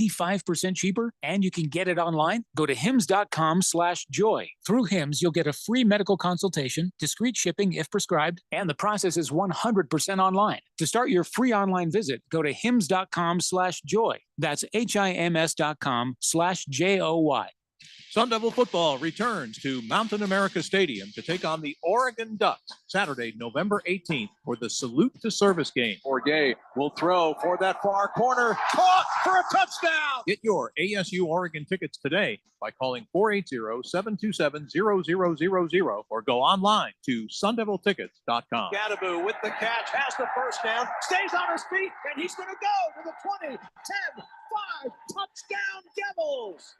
95% cheaper, and you can get it online? Go to hims.com/joy. Through Hims, you'll get a free medical consultation, discreet shipping if prescribed, and the process is 100% online. To start your free online visit, go to hims.com/joy. That's HIMS.com/JOY. Sun Devil football returns to Mountain America Stadium to take on the Oregon Ducks Saturday, November 18th for the Salute to Service game. Forgay will throw for that far corner. Caught for a touchdown! Get your ASU Oregon tickets today by calling 480-727-0000 or go online to sundeviltickets.com. Gadaboo with the catch, has the first down, stays on his feet, and he's going to go to the 20, 10, 5, touchdown Devils!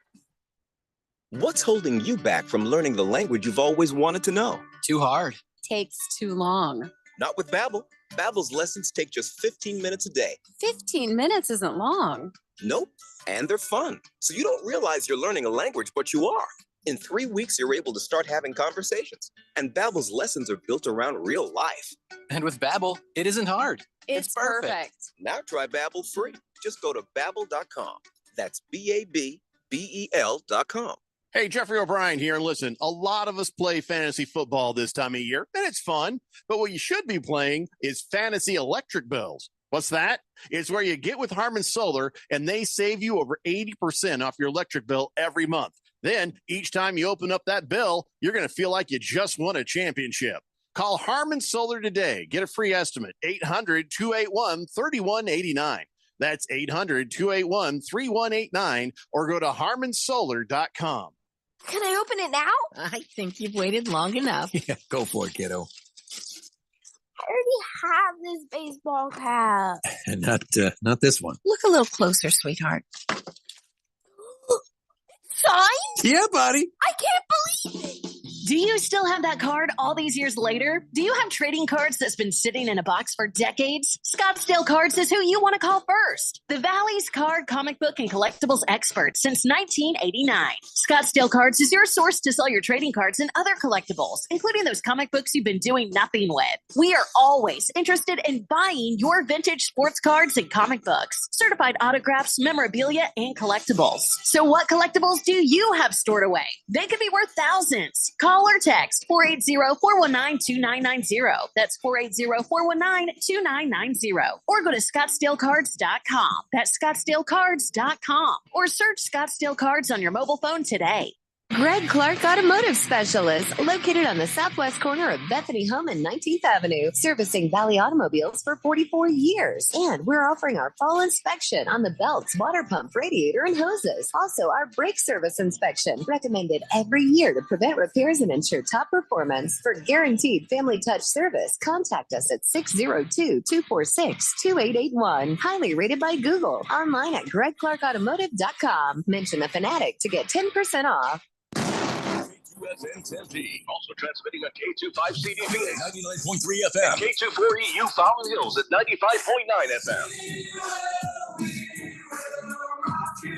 What's holding you back from learning the language you've always wanted to know? Too hard. Takes too long. Not with Babbel. Babbel's lessons take just 15 minutes a day. 15 minutes isn't long. Nope. And they're fun. So you don't realize you're learning a language, but you are. In 3 weeks, you're able to start having conversations. And Babbel's lessons are built around real life. And with Babbel, it isn't hard. It's perfect. Now try Babbel free. Just go to Babbel.com. That's BABBEL.com. Hey, Jeffrey O'Brien here. And listen, a lot of us play fantasy football this time of year, and it's fun. But what you should be playing is fantasy electric bills. What's that? It's where you get with Harman Solar, and they save you over 80% off your electric bill every month. Then, each time you open up that bill, you're going to feel like you just won a championship. Call Harman Solar today. Get a free estimate. 800-281-3189. That's 800-281-3189, or go to harmansolar.com. Can I open it now? I think you've waited long enough. Yeah, go for it, kiddo. I already have this baseball cap. Not this one. Look a little closer, sweetheart. Signed? Yeah, buddy. I can't believe it. Do you still have that card all these years later? Do you have trading cards that's been sitting in a box for decades? Scottsdale Cards is who you want to call first. The Valley's card, comic book, and collectibles expert since 1989. Scottsdale Cards is your source to sell your trading cards and other collectibles, including those comic books you've been doing nothing with. We are always interested in buying your vintage sports cards and comic books, certified autographs, memorabilia, and collectibles. So what collectibles do you have stored away? They could be worth thousands. Call or text 480-419-2990. That's 480-419-2990. Or go to scottsdalecards.com. That's scottsdalecards.com. Or search Scottsdale Cards on your mobile phone today. Greg Clark Automotive Specialist, located on the southwest corner of Bethany Home and 19th Avenue, servicing Valley automobiles for 44 years. And we're offering our fall inspection on the belts, water pump, radiator, and hoses. Also, our brake service inspection, recommended every year to prevent repairs and ensure top performance. For guaranteed family touch service, contact us at 602-246-2881. Highly rated by Google. Online at gregclarkautomotive.com. Mention the Fanatic to get 10% off. USN10T, also transmitting on K25CDV at 99.3 FM. and K24EU Fountain Hills at 95.9 FM.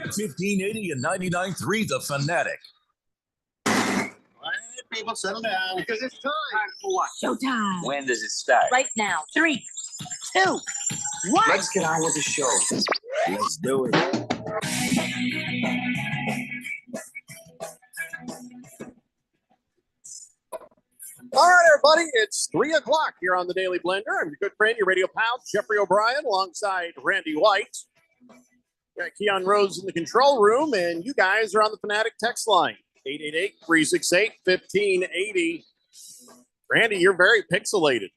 1580 and 99.3 The Fanatic. All right, people, settle down because it's time. Time for what? Showtime. When does it start? Right now. 3, 2, 1. Let's get on with the show. Let's do it. All right, everybody, it's 3 o'clock here on the Daily Blender. I'm your good friend, your radio pal, Jeffrey O'Brien, alongside Randy White. Got Keon Rose in the control room, and you guys are on the Fanatic text line, 888-368-1580. Randy, you're very pixelated.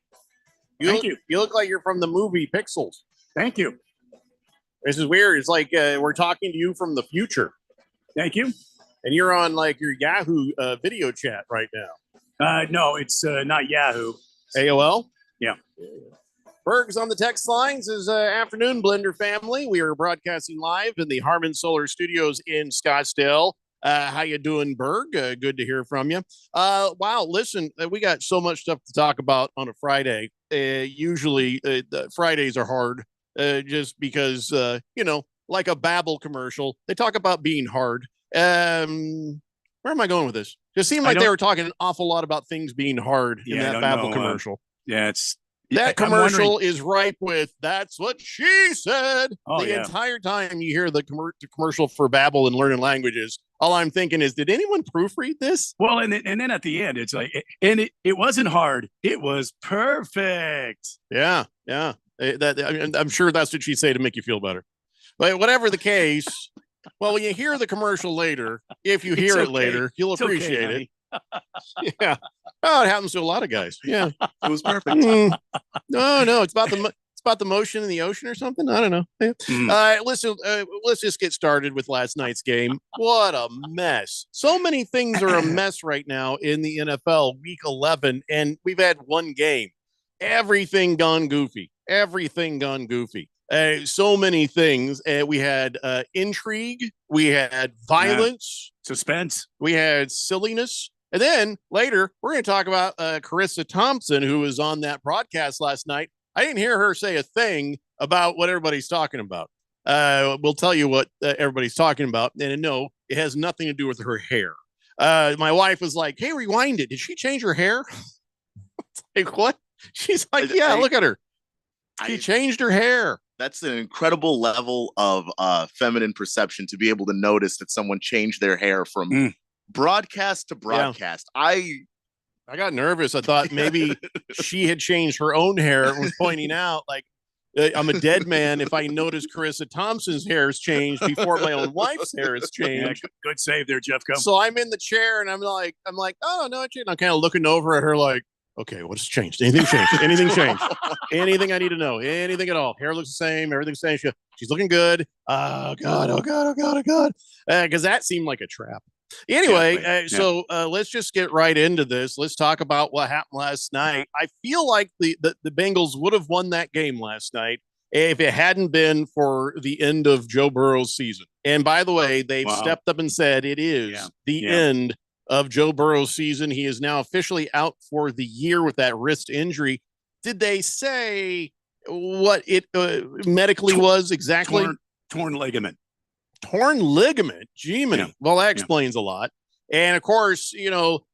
Thank you. You look like you're from the movie Pixels. Thank you. This is weird. It's like we're talking to you from the future. Thank you. And you're on like your Yahoo video chat right now. No, it's not Yahoo. AOL? Yeah. Berg's on the text lines. Is afternoon, Blender family. We are broadcasting live in the Harman Solar Studios in Scottsdale. How you doing, Berg? Good to hear from you. Wow, listen, we got so much stuff to talk about on a Friday. Usually, the Fridays are hard just because, like a Babbel commercial, they talk about being hard. Where am I going with this? It seemed like they were talking an awful lot about things being hard in that Babbel commercial. Yeah, it's That commercial is ripe with "That's what she said." Oh, The yeah. entire time you hear the commercial for Babbel and learning languages, all I'm thinking is, did anyone proofread this? Well, and then at the end, it's like, and it wasn't hard. It was perfect. Yeah. I'm sure that's what she say to make you feel better. But whatever the case, well, when you hear the commercial later, if you hear it later, you'll It's okay, appreciate it. honey. Yeah. Oh, it happens to a lot of guys. Yeah. It was perfect. No, it's about the motion in the ocean or something. I don't know. Yeah. Listen, let's just get started with last night's game. What a mess. So many things are a mess right now in the NFL week 11, and we've had one game. Everything gone goofy. So many things. We had intrigue. We had violence. Suspense. We had silliness. And then later, we're going to talk about Carissa Thompson, who was on that broadcast last night. I didn't hear her say a thing about what everybody's talking about. We'll tell you what everybody's talking about. And no, it has nothing to do with her hair. My wife was like, hey, rewind it. Did she change her hair? Like, what? She's like, yeah, look at her. She changed her hair. That's an incredible level of feminine perception to be able to notice that someone changed their hair from broadcast to broadcast. Yeah. I got nervous. I thought maybe she had changed her own hair and was pointing out, like, I'm a dead man if I notice Carissa Thompson's hair has changed before my own wife's hair has changed. Yeah, good save there, Jeff. Come. So I'm in the chair and I'm like, oh no, it changed. I'm kind of looking over at her like, okay, what's changed? Anything changed? Anything changed? Anything I need to know? Anything at all? Hair looks the same. Everything's the same. She's looking good. Oh God. Because that seemed like a trap. Anyway, so let's just get right into this. Let's talk about what happened last night. I feel like the Bengals would have won that game last night if it hadn't been for the end of Joe Burrow's season. And by the way, they've stepped up and said it is the end of Joe Burrow's season. He is now officially out for the year with that wrist injury. Did they say what it medically was exactly? Torn ligament. Torn ligament. Jiminy. Yeah. Well, that explains a lot. And of course,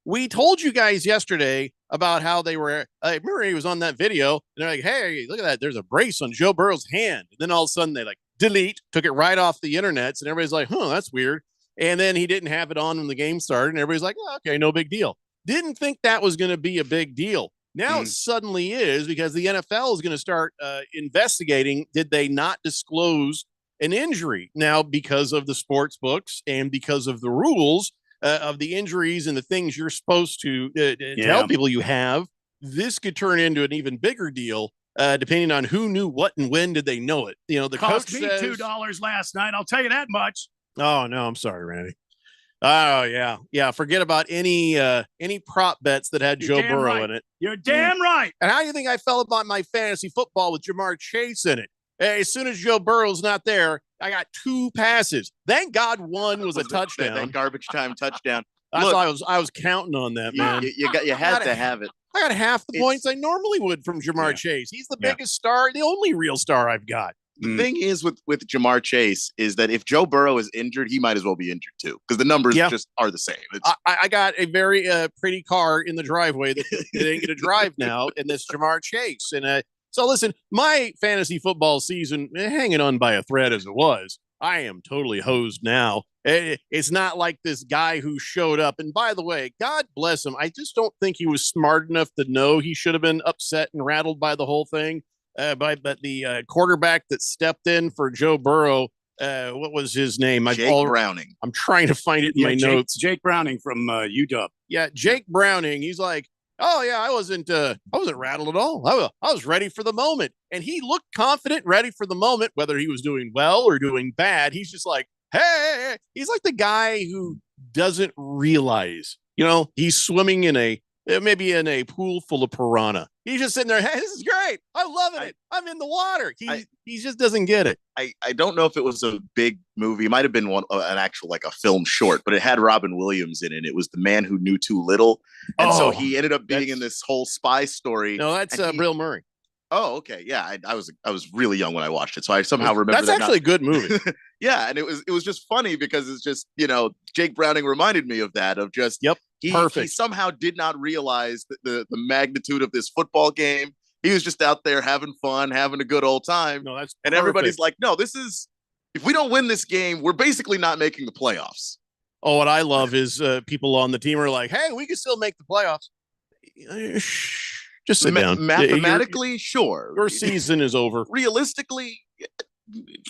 we told you guys yesterday about how they were. Remember, he was on that video, and they're like, "Hey, look at that! There's a brace on Joe Burrow's hand." And then all of a sudden, they delete, took it right off the internet, and everybody's like, "Huh, that's weird." And then he didn't have it on when the game started, and everybody's like, oh, "Okay, no big deal." Didn't think that was going to be a big deal. Now it suddenly is, because the NFL is going to start investigating. Did they not disclose an injury? Now, because of the sports books and because of the rules of the injuries and the things you're supposed to tell people you have, this could turn into an even bigger deal, depending on who knew what and when did they know it. The cost coach me says, $2 last night. I'll tell you that much. Oh no, I'm sorry, Randy. Oh yeah. Forget about any prop bets that had Joe Burrow in it. You're damn right. And how do you think I felt about my fantasy football with Jamar Chase in it? As soon as Joe Burrow's not there, I got 2 passes. Thank God one was a touchdown. That garbage time touchdown. I was counting on that, man. You had to have it. I got half the points I normally would from Jamar Chase. He's the biggest star, the only real star I've got. The thing is with Jamar Chase is that if Joe Burrow is injured, he might as well be injured too, because the numbers just are the same. I got a very pretty car in the driveway that ain't going to drive now, and this Jamar Chase. And so listen, my fantasy football season hanging on by a thread as it was. I am totally hosed now. It's not like this guy who showed up. And by the way, God bless him. I just don't think he was smart enough to know he should have been upset and rattled by the whole thing. But the quarterback that stepped in for Joe Burrow, what was his name? Jake Browning. I'm trying to find it in my notes. Jake Browning from UW. Yeah, Jake Browning. He's like, oh yeah, I wasn't rattled at all. I was ready for the moment, and he looked confident, ready for the moment, whether he was doing well or doing bad. He's just like, hey, he's like the guy who doesn't realize, he's swimming in maybe in a pool full of piranha. He's just sitting there, hey, this is great. I'm loving it. I'm in the water. He just doesn't get it. I don't know if it was a big movie. It might have been an actual, like a film short, but it had Robin Williams in it. It was The Man Who Knew Too Little. And so he ended up being in this whole spy story. No, that's Bill Murray. Oh, okay. Yeah. I was really young when I watched it. So I somehow remember that's actually a good movie. Yeah. And it was just funny because it's just, Jake Browning reminded me of that, of just, perfect. He somehow did not realize the magnitude of this football game. He was just out there having fun, having a good old time. No, that's and perfect. everybody's like, no, if we don't win this game, we're basically not making the playoffs. Oh, what I love is people on the team are like, hey, we can still make the playoffs. Just sit down. Mathematically, sure. Your season is over. Realistically,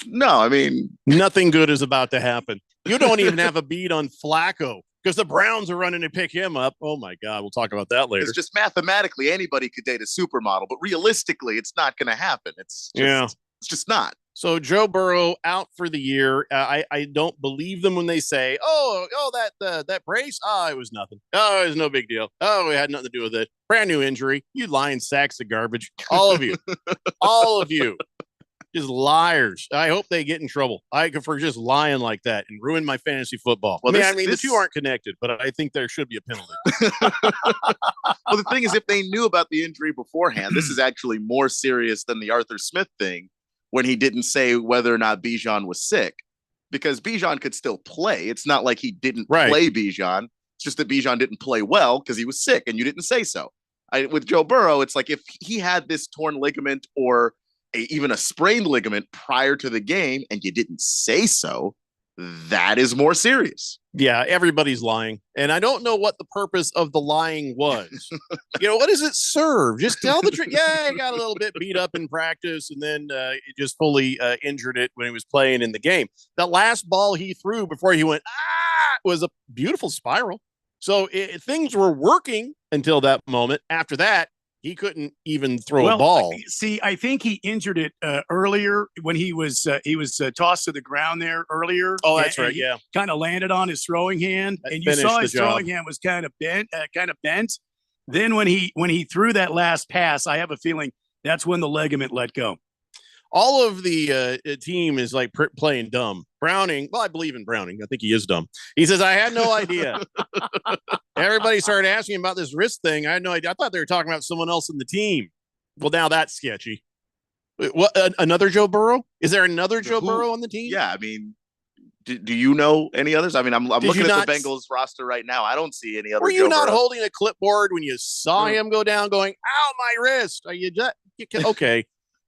no. I mean, nothing good is about to happen. You don't even have a beat on Flacco because the Browns are running to pick him up. Oh, my God. We'll talk about that later. It's just mathematically, anybody could date a supermodel, but realistically, it's not going to happen. It's just not. So Joe Burrow out for the year. I don't believe them when they say, that brace. Oh, it was nothing. Oh, it was no big deal. Oh, it had nothing to do with it. Brand new injury. You lying sacks of garbage. All of you. All of you. Just liars. I hope they get in trouble. For just lying like that and ruin my fantasy football. Well, the two aren't connected, but I think there should be a penalty. Well, the thing is, if they knew about the injury beforehand, this is actually more serious than the Arthur Smith thing when he didn't say whether or not Bijan was sick, because Bijan could still play. It's not like he didn't play Bijan. It's just that Bijan didn't play well because he was sick and you didn't say so. With Joe Burrow, it's like if he had this torn ligament or even a sprained ligament prior to the game and you didn't say so, that is more serious. Yeah, everybody's lying. And I don't know what the purpose of the lying was. What does it serve? Just tell the truth. Yeah, he got a little bit beat up in practice and then he just fully injured it when he was playing in the game. That last ball he threw before he went, was a beautiful spiral. So things were working until that moment. After that, he couldn't even throw a ball. See, I think he injured it earlier when he was tossed to the ground there earlier. Oh, that's right. Yeah, kind of landed on his throwing hand, and you saw his throwing hand was kind of bent. Then when he threw that last pass, I have a feeling that's when the ligament let go. All of the team is like playing dumb. Browning, well, I believe in Browning. I think he is dumb. He says, I had no idea. Everybody started asking about this wrist thing. I had no idea. I thought they were talking about someone else in the team. Well, now that's sketchy. What? Another Joe Burrow? Is there another Joe Burrow on the team? Yeah, I mean, do you know any others? I mean, I'm looking at the Bengals roster right now. I don't see any other. Were you Joe not Burrow. holding a clipboard when you saw him go down going, ow, my wrist? Are you just okay?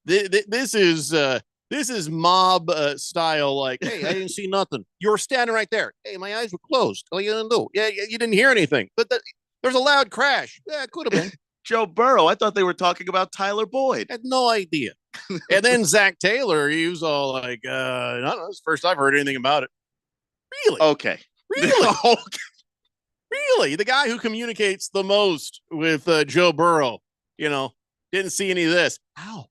This is mob style. Like, hey, I didn't see nothing. You were standing right there. Hey, my eyes were closed. Oh, you didn't do. Yeah, you didn't hear anything. But there's a loud crash. Yeah, it could have been Joe Burrow. I thought they were talking about Tyler Boyd. I had no idea. And then Zach Taylor, he was all like, I don't know. It's the first I've heard anything about it. Really? Okay. Really? Really? The guy who communicates the most with Joe Burrow, didn't see any of this. Ow.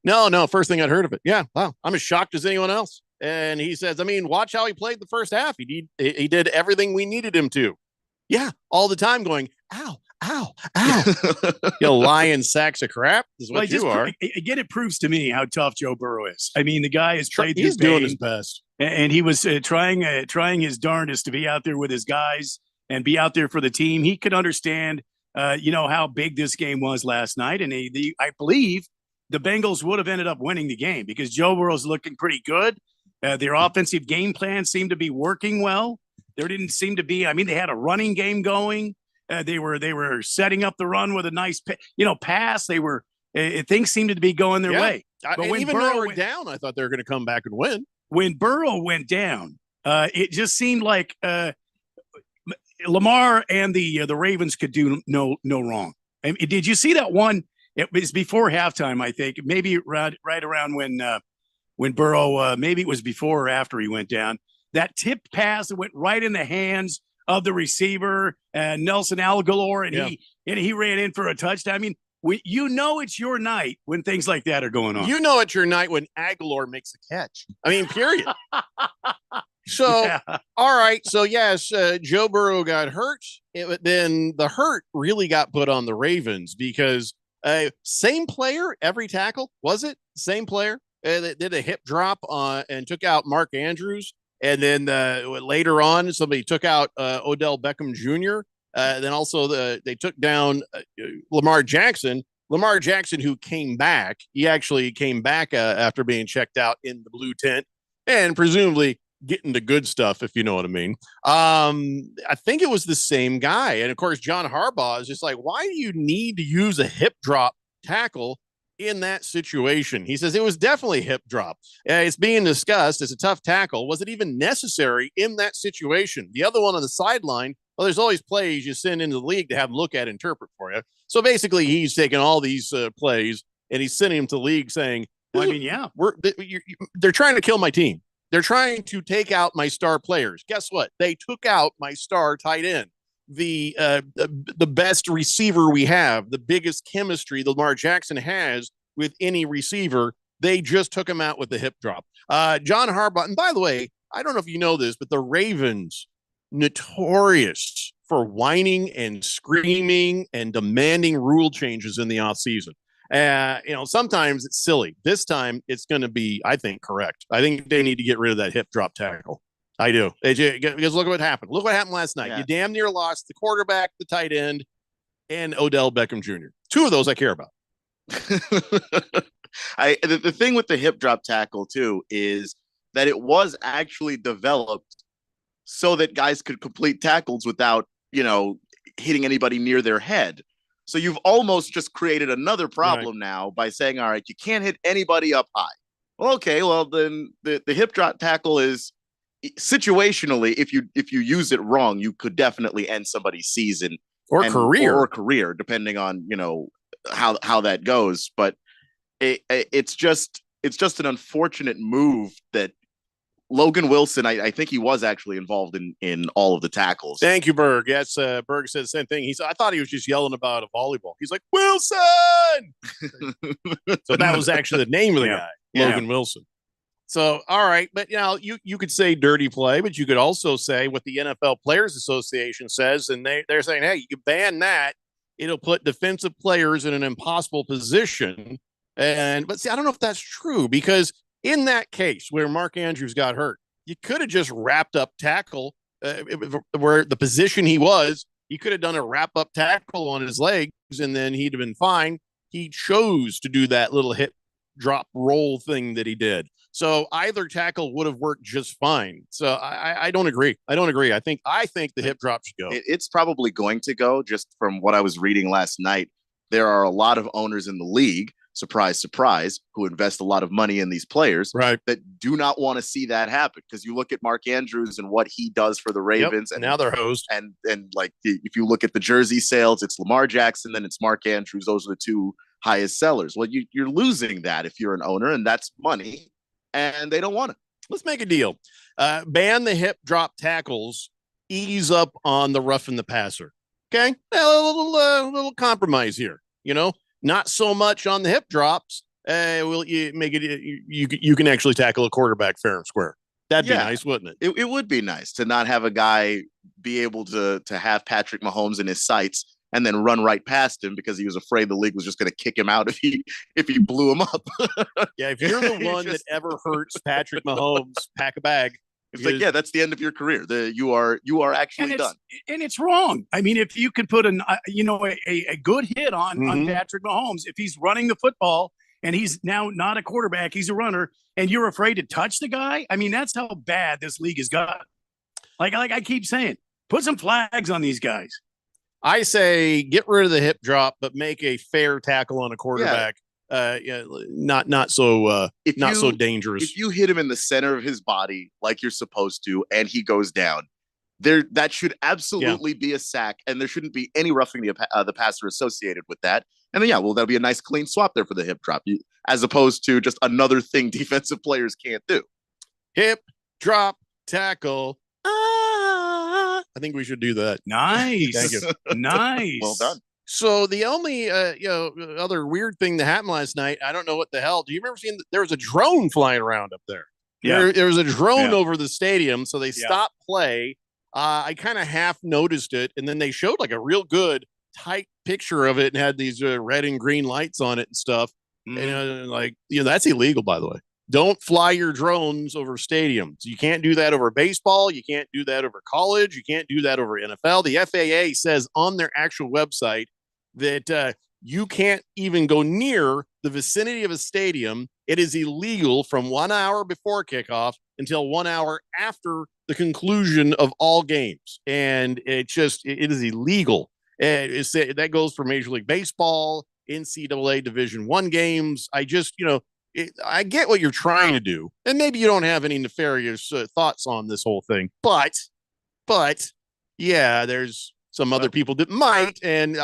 No. First thing I'd heard of it. Yeah. Wow. I'm as shocked as anyone else. And he says, watch how he played the first half. He did everything we needed him to. Yeah. All the time going, ow. Lying sacks of crap is what you are. Again, it proves to me how tough Joe Burrow is. I mean, the guy has played He's doing his best. And he was trying his darndest to be out there with his guys and be out there for the team. He could understand, how big this game was last night. And I believe the Bengals would have ended up winning the game because Joe Burrow's looking pretty good. Their offensive game plan seemed to be working well. There didn't seem to be. They had a running game going. They were setting up the run with a nice, pass. Things seemed to be going their way. But when even Burrow went down, I thought they were going to come back and win. When Burrow went down, it just seemed like Lamar and the Ravens could do no wrong. Did you see that one? It was before halftime, I think, maybe right around when Burrow, maybe it was before or after he went down. That tipped pass that went right in the hands of the receiver, Nelson Aguilar, and he ran in for a touchdown. It's your night when things like that are going on. It's your night when Aguilar makes a catch. Period. So, all right. So, yes, Joe Burrow got hurt. Then the hurt really got put on the Ravens because same player every tackle, was it? Same player that did a hip drop and took out Mark Andrews. And then later on, somebody took out Odell Beckham Jr. Then also they took down Lamar Jackson. Lamar Jackson, who came back, he actually came back after being checked out in the blue tent and presumably getting the good stuff, if you know what I mean. I think it was the same guy. And, of course, John Harbaugh is just like, why do you need to use a hip drop tackle in that situation. He says it was definitely hip drop. It's being discussed as a tough tackle. Was it even necessary in that situation? The other one on the sideline, well, there's always plays you send into the league to have them look at, interpret for you. So basically, he's taking all these plays and he's sending them to the league saying, well, I mean, yeah, they're trying to kill my team. They're trying to take out my star players. Guess what? They took out my star tight end, the best receiver we have, the biggest chemistry that Lamar Jackson has with any receiver. They just took him out with the hip drop. John Harbaugh, and by the way, I don't know if you know this, but the Ravens, notorious for whining and screaming and demanding rule changes in the offseason. Sometimes it's silly. This time it's going to be, I think, correct. I think they need to get rid of that hip drop tackle. I do. Because look at what happened. Look what happened last night. Yeah. You damn near lost the quarterback, the tight end, and Odell Beckham Jr. Two of those I care about. The thing with the hip drop tackle, too, is that it was actually developed so that guys could complete tackles without, hitting anybody near their head. So you've almost just created another problem now by saying, all right, you can't hit anybody up high. Well, okay, well, then the hip drop tackle is situationally, if you use it wrong, you could definitely end somebody's season or career, depending on, how that goes. But it's just an unfortunate move that Logan Wilson, I think he was actually involved in all of the tackles. Thank you, Berg. Yes, Berg said the same thing. I thought he was just yelling about a volleyball. He's like, Wilson! So that was actually the name of the guy, Logan Wilson. So, all right. But, you could say dirty play, but you could also say what the NFL Players Association says, and they're saying, hey, you ban that, it'll put defensive players in an impossible position. But see, I don't know if that's true, because in that case where Mark Andrews got hurt, you could have just wrapped up tackle where the position he was. He could have done a wrap up tackle on his legs, and then he'd have been fine. He chose to do that little hip drop roll thing that he did. So either tackle would have worked just fine. So I don't agree. I think the hip drop should go. It's probably going to go. Just from what I was reading last night, there are a lot of owners in the league, surprise, surprise, who invest a lot of money in these players, that do not want to see that happen. Because you look at Mark Andrews and what he does for the Ravens, and now they're hosed. And like, if you look at the jersey sales, it's Lamar Jackson, then it's Mark Andrews. Those are the two highest sellers. Well, you're losing that if you're an owner, and that's money, and they don't want it. Let's make a deal. Ban the hip drop tackles. Ease up on the roughing the passer. Okay, a little compromise here. Not so much on the hip drops. Will you make it? You can actually tackle a quarterback fair and square. That'd be nice, wouldn't it? It would be nice to not have a guy be able to have Patrick Mahomes in his sights and then run right past him because he was afraid the league was just going to kick him out if he blew him up. Yeah, if you're the one that ever hurts Patrick Mahomes, pack a bag. It's like, that's the end of your career. You are actually done. And it's wrong. I mean, if you could put a good hit on Patrick Mahomes, if he's running the football and he's now not a quarterback, he's a runner, and you're afraid to touch the guy. I mean, that's how bad this league has got. Like I keep saying, put some flags on these guys. I say get rid of the hip drop, but make a fair tackle on a quarterback. Not so dangerous. If you hit him in the center of his body like you're supposed to, and he goes down, that should absolutely be a sack, and there shouldn't be any roughing the passer associated with that. And then that'll be a nice clean swap there for the hip drop, as opposed to just another thing defensive players can't do. Hip drop tackle. I think we should do that. Nice. Thank you. Nice. Well done. So the only other weird thing that happened last night, I don't know what the hell. Do you remember seeing there was a drone flying around up there? Yeah. There was a drone over the stadium, so they stopped play. I kind of half noticed it, and then they showed like a real good tight picture of it and had these red and green lights on it and stuff. And that's illegal, by the way. Don't fly your drones over stadiums. You can't do that over baseball. You can't do that over college. You can't do that over NFL. The FAA says on their actual website that you can't even go near the vicinity of a stadium. It is illegal from 1 hour before kickoff until 1 hour after the conclusion of all games. And it is illegal. That goes for Major League Baseball. NCAA Division I games. I just, I get what you're trying to do, and maybe you don't have any nefarious thoughts on this whole thing, but yeah, there's some other people that might, and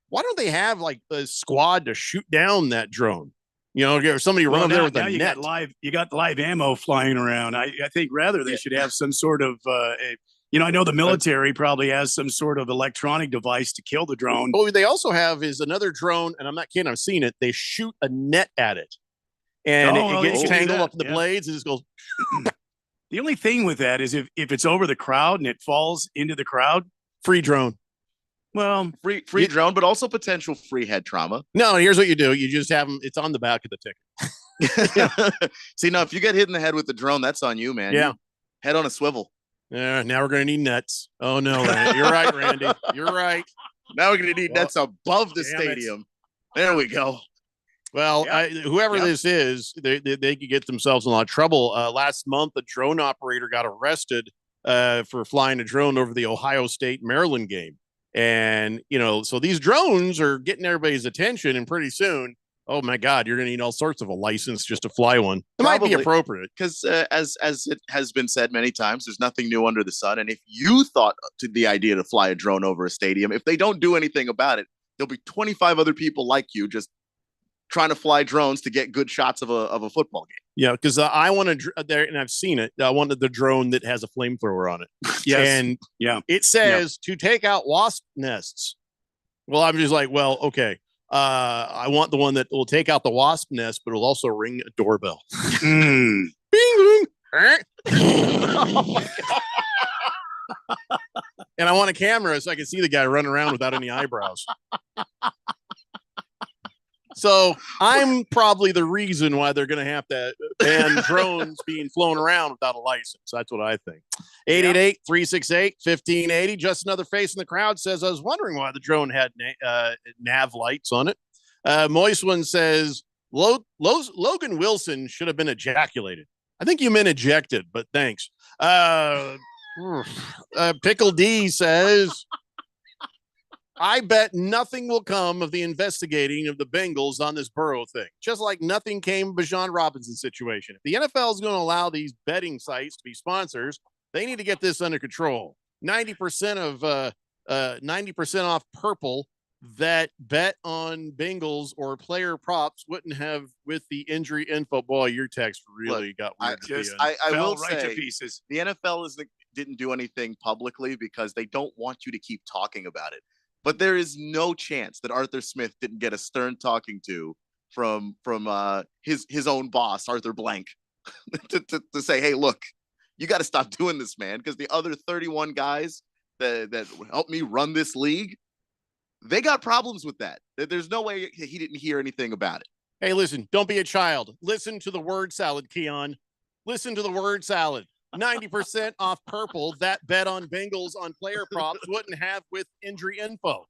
why don't they have like a squad to shoot down that drone? Or somebody run over there with a net. You got live ammo flying around. I think rather they should have some sort of, I know the military probably has some sort of electronic device to kill the drone. What they also have is another drone, and I'm not kidding, I've seen it. They shoot a net at it, and it gets tangled up in the blades and just goes. The only thing with that is if it's over the crowd and it falls into the crowd, free drone. Well, free drone, but also potential free head trauma. No, here's what you do. You just have them. It's on the back of the ticket. See, now if you get hit in the head with the drone, that's on you, man. Yeah. Head on a swivel. Yeah. Now we're going to need nets. Oh, no. You're right, Randy. You're right. Now we're going to need nets above the stadium. There we go. Well, whoever this is, they could get themselves in a lot of trouble. Last month, a drone operator got arrested for flying a drone over the Ohio State-Maryland game. And, so these drones are getting everybody's attention, and pretty soon, oh my God, you're going to need all sorts of a license just to fly one. It might be appropriate. Because as it has been said many times, there's nothing new under the sun. And if you thought to the idea to fly a drone over a stadium, if they don't do anything about it, there'll be 25 other people like you just trying to fly drones to get good shots of a football game. Yeah, because I want to there, and I've seen it. I wanted the drone that has a flamethrower on it. Yes. And it says to take out wasp nests. Well, I'm just like, well, okay. I want the one that will take out the wasp nest, but will also ring a doorbell. Bing, bing. Oh my God. And I want a camera so I can see the guy running around without any eyebrows. So I'm probably the reason why they're going to have to ban drones being flown around without a license. That's what I think. 888-368-1580. Just another face in the crowd says, I was wondering why the drone had nav lights on it. Moist One says, Logan Wilson should have been ejaculated. I think you meant ejected, but thanks. Pickle D says, I bet nothing will come of the investigating of the Bengals on this Burrow thing, just like nothing came of Bijan Robinson's situation. If the NFL is going to allow these betting sites to be sponsors, they need to get this under control. 90% off Purple that bet on Bengals or player props wouldn't have with the injury info. Boy, your text really got weird. I will right say to pieces. The NFL didn't do anything publicly because they don't want you to keep talking about it. But there is no chance that Arthur Smith didn't get a stern talking to from his own boss, Arthur Blank, to say, hey, look, you got to stop doing this, man, because the other 31 guys that helped me run this league, they got problems with that. There's no way he didn't hear anything about it. Hey, listen, don't be a child. Listen to the word salad, Keon. Listen to the word salad. 90% off Purple that bet on Bengals on player props wouldn't have with injury info.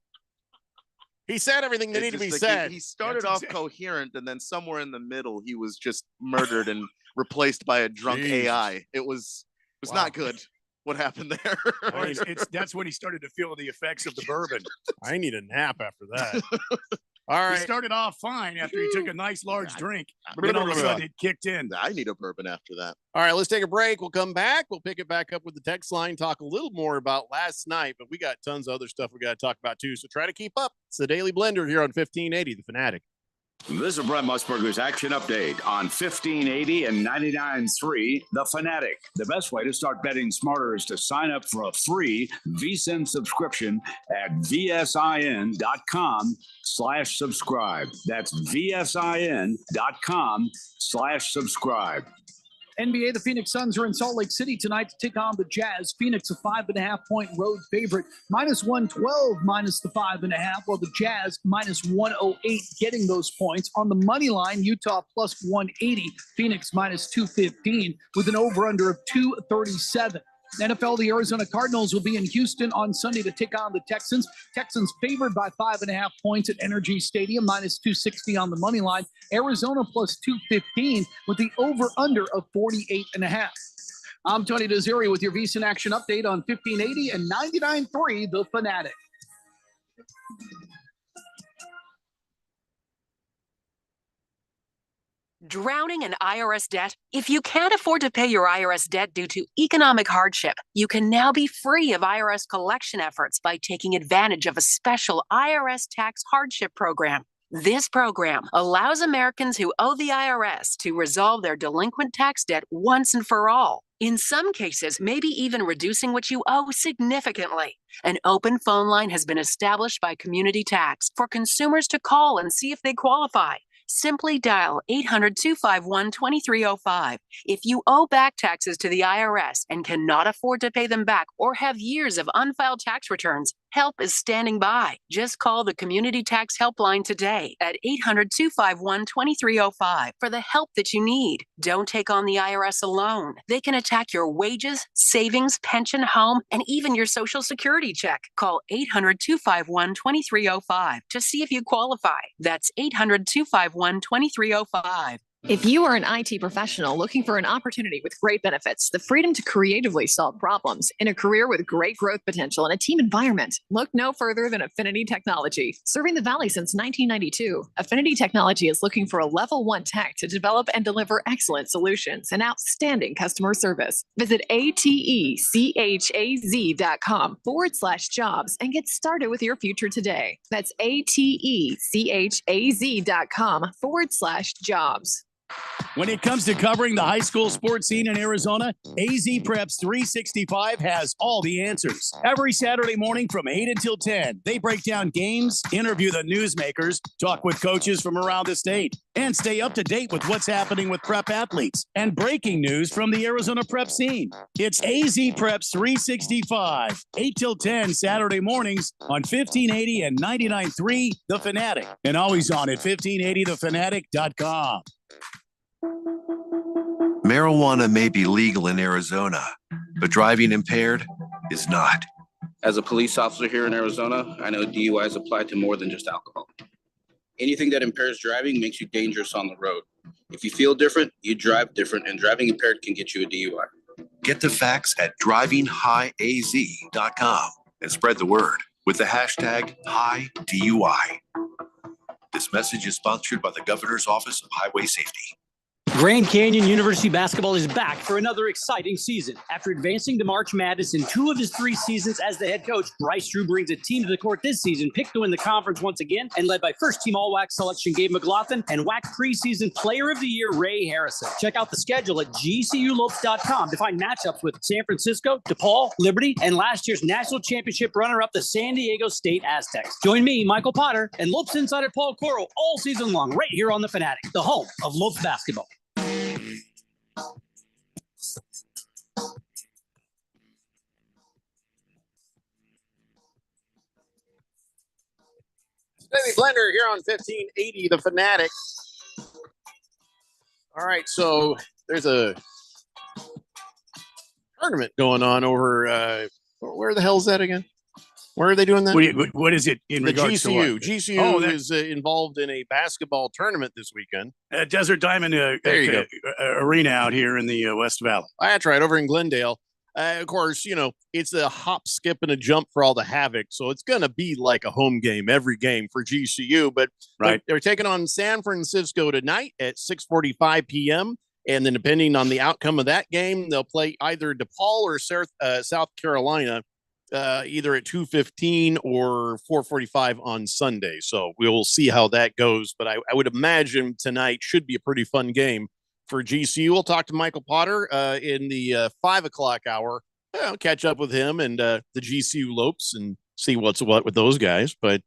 He said everything that needed to be said. He started off coherent, and then somewhere in the middle, he was just murdered and replaced by a drunk AI. It was not good what happened there. That's when he started to feel the effects of the bourbon. I need a nap after that. All right. He started off fine after he took a nice large drink. Then all of a sudden it kicked in. I need a bourbon after that. All right, let's take a break. We'll come back. We'll pick it back up with the text line, talk a little more about last night, but we got tons of other stuff we got to talk about too. So try to keep up. It's the Daily Blender here on 1580, The Fanatic. This is Brett Musburger's Action Update on 1580 and 99.3 The Fanatic. The best way to start betting smarter is to sign up for a free VSiN subscription at vsin.com/subscribe. That's vsin.com/subscribe. NBA, the Phoenix Suns are in Salt Lake City tonight to take on the Jazz. Phoenix, a 5.5-point road favorite. -112 minus the 5.5, while the Jazz -108 getting those points. On the money line, Utah +180, Phoenix -215 with an over-under of 237. NFL, the Arizona Cardinals will be in Houston on Sunday to take on the Texans. Texans favored by 5.5 points at Energy Stadium, -260 on the money line. Arizona +215 with the over-under of 48.5. I'm Tony Desiri with your VSiN Action Update on 1580 and 99.3 The Fanatic. Drowning in IRS debt? If you can't afford to pay your IRS debt due to economic hardship, you can now be free of IRS collection efforts by taking advantage of a special IRS tax hardship program. This program allows Americans who owe the IRS to resolve their delinquent tax debt once and for all. In some cases, maybe even reducing what you owe significantly. An open phone line has been established by Community Tax for consumers to call and see if they qualify. Simply dial 800-251-2305. If you owe back taxes to the IRS and cannot afford to pay them back or have years of unfiled tax returns, help is standing by. Just call the Community Tax Helpline today at 800-251-2305 for the help that you need. Don't take on the IRS alone. They can attack your wages, savings, pension, home, and even your Social Security check. Call 800-251-2305 to see if you qualify. That's 800-251-2305. If you are an IT professional looking for an opportunity with great benefits, the freedom to creatively solve problems in a career with great growth potential and a team environment, look no further than Affinity Technology. Serving the Valley since 1992, Affinity Technology is looking for a level 1 tech to develop and deliver excellent solutions and outstanding customer service. Visit atechaz.com/jobs and get started with your future today. That's atechaz.com/jobs. When it comes to covering the high school sports scene in Arizona, AZ Preps 365 has all the answers. Every Saturday morning from 8 until 10, they break down games, interview the newsmakers, talk with coaches from around the state, and stay up to date with what's happening with prep athletes and breaking news from the Arizona prep scene. It's AZ Preps 365, 8 till 10 Saturday mornings on 1580 and 99.3 The Fanatic, and always on at 1580thefanatic.com. Marijuana may be legal in Arizona, but driving impaired is not. As a police officer here in Arizona, I know DUIs apply to more than just alcohol. Anything that impairs driving makes you dangerous on the road. If you feel different, you drive different, and driving impaired can get you a DUI. Get the facts at drivinghighaz.com and spread the word with the hashtag HighDUI. This message is sponsored by the Governor's Office of Highway Safety. Grand Canyon University basketball is back for another exciting season. After advancing to March Madness in 2 of his 3 seasons as the head coach, Bryce Drew brings a team to the court this season, picked to win the conference once again, and led by first-team All-WAC selection Gabe McLaughlin and WAC preseason Player of the Year Ray Harrison. Check out the schedule at gculopes.com to find matchups with San Francisco, DePaul, Liberty, and last year's national championship runner-up, the San Diego State Aztecs. Join me, Michael Potter, and Lopes insider Paul Coro all season long right here on The Fanatic, the home of Lopes basketball. Baby Blender here on 1580 The Fanatic. All right, so there's a tournament going on over where the hell's that again? Where are they doing that? What is it in the regards to GCU? what? GCU is involved in a basketball tournament this weekend. Desert Diamond there you go. Arena out here in the West Valley. That's right, over in Glendale. Of course, you know, it's a hop, skip, and a jump for all the havoc. So it's going to be like a home game, every game for GCU. But right, they're taking on San Francisco tonight at 6:45 p.m. And then depending on the outcome of that game, they'll play either DePaul or South Carolina, either at 2:15 or 4:45 on Sunday. So we'll see how that goes. But I would imagine tonight should be a pretty fun game for GCU. We'll talk to Michael Potter in the 5 o'clock hour. I'll catch up with him and the GCU Lopes and see what's what with those guys. But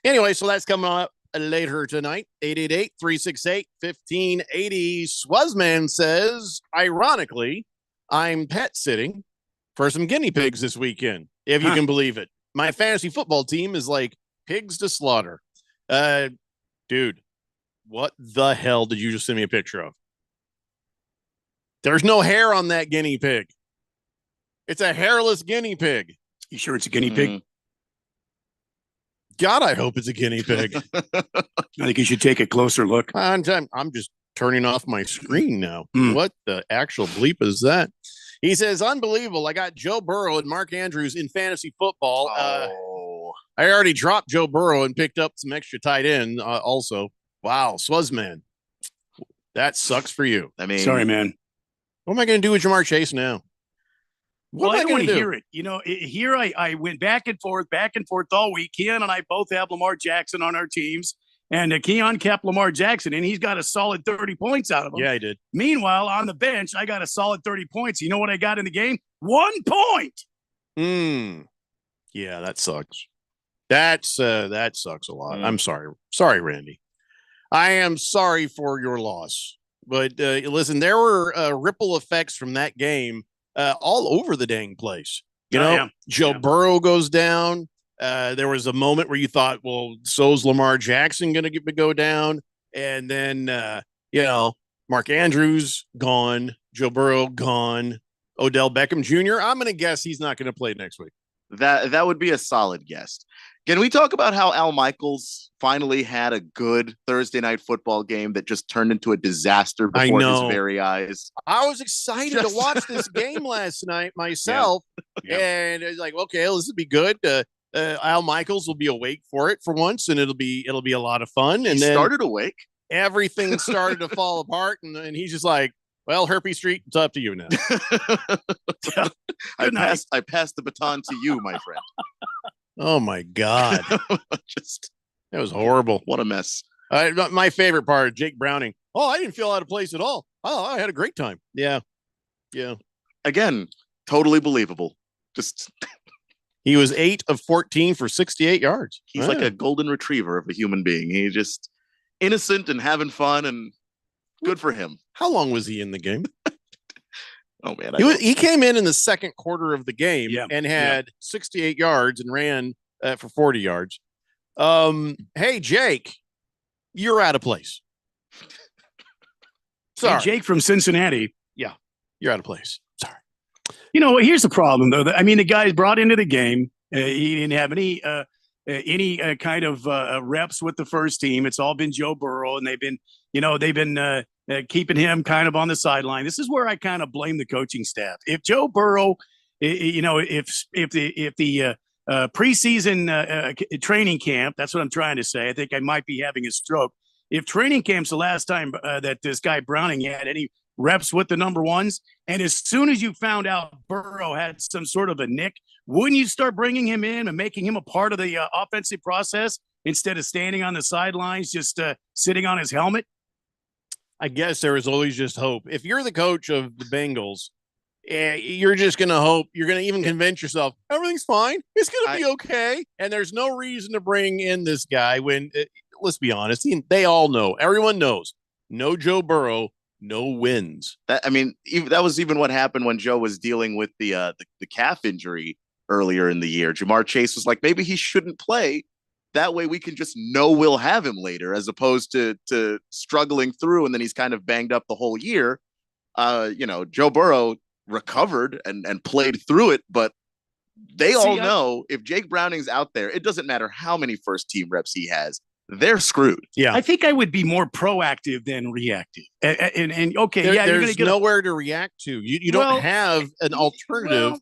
anyway, so that's coming up later tonight. 888-368-1580. Swazman says, ironically, I'm pet sitting for some guinea pigs this weekend, if you can believe it. My fantasy football team is like pigs to slaughter. Dude, what the hell did you just send me a picture of? There's no hair on that guinea pig. It's a hairless guinea pig. You sure it's a guinea pig? God, I hope it's a guinea pig. I think you should take a closer look. I'm just turning off my screen now. What the actual bleep is that? He says, unbelievable. I got Joe Burrow and Mark Andrews in fantasy football. I already dropped Joe Burrow and picked up some extra tight end also. Wow, Swazman. That sucks for you. I mean, Sorry, man. What am I going to do with Jamar Chase now? What Well, am I I don't going want to to do? hear it. here I went back and forth all week. Keon and I both have Lamar Jackson on our teams. And Keon kept Lamar Jackson, and he's got a solid 30 points out of him. Yeah, I did. Meanwhile, on the bench, I got a solid 30 points. You know what I got in the game? 1 point. Yeah, that sucks. That sucks a lot. I'm sorry. Sorry, Randy. I am sorry for your loss. But listen, there were ripple effects from that game all over the dang place. Joe Burrow goes down. There was a moment where you thought, well, so's Lamar Jackson going to go down. And then, Mark Andrews gone, Joe Burrow gone, Odell Beckham Jr. I'm going to guess he's not going to play next week. That would be a solid guess. Can we talk about how Al Michaels finally had a good Thursday night football game that just turned into a disaster before his very eyes? I was excited to watch this game last night myself. And it's like, okay, this will be good. Al Michaels will be awake for it for once, and it'll be a lot of fun. And then started awake. Everything started to fall apart, and he's just like, well, Herpes Street, it's up to you now. I passed the baton to you, my friend. Oh my God. That was horrible. What a mess. My favorite part, Jake Browning. Oh, I didn't feel out of place at all. Oh, I had a great time. Yeah. Again, totally believable. He was 8 of 14 for 68 yards. He's like a golden retriever of a human being. He's just innocent and having fun, and good for him. How long was he in the game? Oh man, he came in the second quarter of the game and had 68 yards and ran for 40 yards. Hey, Jake, you're out of place. Sorry, Hey, Jake from Cincinnati. Yeah, you're out of place. Sorry. Here's the problem, though. The guy's brought into the game. He didn't have any kind of reps with the first team. It's all been Joe Burrow, and they've been keeping him kind of on the sideline. This is where I kind of blame the coaching staff. If Joe Burrow, if the preseason training camp, that's what I'm trying to say. I think I might be having a stroke. If training camp's the last time that this guy Browning had any reps with the number ones, and as soon as you found out Burrow had some sort of a nick, wouldn't you start bringing him in and making him a part of the offensive process instead of standing on the sidelines, just sitting on his helmet? I guess there is always just hope. If you're the coach of the Bengals, you're just going to hope. You're going to even convince yourself everything's fine. It's going to be okay. And there's no reason to bring in this guy when, let's be honest, they all know. Everyone knows. No Joe Burrow, no wins. That was even what happened when Joe was dealing with the calf injury earlier in the year. Jamar Chase was like, maybe he shouldn't play. That way we can just know we'll have him later, as opposed to struggling through, and then he's kind of banged up the whole year. Joe Burrow recovered and played through it, but they all know if Jake Browning's out there, it doesn't matter how many first team reps he has. They're screwed. Yeah, I think I would be more proactive than reactive. And okay, there's you're going to get nowhere to react to. You don't have an alternative.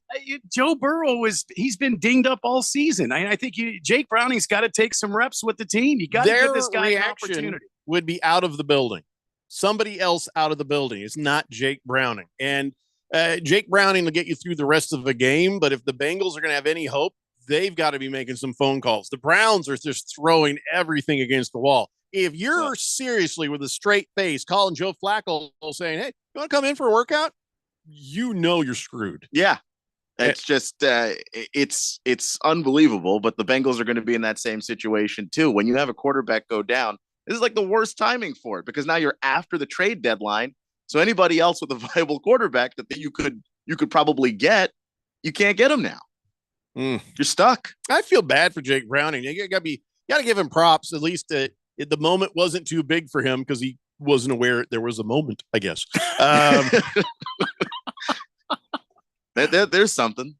Joe Burrow he's been dinged up all season. I think Jake Browning's got to take some reps with the team. You got to give this guy an opportunity. Would be out of the building. Somebody else out of the building. It's not Jake Browning. And Jake Browning will get you through the rest of the game. But if the Bengals are going to have any hope, they've got to be making some phone calls. The Browns are just throwing everything against the wall. If you're seriously with a straight face calling Joe Flacco saying, hey, you want to come in for a workout? You're screwed. Yeah. It's just it's unbelievable, but the Bengals are going to be in that same situation too. When you have a quarterback go down, this is like the worst timing for it, because now you're after the trade deadline. So anybody else with a viable quarterback that you could probably get, you can't get them now. You're stuck. I feel bad for Jake Browning. You got to give him props. At least the moment wasn't too big for him because he wasn't aware there was a moment, I guess. There's something,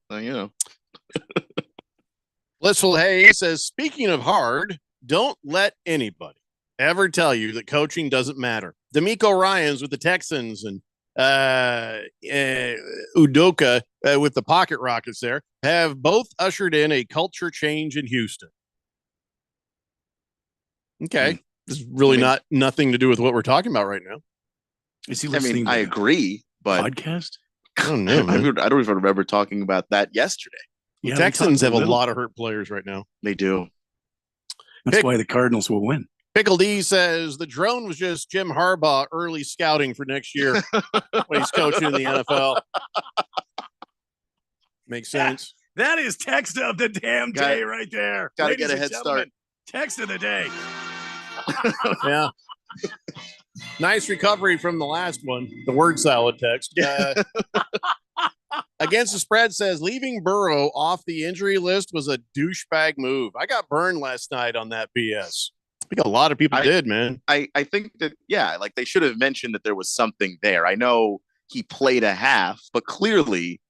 Blissful Hayes says, speaking of hard, don't let anybody ever tell you that coaching doesn't matter. D'Amico Ryans with the Texans and Udoka with the Pocket Rockets there have both ushered in a culture change in Houston. Okay. This is really nothing to do with what we're talking about right now. Is he I listening? mean, to I the agree, but podcast. I don't know, man. I don't even remember talking about that yesterday. Yeah, we Texans talked have a little. lot of hurt players right now. They do. That's why the Cardinals will win. Pickle D says the drone was just Jim Harbaugh early scouting for next year when he's coaching in the NFL. Makes sense. That is text of the damn day right there. Gotta Ladies get a and head gentlemen, Text of the day. Yeah. Nice recovery from the last one, the word salad text. Against the spread says leaving Burrow off the injury list was a douchebag move. I got burned last night on that BS. I think a lot of people did, man. I think that, yeah, like they should have mentioned that there was something there. I know he played a half, but clearly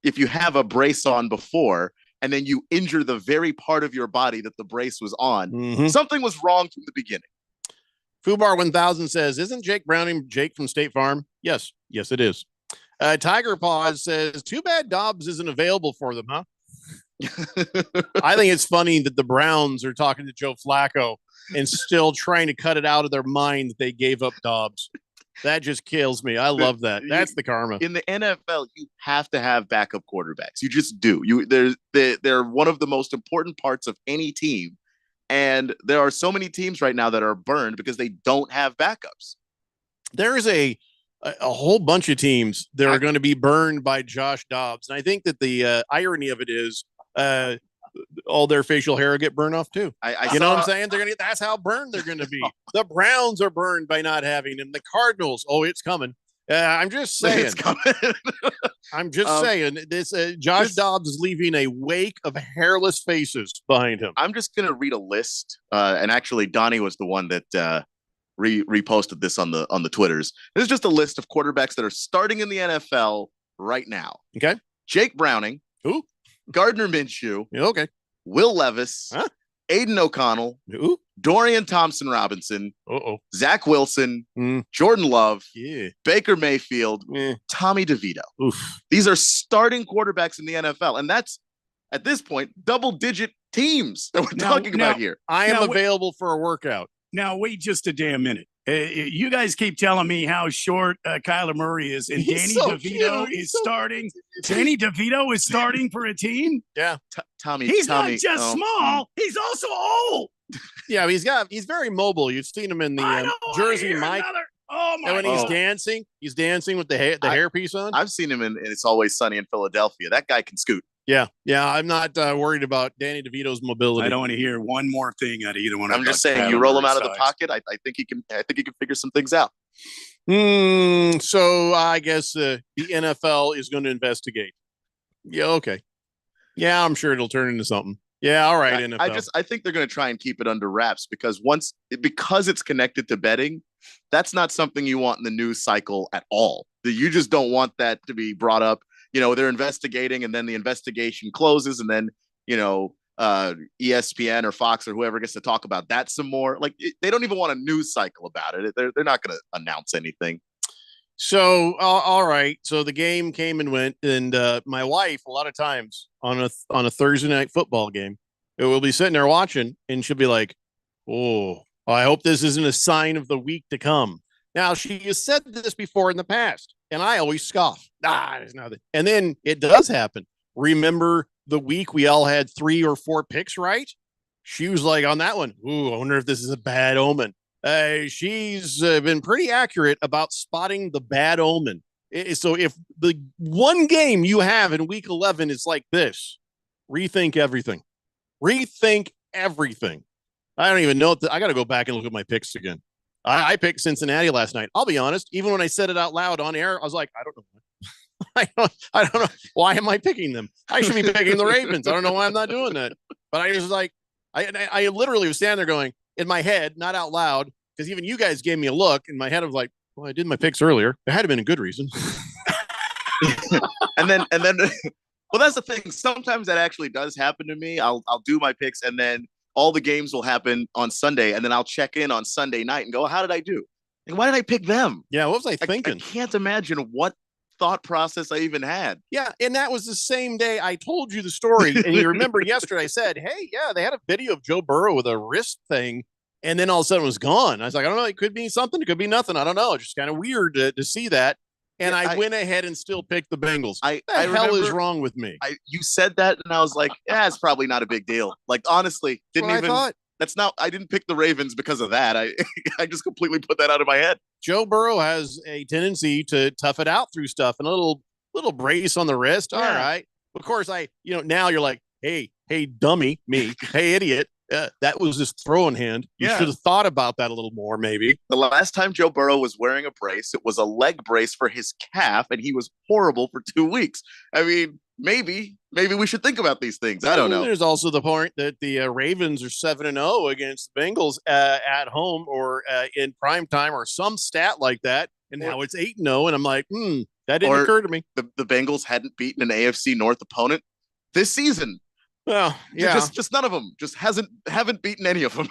if you have a brace on before and then you injure the very part of your body that the brace was on, something was wrong from the beginning. Fubar 1000 says, isn't Jake Browning Jake from State Farm? Yes. Yes, it is. Tiger Paws says, too bad Dobbs isn't available for them, huh? I think it's funny that the Browns are talking to Joe Flacco and still trying to cut it out of their mind that they gave up Dobbs. That just kills me. I love that. That's the karma. In the NFL, you have to have backup quarterbacks. You just do. They're one of the most important parts of any team. And there are so many teams right now that are burned because they don't have backups. There is a whole bunch of teams that are going to be burned by Josh Dobbs. And I think that the irony of it is all their facial hair will get burned off too. You know what I'm saying? That's how burned they're going to be. The Browns are burned by not having him. The Cardinals, it's coming. I'm just saying. It's coming. I'm just saying. This Josh Dobbs is leaving a wake of hairless faces behind him. I'm just going to read a list. And actually, Donnie was the one that reposted this on the Twitters. This is just a list of quarterbacks that are starting in the NFL right now. Okay. Jake Browning. Who? Gardner Minshew. Okay. Will Levis. Huh? Aiden O'Connell. Who? Dorian Thompson-Robinson. Zach Wilson. Jordan Love. Yeah. Baker Mayfield. Tommy DeVito. Oof. These are starting quarterbacks in the NFL. And that's, at this point, double-digit teams that we're talking about here. I am available for a workout. Now, wait just a damn minute. You guys keep telling me how short Kyler Murray is, and Danny DeVito is starting. Danny DeVito is starting for a team? Yeah. Tommy. He's not just small, he's also old. Yeah, he's very mobile. You've seen him in the Jersey Mike. Oh my! And when he's dancing with the hairpiece on. I've seen him in It's Always Sunny in Philadelphia. That guy can scoot. Yeah. I'm not worried about Danny DeVito's mobility. I don't want to hear one more thing out of either one. I'm just saying, you roll him out of the pocket. I think he can. I think he can figure some things out. So I guess the NFL is going to investigate. Yeah. Okay. Yeah, I'm sure it'll turn into something. Yeah. All right. NFL. I think they're going to try and keep it under wraps because because it's connected to betting, that's not something you want in the news cycle at all. You just don't want that to be brought up. They're investigating and then the investigation closes and then, ESPN or Fox or whoever gets to talk about that some more. They don't even want a news cycle about it. They're not going to announce anything. So, all right. So the game came and went, and my wife, a lot of times on a Thursday night football game, we'll be sitting there watching, and she'll be like, "Oh, I hope this isn't a sign of the week to come." Now, she has said this before in the past, and I always scoff. There's nothing. And then it does happen. Remember the week we all had 3 or 4 picks right? She was like on that one, I wonder if this is a bad omen. She's been pretty accurate about spotting the bad omen. So if the one game you have in week 11 is like this, rethink everything. Rethink everything. I don't even know. I got to go back and look at my picks again. I picked Cincinnati last night. I'll be honest. Even when I said it out loud on air, I was like, I don't know. I don't know. Why am I picking them? I should be picking the Ravens. I don't know why I'm not doing that. But I was like, I literally was standing there going in my head, not out loud, because even you guys gave me a look in my head of like, well, I did my picks earlier. There had to have been a good reason. and then, well, that's the thing. Sometimes that actually does happen to me. I'll do my picks and then all the games will happen on Sunday, and then I'll check in on Sunday night and go, how did I do? And why did I pick them? Yeah, what was I thinking? I can't imagine what thought process I even had. Yeah, and that was the same day I told you the story. And you remember yesterday I said, hey, yeah, they had a video of Joe Burrow with a wrist thing And then all of a sudden it was gone. I was like, I don't know. It could be something. It could be nothing. I don't know. It's just kind of weird to see that. And I went ahead and still picked the Bengals. What the hell is wrong with me? You said that, and I was like, yeah, it's probably not a big deal. Like, honestly, I thought. I didn't pick the Ravens because of that. I just completely put that out of my head. Joe Burrow has a tendency to tough it out through stuff, and a little brace on the wrist. All right. Of course, now you're like, hey, dummy, me. Hey, idiot. That was his throwing hand. You should have thought about that a little more, maybe. The last time Joe Burrow was wearing a brace, it was a leg brace for his calf, and he was horrible for 2 weeks. I mean, maybe we should think about these things. I don't know. There's also the point that the Ravens are 7-0 against the Bengals at home or in prime time or some stat like that, and now it's 8-0, and I'm like, that didn't occur to me. The Bengals hadn't beaten an AFC North opponent this season. Well, yeah, just none of them. Just haven't beaten any of them.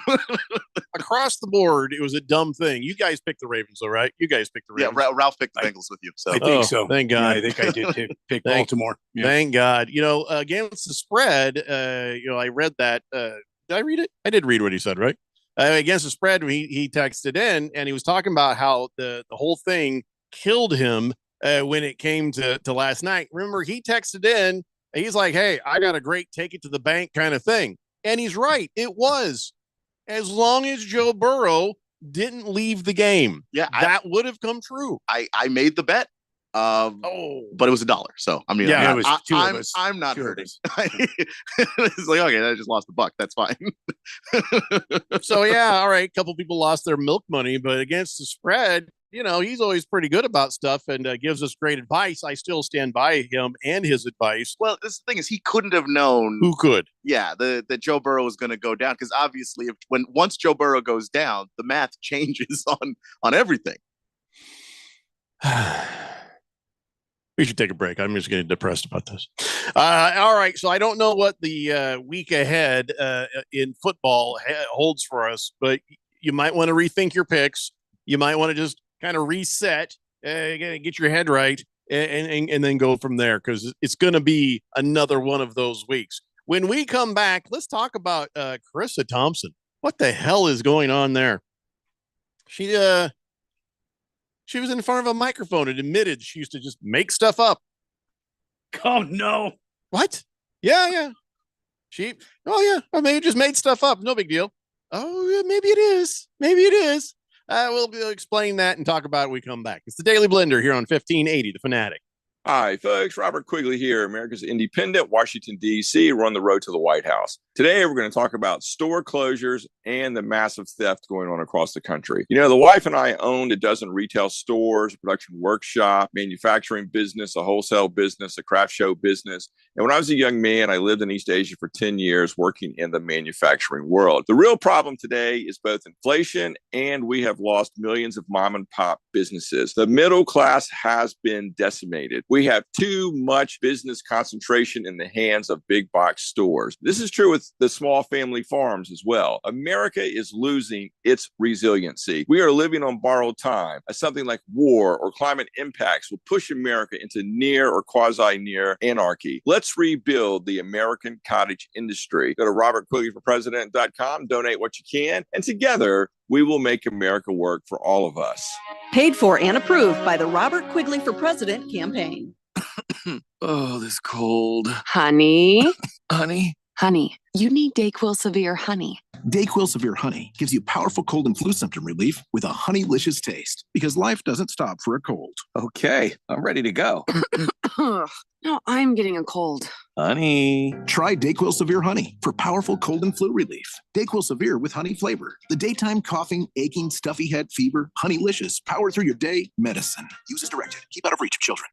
Across the board, it was a dumb thing. You guys picked the Ravens, though, right? You guys picked the Ravens. Yeah, Ralph picked the Bengals with you. So I think so. Thank God. Yeah, I think I did pick Baltimore. Yeah. Thank God. Against the spread, I read that. Did I read it? I did read what he said, right? Against the spread, he texted in, and he was talking about how the whole thing killed him when it came to last night. Remember, he texted in. He's like, hey, I got a great take it to the bank kind of thing. And he's right. It was. As long as Joe Burrow didn't leave the game, that would have come true. I made the bet. But it was $1. So, I mean, it was two of us. I'm not hurting. It's like, okay, I just lost $1. That's fine. So, yeah, all right. A couple people lost their milk money, but against the spread, he's always pretty good about stuff and gives us great advice. I still stand by him and his advice. Well, this thing is, he couldn't have known. Who could? Yeah, that Joe Burrow was going to go down, because obviously, once Joe Burrow goes down, the math changes on everything. We should take a break. I'm just getting depressed about this. All right, so I don't know what the week ahead in football holds for us, but you might want to rethink your picks. You might want to just kind of reset, get your head right, and then go from there, because it's going to be another one of those weeks. When we come back, let's talk about Carissa Thompson. What the hell is going on there? She was in front of a microphone and admitted she used to just make stuff up. Oh, no. What? Yeah. Or maybe just made stuff up. No big deal. Oh, yeah, maybe it is. We'll explain that and talk about it when we come back. It's the Daily Blender here on 1580, The Fanatic. Hi, folks. Robert Quigley here, America's Independent, Washington, D.C. We're on the road to the White House. Today, we're going to talk about store closures and the massive theft going on across the country. The wife and I owned a dozen retail stores, a production workshop, manufacturing business, a wholesale business, a craft show business. And when I was a young man, I lived in East Asia for 10 years working in the manufacturing world. The real problem today is both inflation and we have lost millions of mom and pop businesses. The middle class has been decimated. We have too much business concentration in the hands of big box stores. This is true with the small family farms as well. America is losing its resiliency. We are living on borrowed time, as something like war or climate impacts will push America into near or quasi-near anarchy. Let's rebuild the American cottage industry. Go to robertquigleyforpresident.com, donate what you can, and together we will make America work for all of us. Paid for and approved by the Robert Quigley for President campaign. Oh, this cold. Honey. Honey, You need DayQuil Severe Honey. DayQuil Severe Honey gives you powerful cold and flu symptom relief with a honeylicious taste, because life doesn't stop for a cold. Okay, I'm ready to go. No, I'm getting a cold. Honey. Try DayQuil Severe Honey for powerful cold and flu relief. DayQuil Severe with honey flavor. The daytime coughing, aching, stuffy head, fever, honeylicious, power through your day medicine. Use as directed. Keep out of reach of children.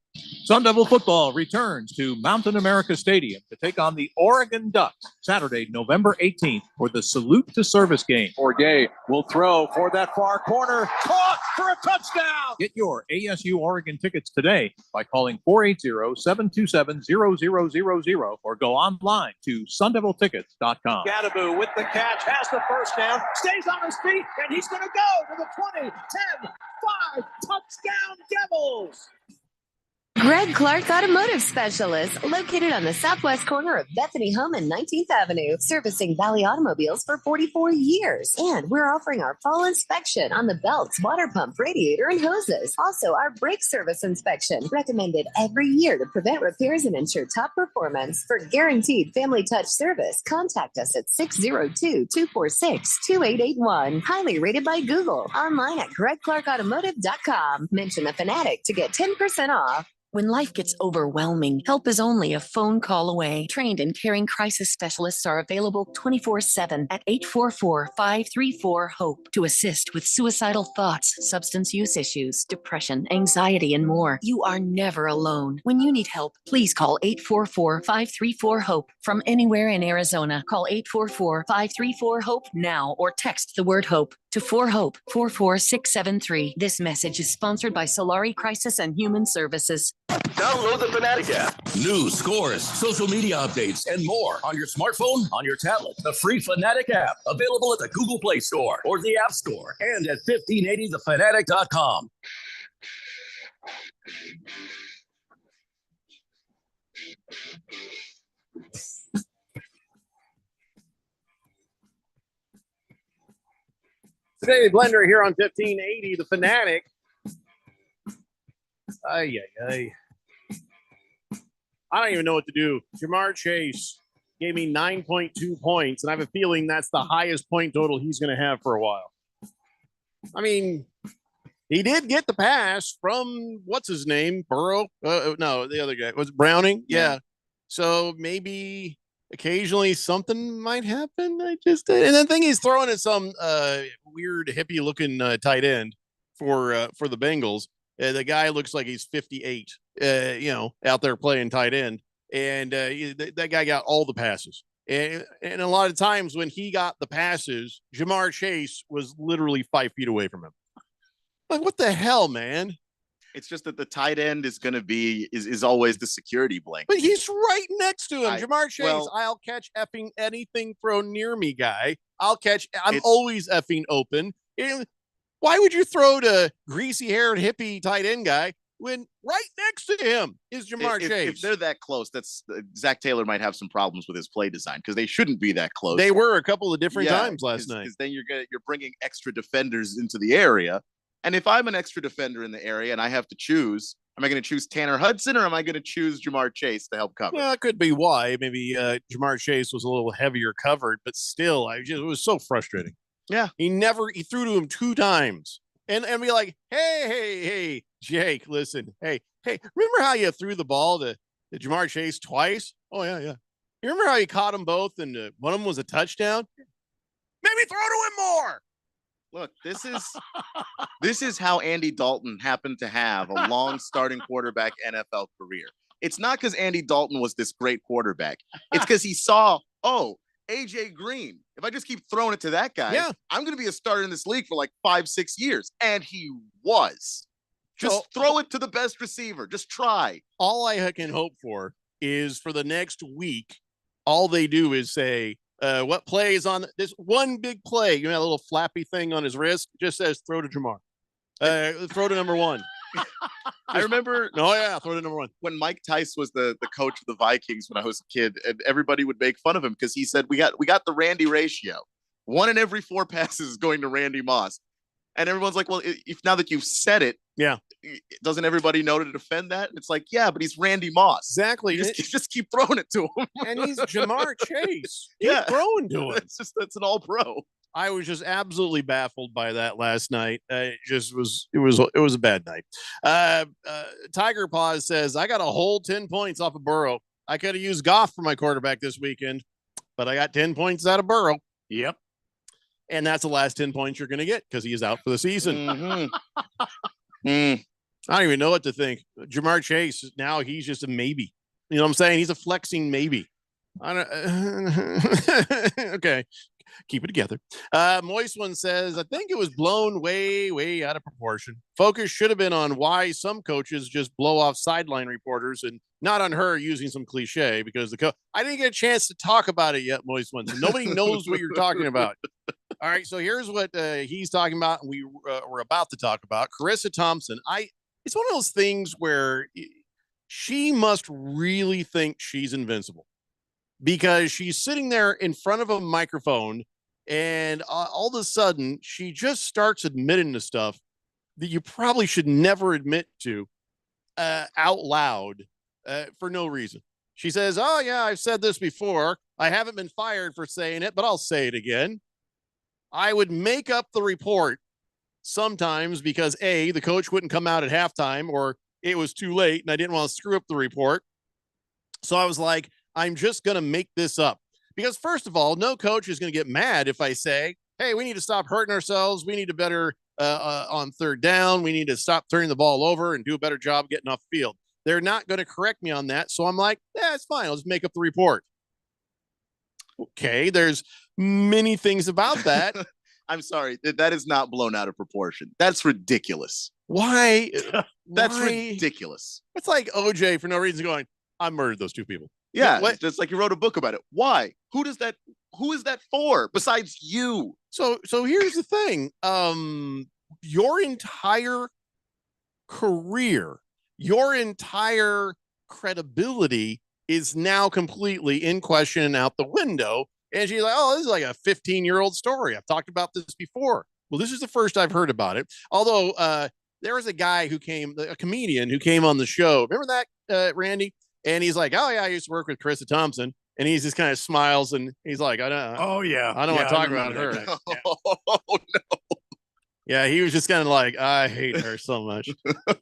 Sun Devil football returns to Mountain America Stadium to take on the Oregon Ducks Saturday, November 18th for the Salute to Service game. Forgay will throw for that far corner. Caught for a touchdown. Get your ASU Oregon tickets today by calling 480-727-0000 or go online to sundeviltickets.com. Gadaboo with the catch, has the first down, stays on his feet, and he's going to go to the 20, 10, 5, touchdown Devils. Greg Clark Automotive Specialist, located on the southwest corner of Bethany Home and 19th Avenue, servicing Valley automobiles for 44 years. And we're offering our fall inspection on the belts, water pump, radiator, and hoses. Also, our brake service inspection, recommended every year to prevent repairs and ensure top performance. For guaranteed family touch service, contact us at 602-246-2881. Highly rated by Google. Online at gregclarkautomotive.com. Mention the Fanatic to get 10% off. When life gets overwhelming, help is only a phone call away. Trained and caring crisis specialists are available 24/7 at 844-534-HOPE to assist with suicidal thoughts, substance use issues, depression, anxiety, and more. You are never alone. When you need help, please call 844-534-HOPE from anywhere in Arizona. Call 844-534-HOPE now or text the word HOPE to 4HOPE 44673. This message is sponsored by Solari Crisis and Human Services. Download the Fanatic app. News, scores, social media updates, and more on your smartphone, on your tablet. The free Fanatic app, available at the Google Play Store or the App Store and at 1580thefanatic.com. Today, Blender here on 1580, the Fanatic. Ay. I don't even know what to do. Jamar Chase gave me 9.2 points, and I have a feeling that's the highest point total he's going to have for a while. I mean, he did get the pass from, what's his name? Burrow? No, the other guy. Was it Browning? Yeah. So maybe occasionally something might happen. And the thing he's throwing at some weird hippie-looking tight end for the Bengals. The guy looks like he's 58, out there playing tight end. And that guy got all the passes. And a lot of times when he got the passes, Jamar Chase was literally 5 feet away from him. Like, what the hell, man? It's just that the tight end is going to be is always the security blanket. But he's right next to him. Jamar Chase, I'll catch effing anything thrown near me, guy. I'm always effing open. Why would you throw to greasy-haired hippie tight end guy when right next to him is Jamar Chase? If they're that close, that's Zach Taylor might have some problems with his play design because they shouldn't be that close. They were a couple of different times last night. Because then you're bringing extra defenders into the area. And if I'm an extra defender in the area and I have to choose, am I going to choose Tanner Hudson or am I going to choose Jamar Chase to help cover? Well, that could be why. Maybe Jamar Chase was a little heavier covered, but still, it was so frustrating. Yeah. He threw to him 2 times and be like, hey, Jake, listen. Hey, remember how you threw the ball to Jamar Chase twice? Oh, yeah. You remember how you caught them both and one of them was a touchdown? Maybe throw to him more. Look, this is how Andy Dalton happened to have a long starting quarterback NFL career. It's not because Andy Dalton was this great quarterback. It's because he saw, AJ Green. If I just keep throwing it to that guy, I'm going to be a starter in this league for like 5-6 years. And he was. Just throw it to the best receiver. Just try. All I can hope for is for the next week, all they do is say, what play is on this one big play? You know, a little flappy thing on his wrist just says throw to Jamar. Throw to number 1. I remember. Throw to number 1. When Mike Tice was the coach of the Vikings when I was a kid, and everybody would make fun of him because he said we got the Randy ratio. 1 in every 4 passes is going to Randy Moss. And everyone's like, well, if now that you've said it, doesn't everybody know to defend that? It's like, yeah, but he's Randy Moss. Exactly. Just keep throwing it to him. And he's Jamar Chase. Keep throwing to him. That's an all pro. I was just absolutely baffled by that last night. It was a bad night. Tiger Paws says, I got a whole 10 points off of Burrow. I could have used Goff for my quarterback this weekend, but I got 10 points out of Burrow. Yep. And that's the last 10 points you're going to get because he is out for the season. Mm-hmm. I don't even know what to think. Jamar Chase, now he's just a maybe. You know what I'm saying? He's a flexing maybe. Okay. Keep it together. Moist One says, I think it was blown way, way out of proportion. Focus should have been on why some coaches just blow off sideline reporters and not on her using some cliche because I didn't get a chance to talk about it yet, Moist One. So nobody knows what you're talking about. All right, so here's what he's talking about, and we're about to talk about. Carissa Thompson. It's one of those things where she must really think she's invincible because she's sitting there in front of a microphone and all of a sudden she just starts admitting to stuff that you probably should never admit to out loud for no reason. She says, "Oh yeah, I've said this before. I haven't been fired for saying it, but I'll say it again. I would make up the report sometimes because A, the coach wouldn't come out at halftime, or it was too late and I didn't want to screw up the report. So I was like, I'm just going to make this up. Because first of all, no coach is going to get mad if I say, hey, we need to stop hurting ourselves. We need to better on third down. We need to stop turning the ball over and do a better job getting off the field. They're not going to correct me on that. So I'm like, yeah, it's fine. I'll just make up the report. Okay, there's many things about that. I'm sorry. That is not blown out of proportion. That's ridiculous. Why? That's Why? ridiculous. It's like OJ for no reason going, I murdered those two people. Yeah, it's like you wrote a book about it. Why? Who is that for besides you? So here's the thing. Your entire career, your entire credibility is now completely in question and out the window. And she's like, oh, this is like a 15-year-old story. I've talked about this before. Well, this is the first I've heard about it. Although there was a guy who came, a comedian who came on the show. Remember that, Randy? And he's like, oh, yeah, I used to work with Carissa Thompson. And he's just kind of smiles and he's like, I don't want to talk about her. Yeah. Oh, no. Yeah, he was just kind of like, I hate her so much.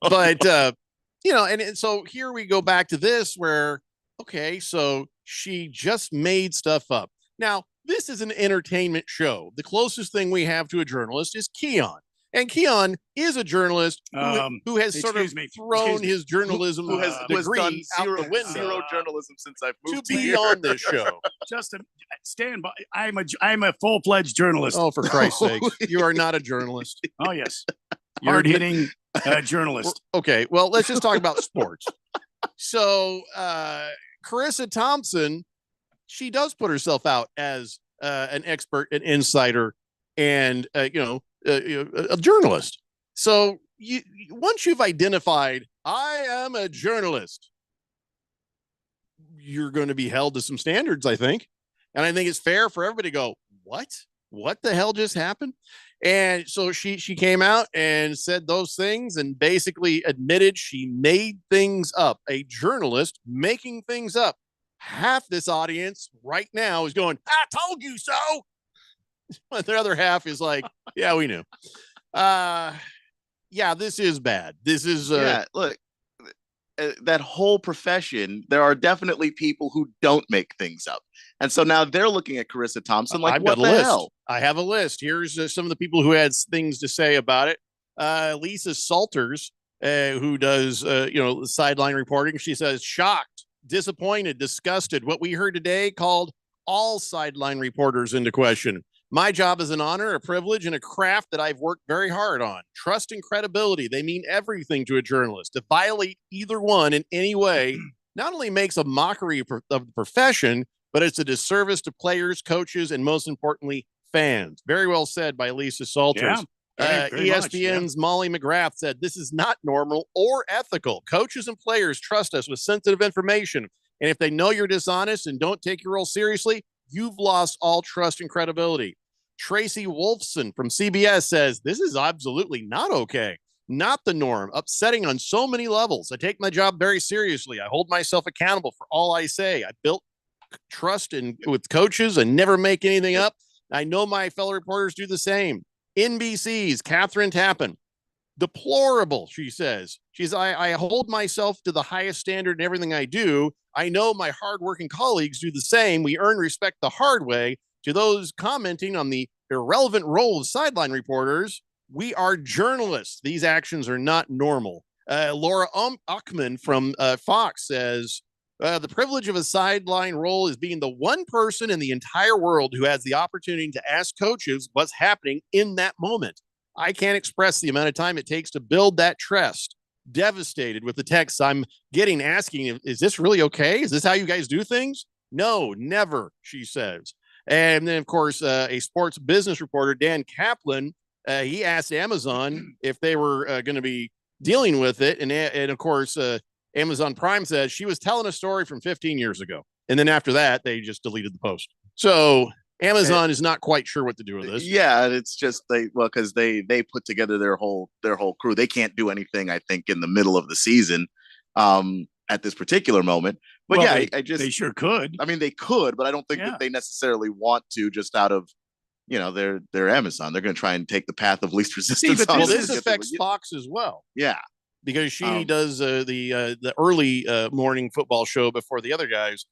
But, and so here we go back to this where, okay, so she just made stuff up. Now, this is an entertainment show. The closest thing we have to a journalist is Keon. And Keon is a journalist who has sort of thrown his journalism who has degree done out the window. Zero journalism since I've moved to be here. on this show. Justin, stand by. I'm a full-fledged journalist. Oh, for Christ's sake. You are not a journalist. Oh, yes. Hard-hitting journalist. Okay, well, let's just talk about sports. So, Carissa Thompson, she does put herself out as an expert, an insider, and, a journalist. So once you've identified, I am a journalist, you're going to be held to some standards, I think. And I think it's fair for everybody to go, what the hell just happened? And so she came out and said those things and basically admitted she made things up. A journalist making things up. Half this audience right now is going, I told you so. The other half is like, yeah, we knew. Yeah, this is bad. This is look, that whole profession, there are definitely people who don't make things up. And so now they're looking at Carissa Thompson like, I've what got a the list. hell? I have a list. Here's some of the people who had things to say about it. Lisa Salters, who does sideline reporting. She says, shocked, disappointed, disgusted. What we heard today called all sideline reporters into question. My job is an honor, a privilege, and a craft that I've worked very hard on. Trust and credibility, they mean everything to a journalist. To violate either one in any way not only makes a mockery of the profession, but it's a disservice to players, coaches, and most importantly, fans. Very well said by Lisa Salters. Yeah, very ESPN's much, Molly McGrath said, this is not normal or ethical. Coaches and players trust us with sensitive information. And if they know you're dishonest and don't take your role seriously, you've lost all trust and credibility. Tracy Wolfson from CBS says, this is absolutely not okay. Not the norm. Upsetting on so many levels. I take my job very seriously. I hold myself accountable for all I say. I built trust with coaches and never make anything up. I know my fellow reporters do the same. NBC's Catherine Tappan. Deplorable, she says. I hold myself to the highest standard in everything I do. I know my hardworking colleagues do the same. We earn respect the hard way. To those commenting on the irrelevant role of sideline reporters, we are journalists. These actions are not normal. Laura Uckman from Fox says, the privilege of a sideline role is being the one person in the entire world who has the opportunity to ask coaches what's happening in that moment. I can't express the amount of time it takes to build that trust. Devastated with the texts I'm getting asking, is this really okay? Is this how you guys do things? No, never, she says. And then, of course, a sports business reporter, Dan Kaplan, he asked Amazon if they were going to be dealing with it. And of course, Amazon Prime says she was telling a story from 15 years ago. And then after that, they just deleted the post. So Amazon is not quite sure what to do with this. Yeah, it's just because they put together their whole crew. They can't do anything, I think, in the middle of the season at this particular moment. But Well, yeah, they sure could. I mean, they could, but I don't think that they necessarily want to just out of they're Amazon. They're going to try and take the path of least resistance. Well, this affects Fox as well. Yeah, because she does the early morning football show before the other guys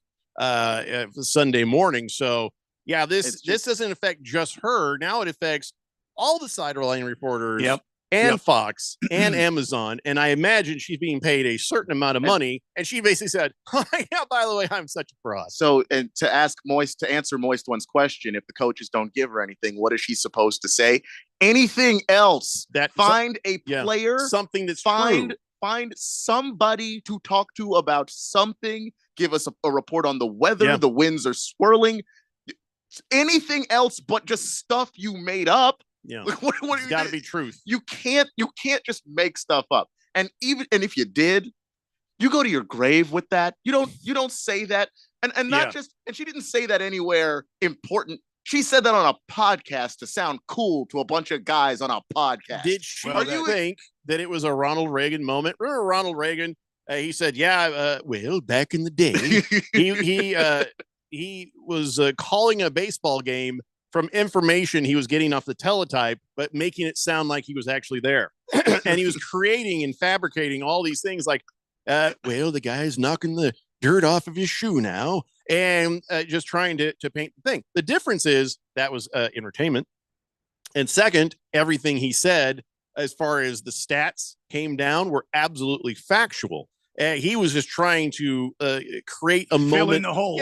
Sunday morning. So yeah, this doesn't affect just her. Now it affects all the sideline reporters and Fox and Amazon. And I imagine she's being paid a certain amount of money. And she basically said, yeah, by the way, I'm such a fraud. So, and to answer Moist One's question, if the coaches don't give her anything, what is she supposed to say? Anything else? Find a player, something that's find somebody to talk to about something. Give us a report on the weather. Yeah. The winds are swirling. Anything else but just stuff you made up. Yeah, what got to be truth. You can't just make stuff up. And if you did, you go to your grave with that. You don't say that. And not just. And she didn't say that anywhere important. She said that on a podcast to sound cool to a bunch of guys on a podcast. Did she think that it was a Ronald Reagan moment? Remember Ronald Reagan? He said, well, back in the day, he was calling a baseball game from information he was getting off the teletype, but making it sound like he was actually there. And he was creating and fabricating all these things like, well, the guy's knocking the dirt off of his shoe now, and just trying to paint the thing. The difference is that was entertainment. And second, everything he said, as far as the stats came down, were absolutely factual. He was just trying to create a moment, fill in the holes,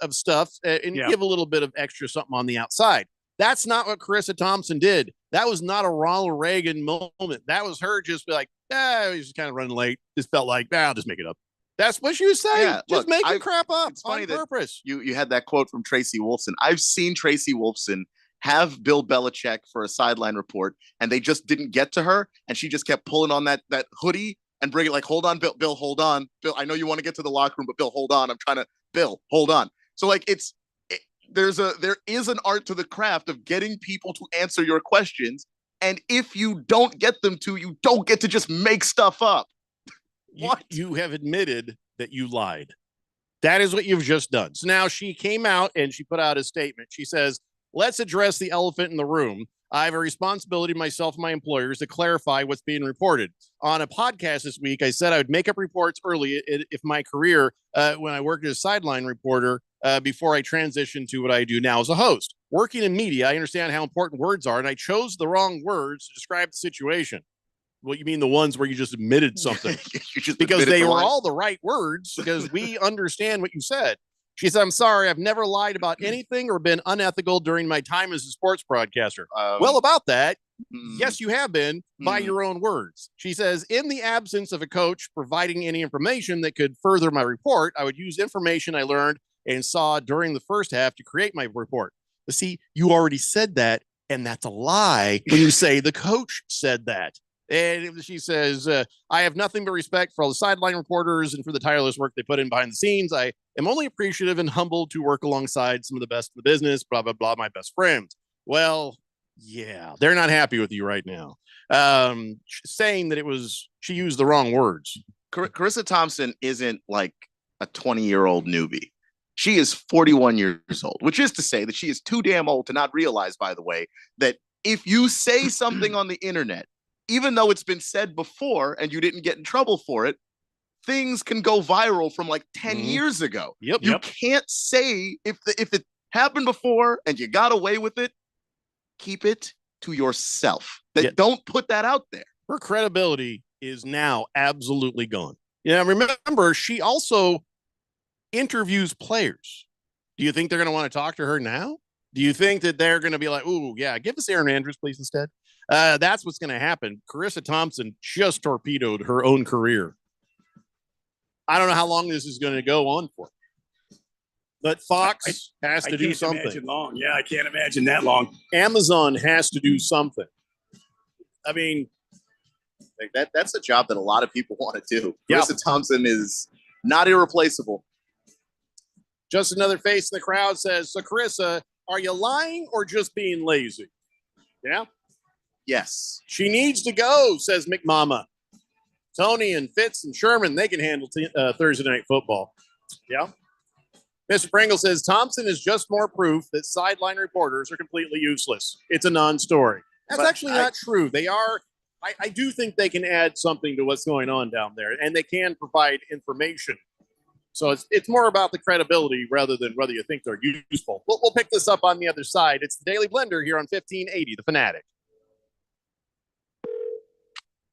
of stuff and give a little bit of extra something on the outside. That's not what Carissa Thompson did. That was not a Ronald Reagan moment. That was her just be like, he's just kind of running late. Just felt like, I'll just make it up. That's what she was saying. Yeah, just making crap up on purpose. You had that quote from Tracy Wolfson. I've seen Tracy Wolfson have Bill Belichick for a sideline report, and they just didn't get to her, and she just kept pulling on that hoodie and bring it like, hold on, Bill, hold on. Bill, I know you want to get to the locker room, but Bill, hold on. Bill, hold on. So like there is an art to the craft of getting people to answer your questions. And if you don't get them to, you don't get to just make stuff up. You have admitted that you lied. That is what you've just done. So now she came out and she put out a statement. She says, let's address the elephant in the room. I have a responsibility to myself and my employers to clarify what's being reported. On a podcast this week, I said I would make up reports early if my career, when I worked as a sideline reporter, before I transitioned to what I do now as a host. Working in media, I understand how important words are, and I chose the wrong words to describe the situation. Well, you mean the ones where you just admitted something? Because they were all the right words, because we understand what you said. She said, I'm sorry, I've never lied about anything or been unethical during my time as a sports broadcaster. Well, about that, yes, you have been by your own words. She says, in the absence of a coach providing any information that could further my report, I would use information I learned and saw during the first half to create my report. But see, you already said that, and that's a lie when you say the coach said that. And she says, I have nothing but respect for all the sideline reporters and for the tireless work they put in behind the scenes. I am only appreciative and humbled to work alongside some of the best in the business, blah, blah, blah, my best friends. Well, yeah, they're not happy with you right now. Saying that she used the wrong words. Carissa Thompson isn't like a 20-year-old newbie. She is 41 years old, which is to say that she is too damn old to not realize, by the way, that if you say something on the internet, even though it's been said before and you didn't get in trouble for it, things can go viral from like 10 years ago. You can't say if it happened before and you got away with it, keep it to yourself. Don't put that out there. Her credibility is now absolutely gone. Yeah, remember, she also interviews players. Do you think they're going to want to talk to her now? Do you think that they're going to be like, ooh, yeah, give us Aaron Andrews, please, instead? That's what's going to happen. Carissa Thompson just torpedoed her own career. I don't know how long this is going to go on for. But Fox has to do something. Imagine long. Yeah, I can't imagine that long. Amazon has to do something. I mean, Like that's a job that a lot of people want to do. Yeah. Carissa Thompson is not irreplaceable. Just another face in the crowd says, so Carissa, are you lying or just being lazy? Yeah. Yes. She needs to go, says McMama. Tony and Fitz and Sherman, they can handle Thursday night football. Yeah. Mr. Pringle says Thompson is just more proof that sideline reporters are completely useless. It's a non-story. That's actually not true. They are. I do think they can add something to what's going on down there, and they can provide information. So it's more about the credibility rather than whether you think they're useful. We'll pick this up on the other side. It's the Daily Blender here on 1580, The Fanatic.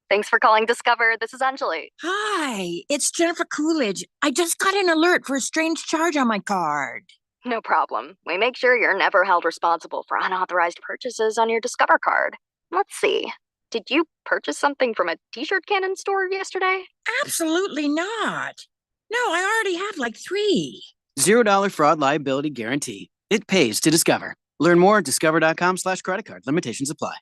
Thanks for calling Discover. This is Anjali. Hi, it's Jennifer Coolidge. I just got an alert for a strange charge on my card. No problem. We make sure you're never held responsible for unauthorized purchases on your Discover card. Let's see. Did you purchase something from a t-shirt cannon store yesterday? Absolutely not. No, I already have like 3. $0 fraud liability guarantee. It pays to Discover. Learn more at discover.com/credit card. Limitations apply.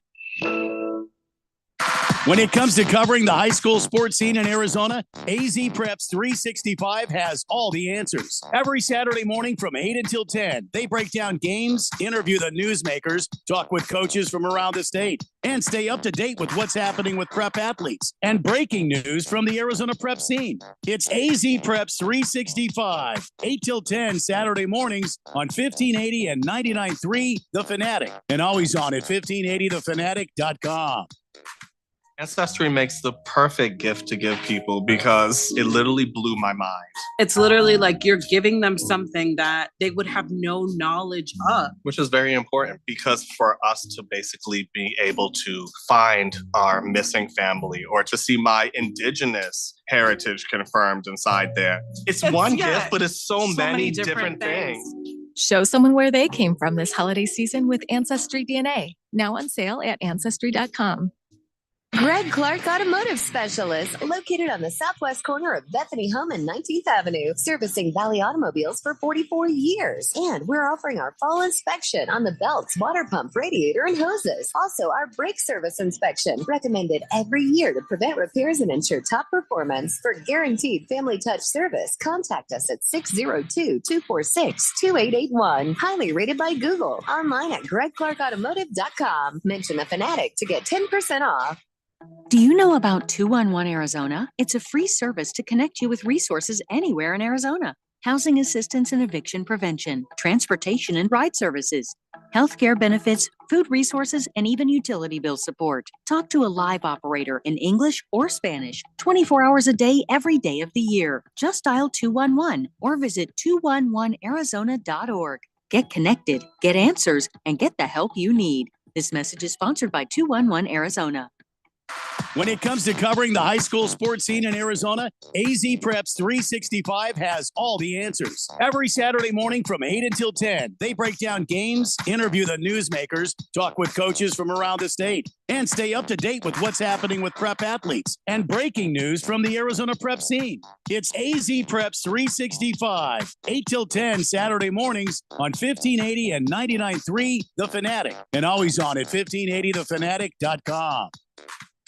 When it comes to covering the high school sports scene in Arizona, AZ Preps 365 has all the answers. Every Saturday morning from 8 until 10, they break down games, interview the newsmakers, talk with coaches from around the state, and stay up to date with what's happening with prep athletes and breaking news from the Arizona prep scene. It's AZ Preps 365, 8 till 10 Saturday mornings on 1580 and 99.3 The Fanatic, and always on at 1580thefanatic.com. Ancestry makes the perfect gift to give people because it literally blew my mind. It's literally like you're giving them something that they would have no knowledge of. Which is very important because for us to basically be able to find our missing family or to see my indigenous heritage confirmed inside there. It's one gift, but it's so many different things. Show someone where they came from this holiday season with Ancestry DNA. Now on sale at Ancestry.com. Greg Clark Automotive Specialist, located on the southwest corner of Bethany Home and 19th Avenue, servicing Valley automobiles for 44 years. And we're offering our fall inspection on the belts, water pump, radiator, and hoses. Also, our brake service inspection, recommended every year to prevent repairs and ensure top performance. For guaranteed family touch service, contact us at 602-246-2881. Highly rated by Google. Online at gregclarkautomotive.com. Mention the Fanatic to get 10% off. Do you know about 211 Arizona? It's a free service to connect you with resources anywhere in Arizona. Housing assistance and eviction prevention, transportation and ride services, healthcare benefits, food resources, and even utility bill support. Talk to a live operator in English or Spanish, 24 hours a day, every day of the year. Just dial 211 or visit 211arizona.org. Get connected, get answers, and get the help you need. This message is sponsored by 211 Arizona. When it comes to covering the high school sports scene in Arizona, AZ Preps 365 has all the answers. Every Saturday morning from 8 until 10, they break down games, interview the newsmakers, talk with coaches from around the state, and stay up to date with what's happening with prep athletes and breaking news from the Arizona prep scene. It's AZ Preps 365, 8 till 10 Saturday mornings on 1580 and 99.3 The Fanatic, and always on at 1580thefanatic.com.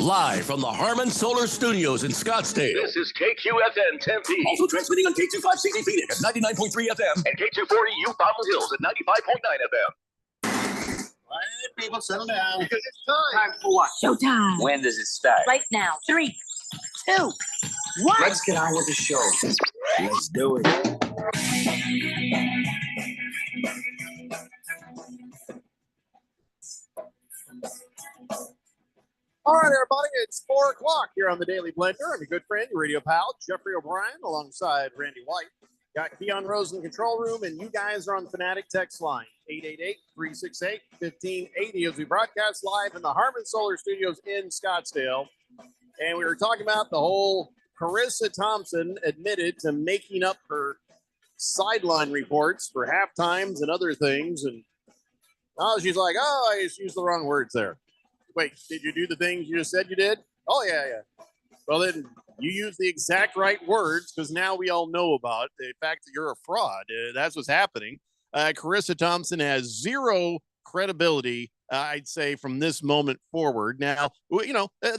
Live from the Harmon Solar Studios in Scottsdale. This is KQFN Tempe. Also transmitting on K25CZ Phoenix at 99.3 FM and K240 U Fountain Hills at 95.9 FM. All right, people, settle down because it's time for what? Showtime. When does it start? Right now. 3, 2, 1. Let's get on with the show. Let's do it. All right, everybody, it's 4 o'clock here on the Daily Blender. I'm your good friend, your radio pal, Jeffrey O'Brien, alongside Randy White. Got Keon Rose in the control room, and you guys are on the Fanatic text line, 888-368-1580, as we broadcast live in the Harmon Solar Studios in Scottsdale. And we were talking about the whole Carissa Thompson admitted to making up her sideline reports for half times and other things. And she's like, I just used the wrong words there. Wait, did you do the things you just said you did? Oh, yeah. Well, then you use the exact right words because now we all know about the fact that you're a fraud. That's what's happening. Carissa Thompson has zero credibility I'd say from this moment forward. Now,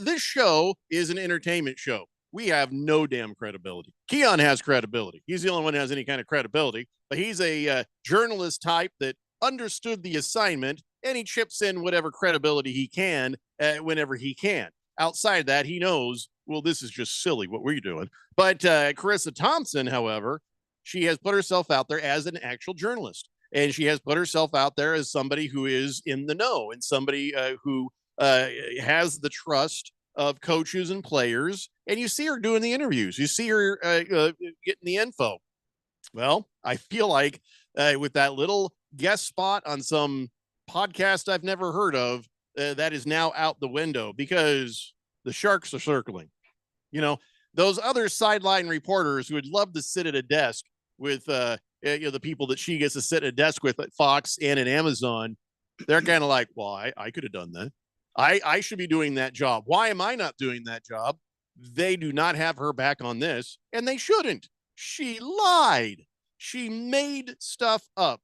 this show is an entertainment show. We have no damn credibility. Keon has credibility. He's the only one who has any kind of credibility, but he's a journalist type that understood the assignment, and he chips in whatever credibility he can whenever he can. Outside that, he knows, well, this is just silly what we're doing. But Carissa Thompson, however, she has put herself out there as an actual journalist, and she has put herself out there as somebody who is in the know and somebody who has the trust of coaches and players. And you see her doing the interviews. You see her getting the info. Well, I feel like with that little guest spot on some podcast I've never heard of, that is now out the window because the sharks are circling. Those other sideline reporters who would love to sit at a desk with the people that she gets to sit at a desk with at Fox and at Amazon, they're kind of like, well, I could have done that. I should be doing that job. Why am I not doing that job? They do not have her back on this, and they shouldn't. She lied. She made stuff up.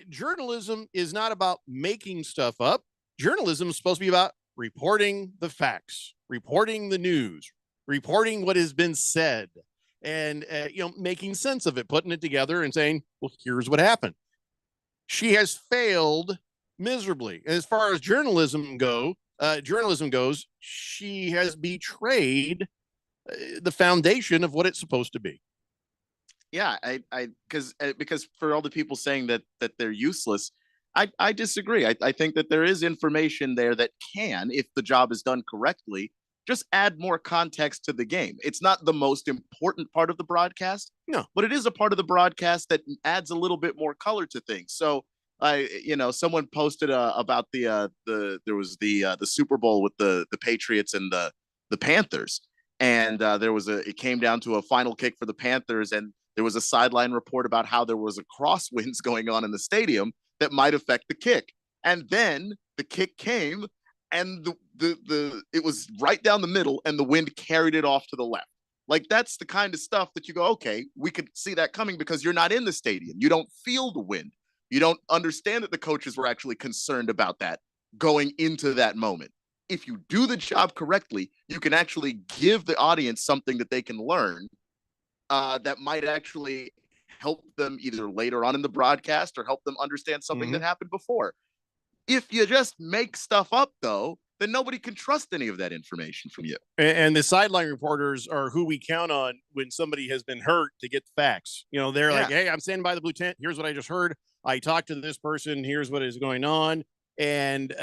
Journalism is not about making stuff up. Journalism is supposed to be about reporting the facts, reporting the news, reporting what has been said, and making sense of it, putting it together and saying, well, here's what happened. She has failed miserably. As far as journalism goes, she has betrayed the foundation of what it's supposed to be. Yeah, because for all the people saying that they're useless, I disagree. I think that there is information there that can, if the job is done correctly, just add more context to the game. It's not the most important part of the broadcast, no, but it is a part of the broadcast that adds a little bit more color to things. So someone posted about there was the Super Bowl with the Patriots and the Panthers, and it came down to a final kick for the Panthers, and there was a sideline report about how there was a crosswinds going on in the stadium that might affect the kick, and then the kick came, and it was right down the middle, and the wind carried it off to the left. Like, that's the kind of stuff that you go, okay, we could see that coming because you're not in the stadium. You don't feel the wind. You don't understand that the coaches were actually concerned about that going into that moment. If you do the job correctly, you can actually give the audience something that they can learn that might actually help them either later on in the broadcast or help them understand something that happened before. If you just make stuff up, though, then nobody can trust any of that information from you. And the sideline reporters are who we count on when somebody has been hurt to get the facts. They're like, hey, I'm standing by the blue tent. Here's what I just heard. I talked to this person. Here's what is going on. And,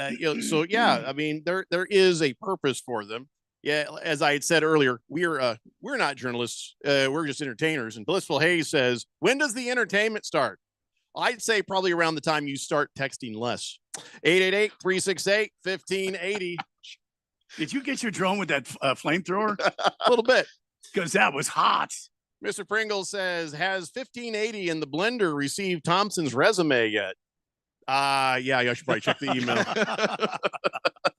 so, yeah, I mean, there is a purpose for them. Yeah, as I had said earlier, we're not journalists. We're just entertainers. And Blissful Hayes says, when does the entertainment start? I'd say probably around the time you start texting less. 888-368-1580. Did you get your drone with that flamethrower? A little bit. Because that was hot. Mr. Pringle says, has 1580 in the blender received Thompson's resume yet? Yeah, I should probably check the email.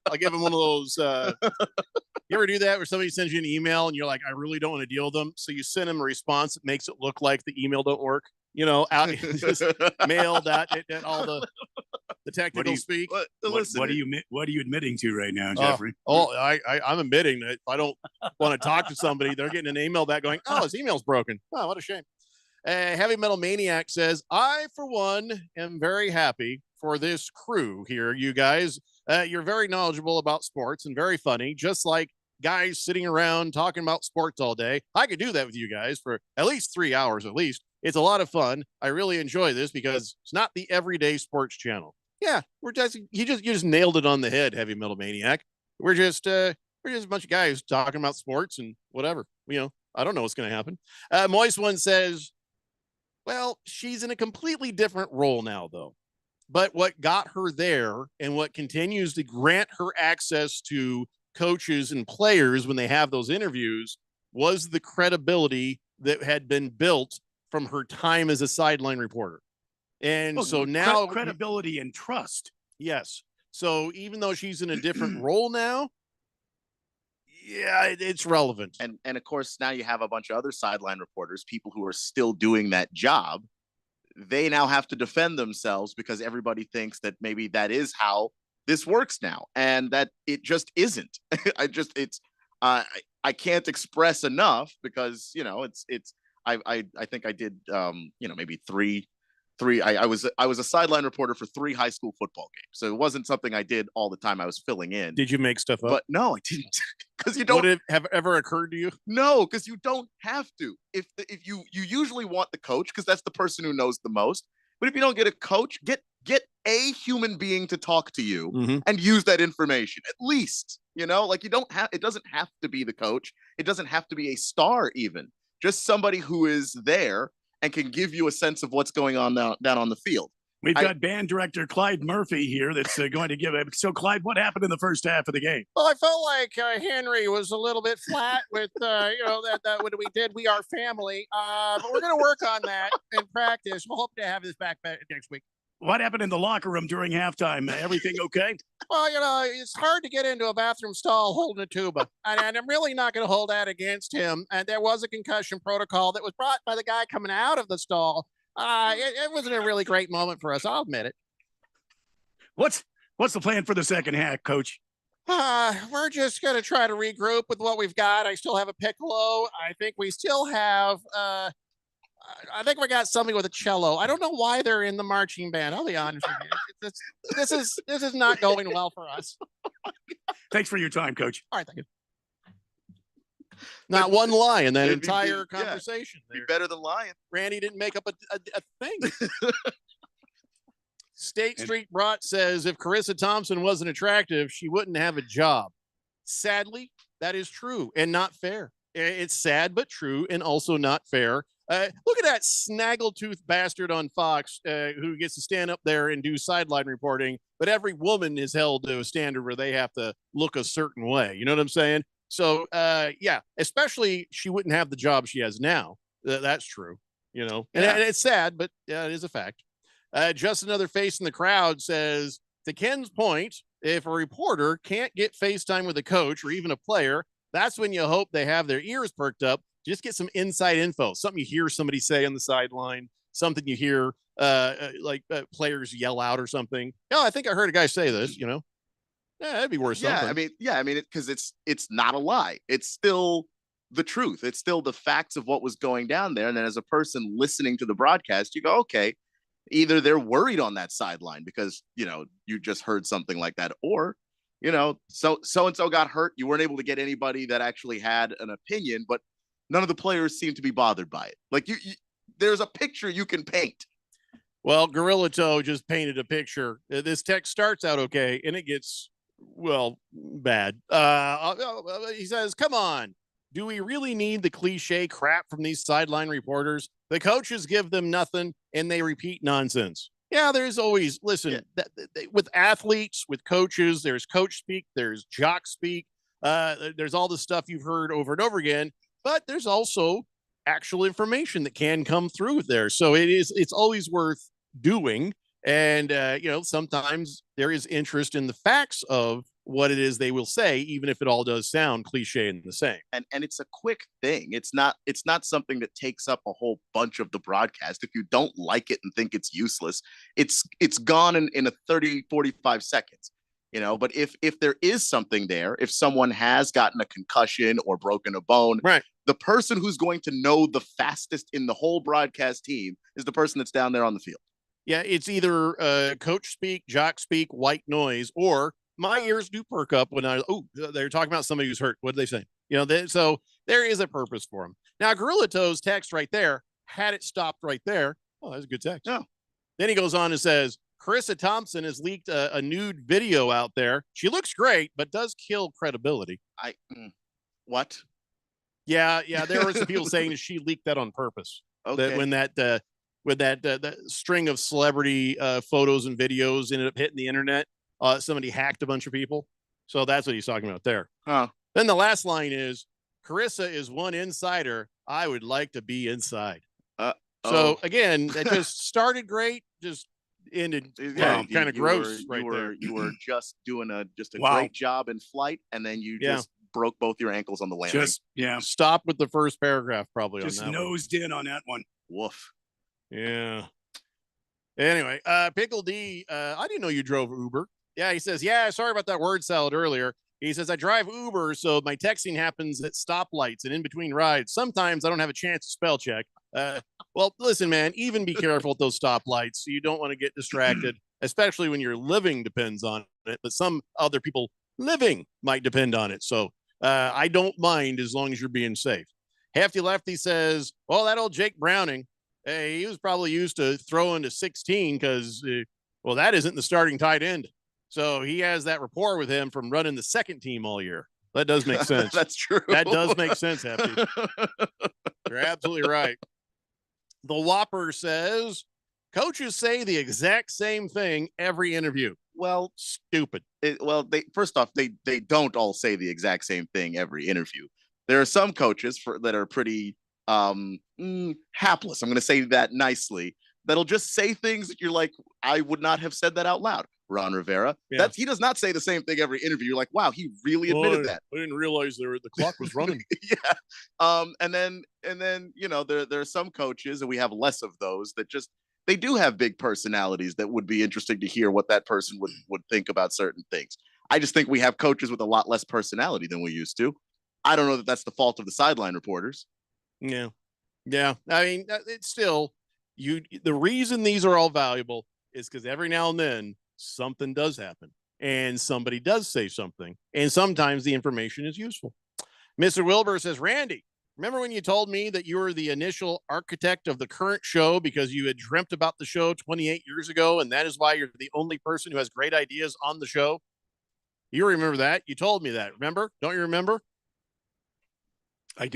I'll give him one of those. You ever do that where somebody sends you an email and you're like, I really don't want to deal with them. So you send them a response that makes it look like the email don't work. Out just mail that all the technical speak. What are you admitting to right now, Jeffrey? I'm admitting that if I don't want to talk to somebody, they're getting an email back going, oh, his email's broken. Oh, what a shame. Heavy Metal Maniac says, I, for one, am very happy for this crew here, you guys. You're very knowledgeable about sports and very funny, just like guys sitting around talking about sports all day. I could do that with you guys for at least 3 hours at least. It's a lot of fun. I really enjoy this because it's not the everyday sports channel. Yeah, you just nailed it on the head, Heavy Metal Maniac. We're just a bunch of guys talking about sports and whatever. I don't know what's going to happen. Moist One says, well, she's in a completely different role now, though. But what got her there and what continues to grant her access to coaches and players when they have those interviews was the credibility that had been built from her time as a sideline reporter. And so now credibility and trust. Yes. So even though she's in a different role now, yeah, it's relevant. And of course, now you have a bunch of other sideline reporters, people who are still doing that job. They now have to defend themselves because everybody thinks that maybe that is how this works now, and that it just isn't. I can't express enough because, you know, I think I did, you know, maybe three. I was a sideline reporter for 3 high school football games, so it wasn't something I did all the time. I was filling in. Did you make stuff up? But no, I didn't, because you don't. Would it have ever occurred to you? No, because you don't have to. If you usually want the coach, because that's the person who knows the most. But if you don't get a coach, get a human being to talk to you and use that information. At least, you know, like, it doesn't have to be the coach. It doesn't have to be a star even. Just somebody who is there and can give you a sense of what's going on down on the field. We've got band director Clyde Murphy here that's going to give it. So, Clyde, what happened in the first half of the game? Well, I felt like Henry was a little bit flat with, you know, that what we did. We are family. But we're going to work on that in practice. We'll hope to have this back next week. What happened in the locker room during halftime? Everything okay? Well, you know, it's hard to get into a bathroom stall holding a tuba. And I'm really not going to hold that against him. And there was a concussion protocol that was brought by the guy coming out of the stall. It wasn't a really great moment for us. I'll admit it. What's the plan for the second half, Coach? We're just going to try to regroup with what we've got. I still have a piccolo. I think we still have, I think we got somebody with a cello. I don't know why they're in the marching band. I'll be honest with you. This is not going well for us. Thanks for your time, Coach. All right, thank you. Not one lie in that entire conversation. Be better than lying. Randy didn't make up a thing. State Street Brat says if Carissa Thompson wasn't attractive, she wouldn't have a job. Sadly, that is true and not fair. It's sad but true, and also not fair. Look at that snaggletooth bastard on Fox who gets to stand up there and do sideline reporting, but every woman is held to a standard where they have to look a certain way. You know what I'm saying? So, yeah, especially she wouldn't have the job she has now. That's true, you know, and it's sad, but yeah, it is a fact. Just another face in the crowd says, to Ken's point, if a reporter can't get FaceTime with a coach or even a player, that's when you hope they have their ears perked up. Just get some inside info, something you hear somebody say on the sideline, something you hear players yell out or something. Oh, I think I heard a guy say this, you know. Yeah, that'd be worth something. I mean, because it's not a lie. It's still the truth. It's still the facts of what was going down there. And then as a person listening to the broadcast, you go, okay, either they're worried on that sideline because, you know, you just heard something like that, or, you know, so-and-so got hurt. You weren't able to get anybody that actually had an opinion, but none of the players seem to be bothered by it. Like there's a picture you can paint. Well, Gorilla Toe just painted a picture. This text starts out okay, and it gets, well, bad. He says, come on. Do we really need the cliche crap from these sideline reporters? The coaches give them nothing, and they repeat nonsense. Yeah, there's always, listen, with athletes, with coaches, there's coach speak, there's jock speak. There's all the stuff you've heard over and over again, but there's also actual information that can come through there. So it's always worth doing. And, you know, sometimes there is interest in the facts of what it is they will say, even if it all does sound cliche and the same. And it's a quick thing. It's not something that takes up a whole bunch of the broadcast. If you don't like it and think it's useless, it's gone in a 30, 45 seconds, you know. But if there is something there, if someone has gotten a concussion or broken a bone, right, the person who's going to know the fastest in the whole broadcast team is the person that's down there on the field. Yeah, it's either coach speak, jock speak, white noise, or my ears do perk up when they're talking about somebody who's hurt. What did they say? You know, so there is a purpose for them. Now, Gorilla Toe's text right there, had it stopped right there. Oh, that's a good text. Yeah. Then he goes on and says, Carissa Thompson has leaked a nude video out there. She looks great, but does kill credibility. What? Yeah. There were some people saying that she leaked that on purpose. Okay. That when that string of celebrity photos and videos ended up hitting the internet, somebody hacked a bunch of people. So that's what he's talking about there. Huh. Then the last line is, Carissa is one insider. I would like to be inside. So again, that just started great, just ended kind of gross there. You were just doing a Wow. great job in flight, and then you just broke both your ankles on the landing. Stop with the first paragraph probably just on that nosed in on that one. Woof. Yeah. Anyway, Pickle D, I didn't know you drove Uber. Yeah, he says, yeah, sorry about that word salad earlier. He says, I drive Uber, so my texting happens at stoplights and in between rides. Sometimes I don't have a chance to spell check. Well, listen, man, even be careful at those stoplights. So you don't want to get distracted, especially when your living depends on it. But some other people living might depend on it. So I don't mind as long as you're being safe. Hefty Lefty says, well, that old Jake Browning, he was probably used to throwing to 16 because, well, that isn't the starting tight end. So he has that rapport with him from running the second team all year. That does make sense. That's true. That does make sense, Hefty. You're absolutely right. The Whopper says, coaches say the exact same thing every interview. Well, stupid. First off, they don't all say the exact same thing every interview. There are some coaches that are pretty hapless. I'm going to say that nicely. That'll just say things that you're like, I would not have said that out loud. Ron Rivera, he does not say the same thing every interview. You're like, wow, he really admitted that. I didn't realize the clock was running. Yeah. And then there are some coaches, and we have less of those, that just they do have big personalities that would be interesting to hear what that person would think about certain things. I just think we have coaches with a lot less personality than we used to. I don't know that that's the fault of the sideline reporters. Yeah. I mean, it's still the reason these are all valuable is because every now and then something does happen and somebody does say something, and sometimes the information is useful. Mr. Wilbur says, Randy, remember when you told me that you were the initial architect of the current show because you had dreamt about the show 28 years ago, and that is why you're the only person who has great ideas on the show? You remember that? You told me that. Remember? Don't you remember? I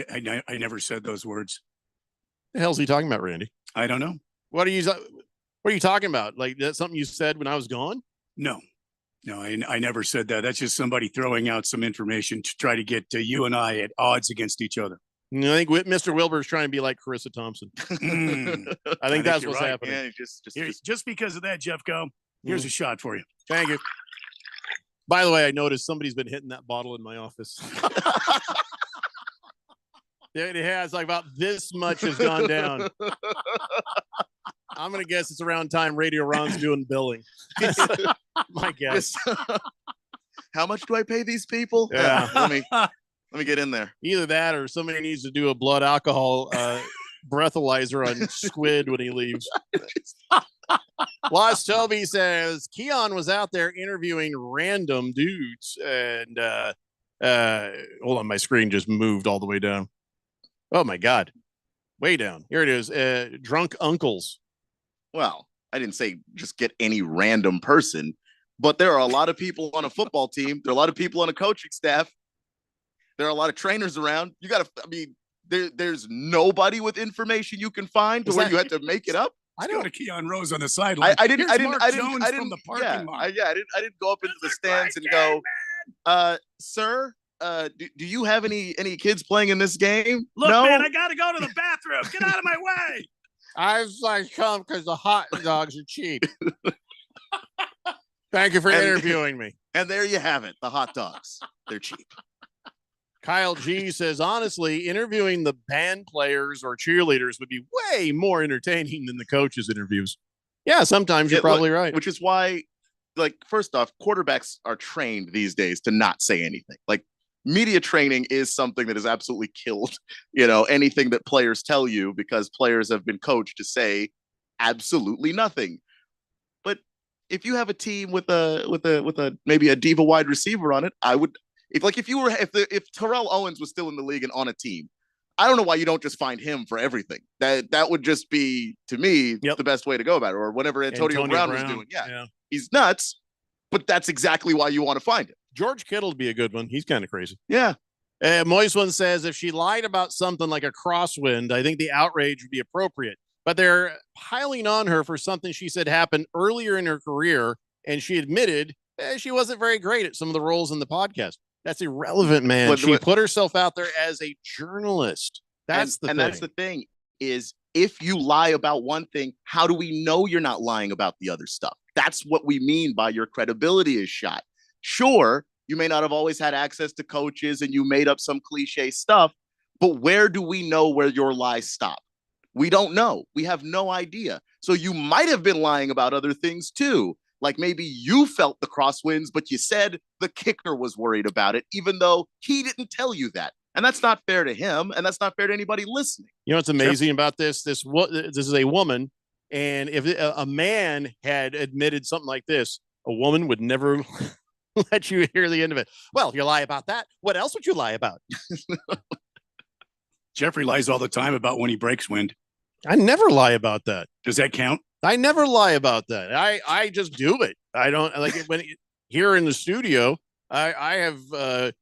never said those words. The hell's he talking about, Randy? I don't know. What are you talking about? Like, that's something you said when I was gone? No, I never said that. That's just somebody throwing out some information to try to get you and I at odds against each other. I think Mr. Wilbur is trying to be like Carissa Thompson. I think that's what's happening. Yeah, just because of that, Jeffco, here's a shot for you. Thank you. By the way, I noticed somebody's been hitting that bottle in my office. It has, like, about this much has gone down. I'm going to guess it's around time Radio Ron's doing billing. My guess. How much do I pay these people? Yeah. Let me get in there. Either that or somebody needs to do a blood alcohol breathalyzer on Squid when he leaves. Lost Toby says Keon was out there interviewing random dudes, and hold on, my screen just moved all the way down. Oh my God, way down. Here it is. Drunk uncles. Well, I didn't say just get any random person, but there are a lot of people on a football team. There are a lot of people on a coaching staff. There are a lot of trainers around. You got to, I mean, there's nobody with information you can find to where you had to make it up. I go to Keon Rose on the sideline. I didn't from the parking lot. I didn't go up into the stands and go, sir, do you have any kids playing in this game? Look, no? man, I got to go to the bathroom. Get out of my way. I was like, come because the hot dogs are cheap. Thank you for interviewing me. And there you have it. The hot dogs. They're cheap. Kyle G says, honestly, interviewing the band players or cheerleaders would be way more entertaining than the coaches' interviews. Yeah, sometimes you're probably right. Which is why, like, first off, quarterbacks are trained these days to not say anything. Like, media training is something that has absolutely killed, anything that players tell you, because players have been coached to say absolutely nothing. But if you have a team with a maybe a diva wide receiver on it, if Terrell Owens was still in the league and on a team, I don't know why you don't just find him for everything. That would just be, to me, the best way to go about it. Or whatever Antonio Brown was doing. Yeah, he's nuts, but that's exactly why you want to find him. George Kittle would be a good one. He's kind of crazy. Yeah. Moist one says, if she lied about something like a crosswind, I think the outrage would be appropriate. But they're piling on her for something she said happened earlier in her career, and she admitted she wasn't very great at some of the roles in the podcast. That's irrelevant, man. She put herself out there as a journalist. That's the thing is, if you lie about one thing, how do we know you're not lying about the other stuff? That's what we mean by your credibility is shot. Sure, you may not have always had access to coaches and you made up some cliche stuff, but where do we know where your lies stop? We don't know. We have no idea. So you might have been lying about other things too. like maybe you felt the crosswinds, but you said the kicker was worried about it, even though he didn't tell you that. And that's not fair to him, and that's not fair to anybody listening. You know what's amazing about this? This is a woman, and if a man had admitted something like this, a woman would never let you hear the end of it. Well, you lie about that. What else would you lie about? Jeffrey lies all the time about when he breaks wind. I never lie about that. Does that count? I never lie about that. I just do it. I don't like it when here in the studio. I have the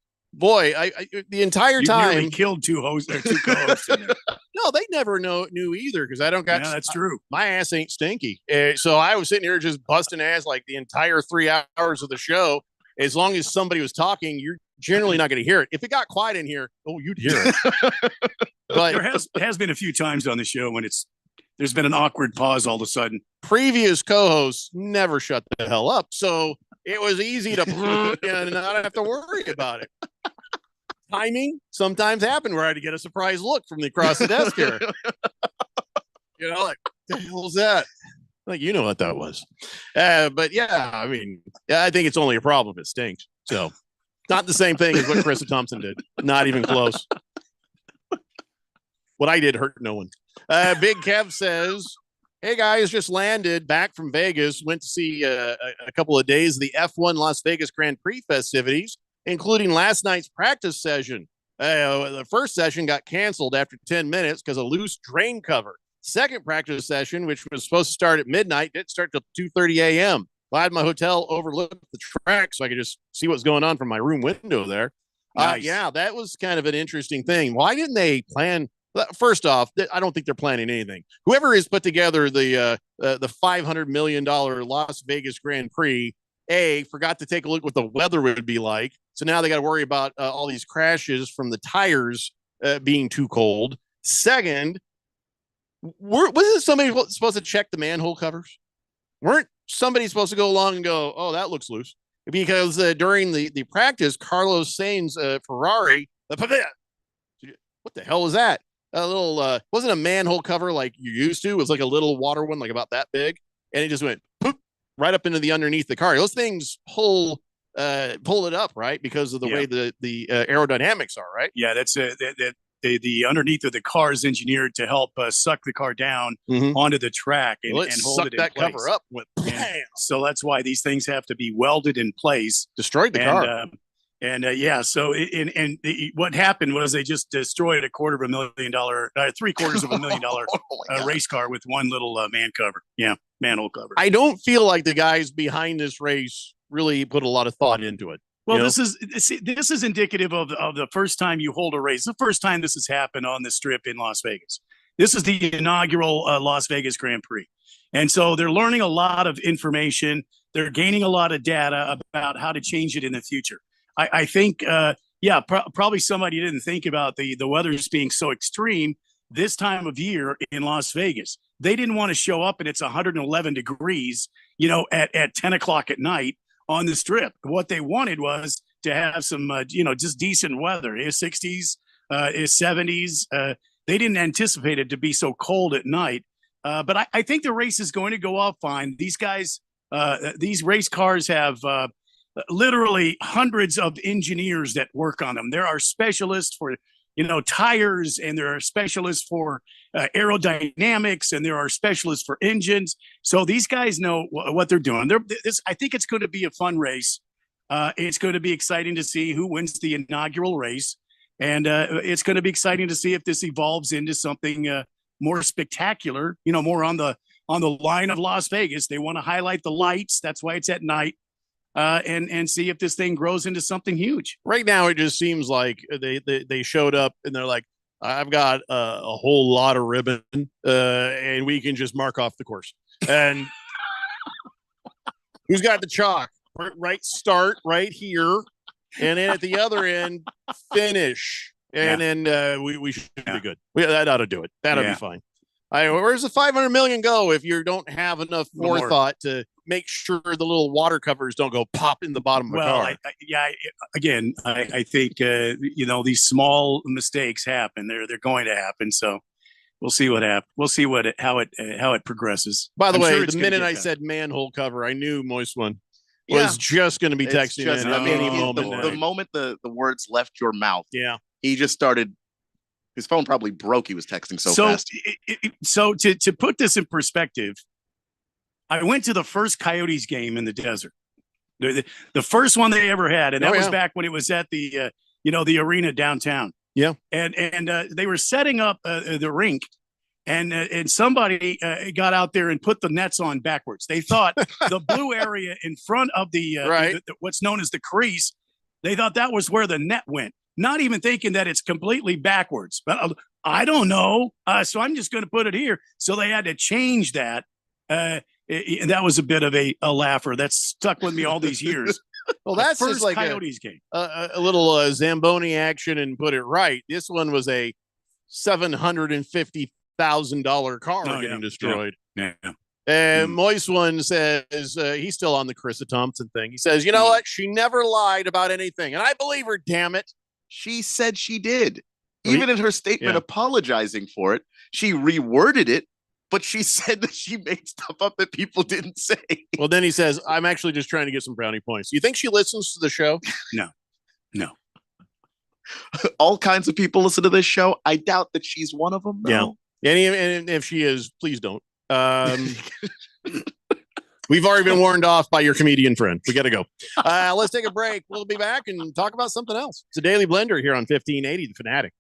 entire You time nearly killed two co-hosts. In there. No, they never knew either because I don't got. Yeah, that's true. My ass ain't stinky. So I was sitting here just busting ass like the entire 3 hours of the show. As long as somebody was talking, you're generally not going to hear it. If it got quiet in here, you'd hear it. But there has been a few times on the show when there's been an awkward pause all of a sudden. Previous co-hosts never shut the hell up, so it was easy to and not have to worry about it. Timing sometimes happened where I had to get a surprise look from across the desk here. Like, the hell's that? Like, you know what that was. But yeah, I mean, I think it's only a problem if it stinks. So not the same thing as what Carissa Thompson did. Not even close. What I did hurt no one. Big Kev says, hey guys, just landed back from Vegas. Went to see a couple of days of the F1 Las Vegas Grand Prix festivities, including last night's practice session. The first session got canceled after 10 minutes because of loose drain cover. Second practice session, which was supposed to start at midnight, didn't start till 2:30 a.m. I had my hotel overlook the track so I could just see what's going on from my room window there. Nice. Yeah, that was kind of an interesting thing. Why didn't they plan? First off, I don't think they're planning anything. Whoever has put together the $500 million Las Vegas Grand Prix, forgot to take a look what the weather would be like. So now they got to worry about all these crashes from the tires being too cold. Second, wasn't somebody supposed to check the manhole covers? Weren't somebody supposed to go along and go, oh, that looks loose? Because during the practice, Carlos Sainz Ferrari, what the hell was that? A little, wasn't a manhole cover like you used to. It was like a little water one, like about that big. And it just went poop right up into the underneath the car. Those things pull it up, right? Because of the way the aerodynamics are, right? Yeah, that's the underneath of the car is engineered to help suck the car down onto the track and hold it in that place. cover up with so that's why these things have to be welded in place. Destroyed the car. What happened was they just destroyed $250,000, $750,000 race car with one little manhole cover. I don't feel like the guys behind this race really put a lot of thought into it. Well, this is indicative of the first time you hold a race. The first time this has happened on the strip in Las Vegas. This is the inaugural Las Vegas Grand Prix. And so they're learning a lot of information. They're gaining a lot of data about how to change it in the future. I think, probably somebody didn't think about the weather being so extreme this time of year in Las Vegas. They didn't want to show up and it's 111 degrees, at 10 o'clock at night on the strip. What they wanted was to have some, just decent weather, 60s, 70s. They didn't anticipate it to be so cold at night. But I think the race is going to go off fine. These guys, these race cars have literally hundreds of engineers that work on them. There are specialists for, tires, and there are specialists for aerodynamics, and there are specialists for engines. So these guys know what they're doing. I think it's going to be a fun race. It's going to be exciting to see who wins the inaugural race. And it's going to be exciting to see if this evolves into something more spectacular, more on the line of Las Vegas. They want to highlight the lights. That's why it's at night. And see if this thing grows into something huge. Right now, it just seems like they showed up and they're like, I've got a whole lot of ribbon, and we can just mark off the course. And who's got the chalk? Right, start right here, and then at the other end, finish, and then we should be good. That ought to do it. That'll be fine. Where's the $500 million go if you don't have enough forethought to make sure the little water covers don't go pop in the bottom of the car? I think these small mistakes happen. They're going to happen. So we'll see what happens. We'll see how it progresses. By the I'm way, sure it's the gonna minute get I better. said manhole cover, I knew Moist One Yeah. was just going to be It's texting just- in I mean, any he- moment. the moment the words left your mouth, Yeah. he just started. His phone probably broke. He was texting so fast. So to put this in perspective, I went to the first Coyotes game in the desert, the first one they ever had, and that was back when it was at the the arena downtown. Yeah, and they were setting up the rink, and somebody got out there and put the nets on backwards. They thought the blue area in front of the what's known as the crease, they thought that was where the net went. Not even thinking that it's completely backwards. But I don't know. So I'm just going to put it here. So they had to change that. And that was a bit of a laugher. That's stuck with me all these years. Well, that's first just like Coyotes game. A little Zamboni action and put it right. This one was a $750,000 car getting destroyed. Yeah. And Moist One says he's still on the Carissa Thompson thing. He says, you know what? She never lied about anything. And I believe her, damn it. She said she did. Even in her statement apologizing for it, she reworded it, but she said that she made stuff up that people didn't say. Well, then he says, I'm actually just trying to get some brownie points. You think she listens to the show? No. All kinds of people listen to this show. I doubt that she's one of them. No. Yeah. And if she is, please don't. We've already been warned off by your comedian friend. We got to go. Let's take a break. We'll be back and talk about something else. It's a Daily Blender here on 1580 The Fanatic.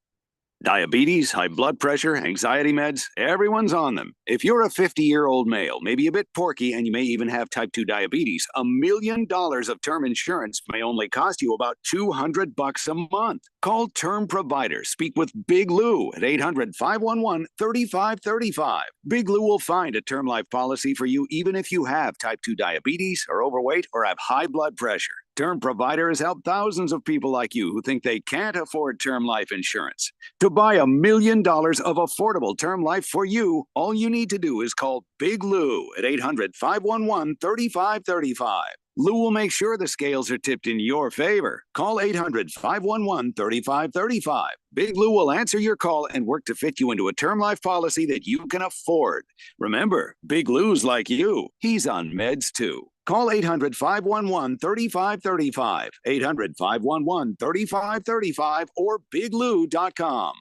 Diabetes, high blood pressure, anxiety meds, everyone's on them. If you're a 50-year-old male, maybe a bit porky, and you may even have type 2 diabetes, $1 million of term insurance may only cost you about $200 a month. Call Term Provider. Speak with Big Lou at 800-511-3535. Big Lou will find a term life policy for you even if you have type 2 diabetes, are overweight, or have high blood pressure. Term Provider has helped thousands of people like you who think they can't afford term life insurance. To buy $1 million of affordable term life for you, all you need to do is call Big Lou at 800-511-3535. Lou will make sure the scales are tipped in your favor. Call 800-511-3535. Big Lou will answer your call and work to fit you into a term life policy that you can afford. Remember, Big Lou's like you. He's on meds too. Call 800-511-3535, 800-511-3535, or biglou.com.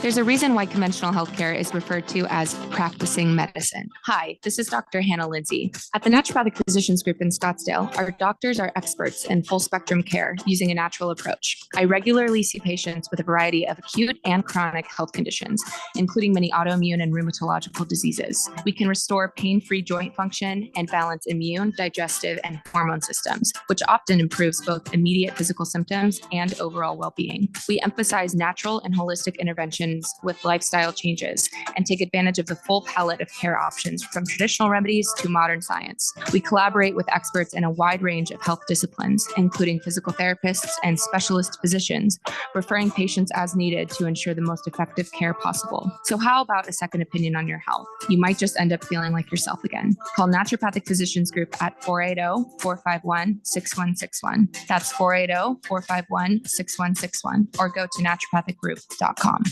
There's a reason why conventional healthcare is referred to as practicing medicine. Hi, this is Dr. Hannah Lindsay. At the Naturopathic Physicians Group in Scottsdale, our doctors are experts in full spectrum care using a natural approach. I regularly see patients with a variety of acute and chronic health conditions, including many autoimmune and rheumatological diseases. We can restore pain-free joint function and balance immune, digestive, and hormone systems, which often improves both immediate physical symptoms and overall well-being. We emphasize natural and holistic interventions with lifestyle changes and take advantage of the full palette of care options from traditional remedies to modern science. We collaborate with experts in a wide range of health disciplines, including physical therapists and specialist physicians, referring patients as needed to ensure the most effective care possible. So how about a second opinion on your health? You might just end up feeling like yourself again. Call Naturopathic Physicians Group at 480-451-6161. That's 480-451-6161, or go to naturopathicgroup.com.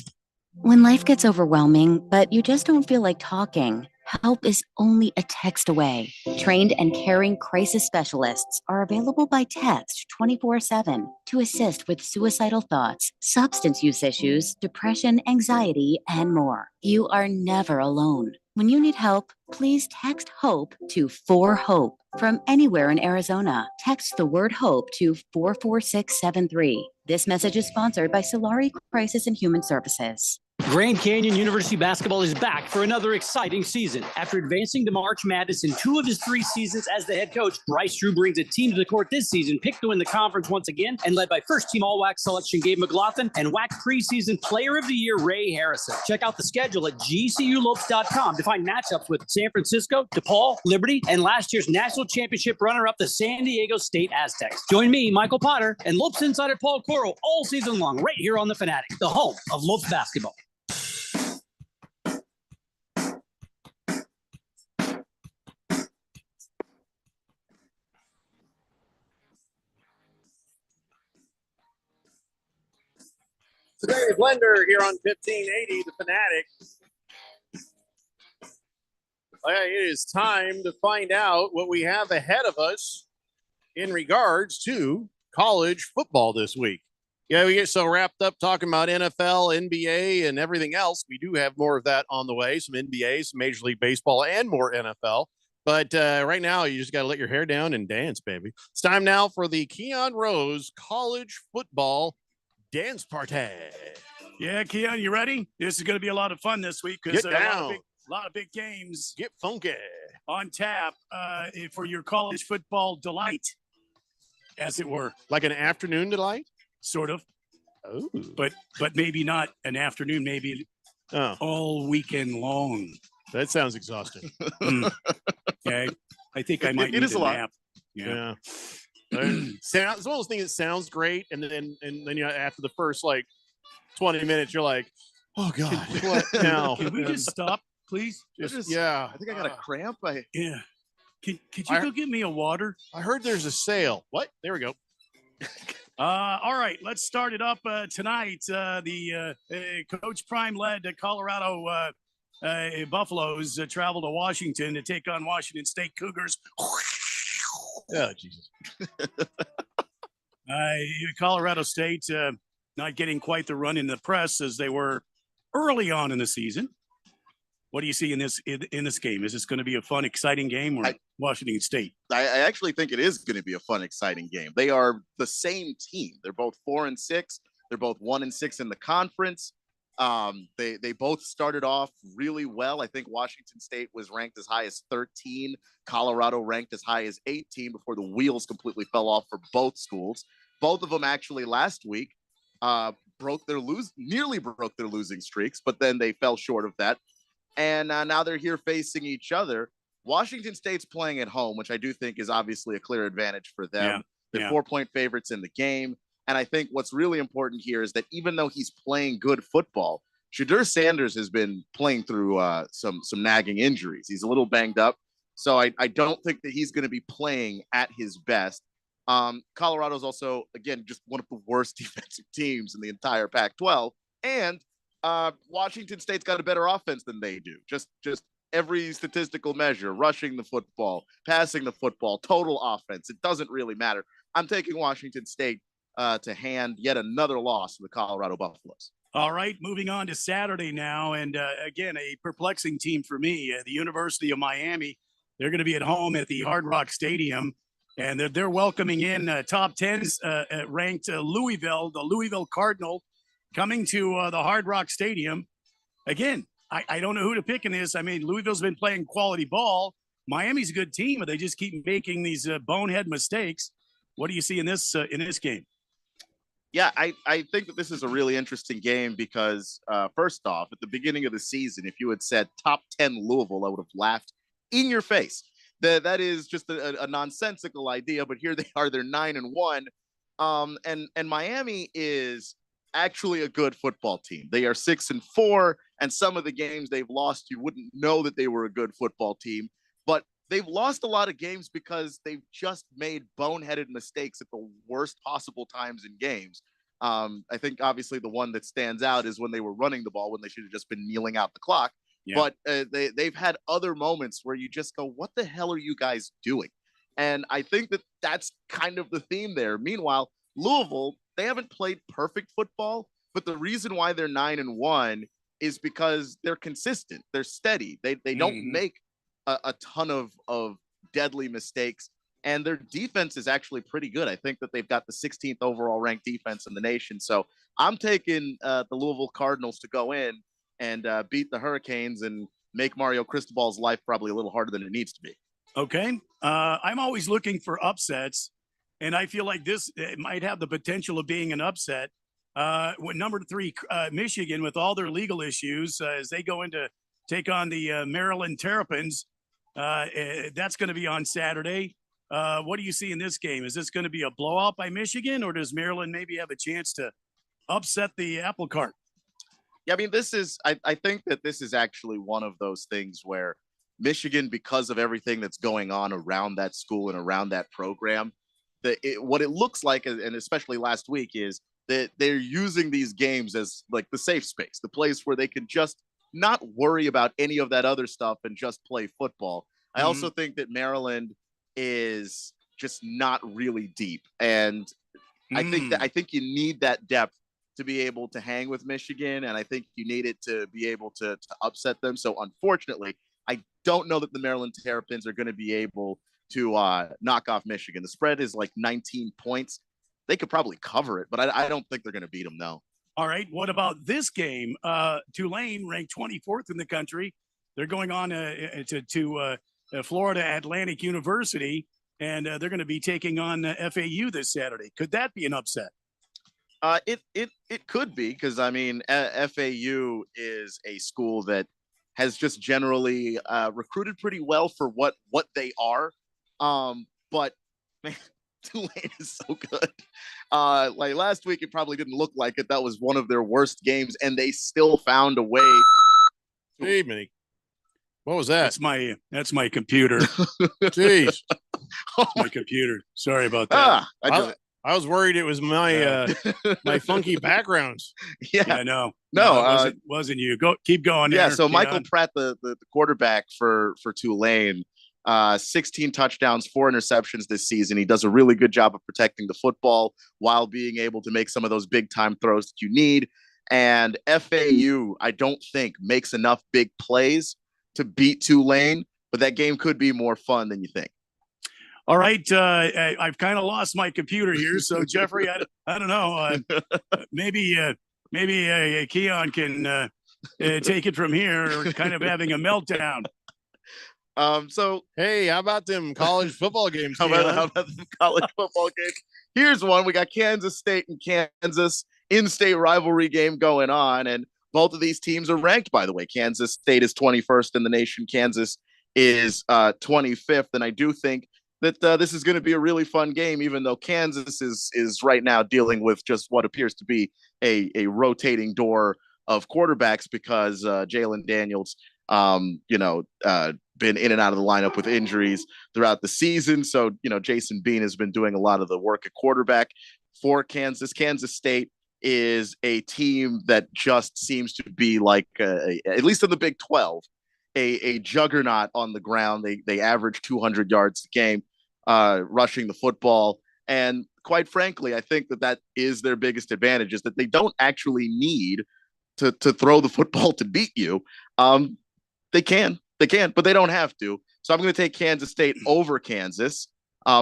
When life gets overwhelming, but you just don't feel like talking, help is only a text away. Trained and caring crisis specialists are available by text 24/7 to assist with suicidal thoughts, substance use issues, depression, anxiety, and more. You are never alone. When you need help, please text HOPE to 4HOPE. From anywhere in Arizona, text the word HOPE to 44673. This message is sponsored by Solari Crisis and Human Services. Grand Canyon University basketball is back for another exciting season. After advancing to March Madness in 2 of his 3 seasons as the head coach, Bryce Drew brings a team to the court this season, picked to win the conference once again, and led by first-team All-WAC selection Gabe McLaughlin and WAC preseason Player of the Year Ray Harrison. Check out the schedule at gculopes.com to find matchups with San Francisco, DePaul, Liberty, and last year's national championship runner-up, the San Diego State Aztecs. Join me, Michael Potter, and Lopes insider Paul Coro all season long right here on The Fanatic, the home of Lopes basketball. Today, Blender here on 1580 The Fanatic. It is time to find out what we have ahead of us in regards to college football this week. Yeah, we get so wrapped up talking about NFL, NBA, and everything else. We do have more of that on the way, some NBA, some Major League Baseball, and more NFL. But right now, you just got to let your hair down and dance, baby. It's time now for the Keon Rose College Football Dance Party. Yeah, Keon, you ready? This is going to be a lot of fun this week because Get there are down. a lot of big games. Get funky. On tap for your college football delight, as it were. Like an afternoon delight? Sort of. Oh. But maybe not an afternoon, maybe all weekend long. That sounds exhausting. Okay. I think I might It need is a a lot. nap. Yeah. It's one of those things that sounds great, and then after the first 20 minutes, you're like, oh god, what now? Can we just stop, please? I think I got a cramp. Yeah. Could you go get me a water? I heard there's a sale. What? There we go. All right, let's start it up tonight. The Coach Prime led Colorado Buffaloes travel to Washington to take on Washington State Cougars. Oh, Jesus. Colorado State not getting quite the run in the press as they were early on in the season. What do you see in this game? Is this going to be a fun, exciting game or Washington State? I actually think it is going to be a fun, exciting game. They are the same team. They're both 4-6. They're both 1-6 in the conference. They both started off really well. I think Washington State was ranked as high as 13. Colorado ranked as high as 18 before the wheels completely fell off for both schools. Both of them actually last week nearly broke their losing streaks, but then they fell short of that. And now they're here facing each other. Washington State's playing at home, which I do think is obviously a clear advantage for them. They're 4-point favorites in the game. And I think what's really important here is that even though he's playing good football, Shedeur Sanders has been playing through some nagging injuries. He's a little banged up. So I don't think that he's going to be playing at his best. Colorado's also, again, just one of the worst defensive teams in the entire Pac-12. And Washington State's got a better offense than they do. Just every statistical measure, rushing the football, passing the football, total offense. It doesn't really matter. I'm taking Washington State to hand yet another loss to the Colorado Buffaloes. All right, moving on to Saturday now. And again, a perplexing team for me, the University of Miami. They're going to be at home at the Hard Rock Stadium. And they're welcoming in top 10s ranked Louisville, the Louisville Cardinal, coming to the Hard Rock Stadium. Again, I don't know who to pick in this. I mean, Louisville's been playing quality ball. Miami's a good team, but they just keep making these bonehead mistakes. What do you see in this game? Yeah, I think that this is a really interesting game because, first off, at the beginning of the season, if you had said top 10 Louisville, I would have laughed in your face. That is just a nonsensical idea, but here they are. They're 9-1. And Miami is actually a good football team. They are 6-4, and some of the games they've lost, you wouldn't know that they were a good football team. But they've lost a lot of games because they've just made boneheaded mistakes at the worst possible times in games. I think obviously the one that stands out is when they were running the ball when they should have just been kneeling out the clock. Yeah. But they've had other moments where you just go, what the hell are you guys doing? And I think that that's kind of the theme there. Meanwhile, Louisville, they haven't played perfect football, but the reason why they're 9-1 is because they're consistent. They're steady. They don't make a ton of deadly mistakes, and their defense is actually pretty good. I think that they've got the 16th overall ranked defense in the nation. So I'm taking the Louisville Cardinals to go in and beat the Hurricanes and make Mario Cristobal's life probably a little harder than it needs to be. Okay. I'm always looking for upsets, and I feel like this might have the potential of being an upset. With number 3, Michigan, with all their legal issues, as they go into take on the Maryland Terrapins, that's going to be on Saturday. What do you see in this game? Is this going to be a blowout by Michigan, or does Maryland maybe have a chance to upset the apple cart? Yeah, I mean, I think that this is actually one of those things where Michigan, because of everything that's going on around that school and around that program, what it looks like, and especially last week, is that they're using these games as like the safe space, the place where they can just not worry about any of that other stuff and just play football. I also think that Maryland is just not really deep. And I think you need that depth to be able to hang with Michigan. And I think you need it to be able to upset them. So unfortunately, I don't know that the Maryland Terrapins are going to be able to knock off Michigan. The spread is like 19 points. They could probably cover it, but I don't think they're going to beat them, no. All right. What about this game? Tulane ranked 24th in the country. They're going on to Florida Atlantic University, and they're going to be taking on FAU this Saturday. Could that be an upset? It could be, because I mean FAU is a school that has just generally recruited pretty well for what they are. But man, Tulane is so good. Like last week, it probably didn't look like it. That was one of their worst games, and they still found a way. Hey, Minnie. What was that? That's my computer. Jeez. My computer. Sorry about that. I was worried it was my my funky backgrounds. Yeah, no, it wasn't you. Keep going. Yeah, there. so Get Michael on. Pratt, the quarterback for Tulane, 16 touchdowns, 4 interceptions this season. He does a really good job of protecting the football while being able to make some of those big time throws that you need. And FAU, I don't think, makes enough big plays to beat Tulane, but that game could be more fun than you think. All right, I've kind of lost my computer here, so Jeffrey, I don't know. Maybe Keon can take it from here, or kind of having a meltdown. So hey, how about them college football games? How about the college football games? Here's one. We got Kansas State and Kansas in-state rivalry game going on, and both of these teams are ranked, by the way. Kansas State is 21st in the nation. Kansas is 25th, and I do think that this is going to be a really fun game, even though Kansas is right now dealing with just what appears to be a rotating door of quarterbacks, because Jalen Daniels, been in and out of the lineup with injuries throughout the season. So, Jason Bean has been doing a lot of the work at quarterback for Kansas. Kansas State is a team that just seems to be like, at least in the Big 12, a juggernaut on the ground. They average 200 yards a game, rushing the football. And quite frankly, I think that is their biggest advantage, is that they don't actually need to throw the football to beat you. They can, but they don't have to. So I'm going to take Kansas State over Kansas.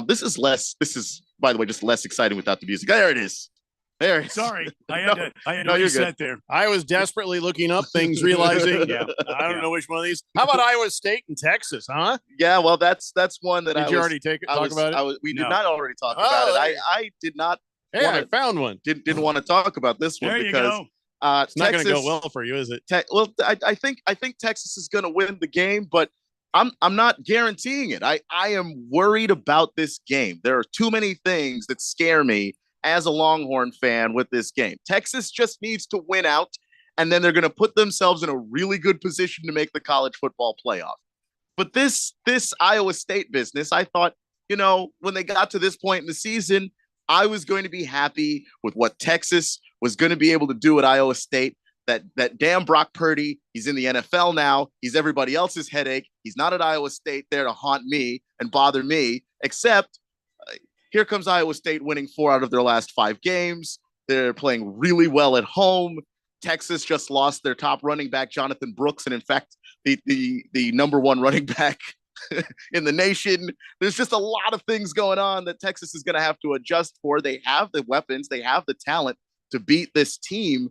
This is, by the way, just less exciting without the music. There it is. There. Sorry, I had to reset there. I was desperately looking up things, realizing I don't know which one of these. How about Iowa State and Texas, huh? Yeah, well, that's one that Did you already talk about it? We did not already talk about it. I did not. Hey, I found one. Didn't want to talk about this one there because you go. It's not going to go well for you, is it? I think Texas is going to win the game, but I'm not guaranteeing it. I am worried about this game. There are too many things that scare me as a Longhorn fan with this game. Texas just needs to win out, and then they're going to put themselves in a really good position to make the college football playoff. But this Iowa State business, I thought, when they got to this point in the season, I was going to be happy with what Texas was going to be able to do at Iowa State. That damn Brock Purdy, he's in the NFL now. He's everybody else's headache. He's not at Iowa State there to haunt me and bother me, except here comes Iowa State winning 4 out of their last 5 games. They're playing really well at home. Texas just lost their top running back, Jonathan Brooks, and in fact, the number 1 running back in the nation. There's just a lot of things going on that Texas is going to have to adjust for. They have the weapons, they have the talent to beat this team,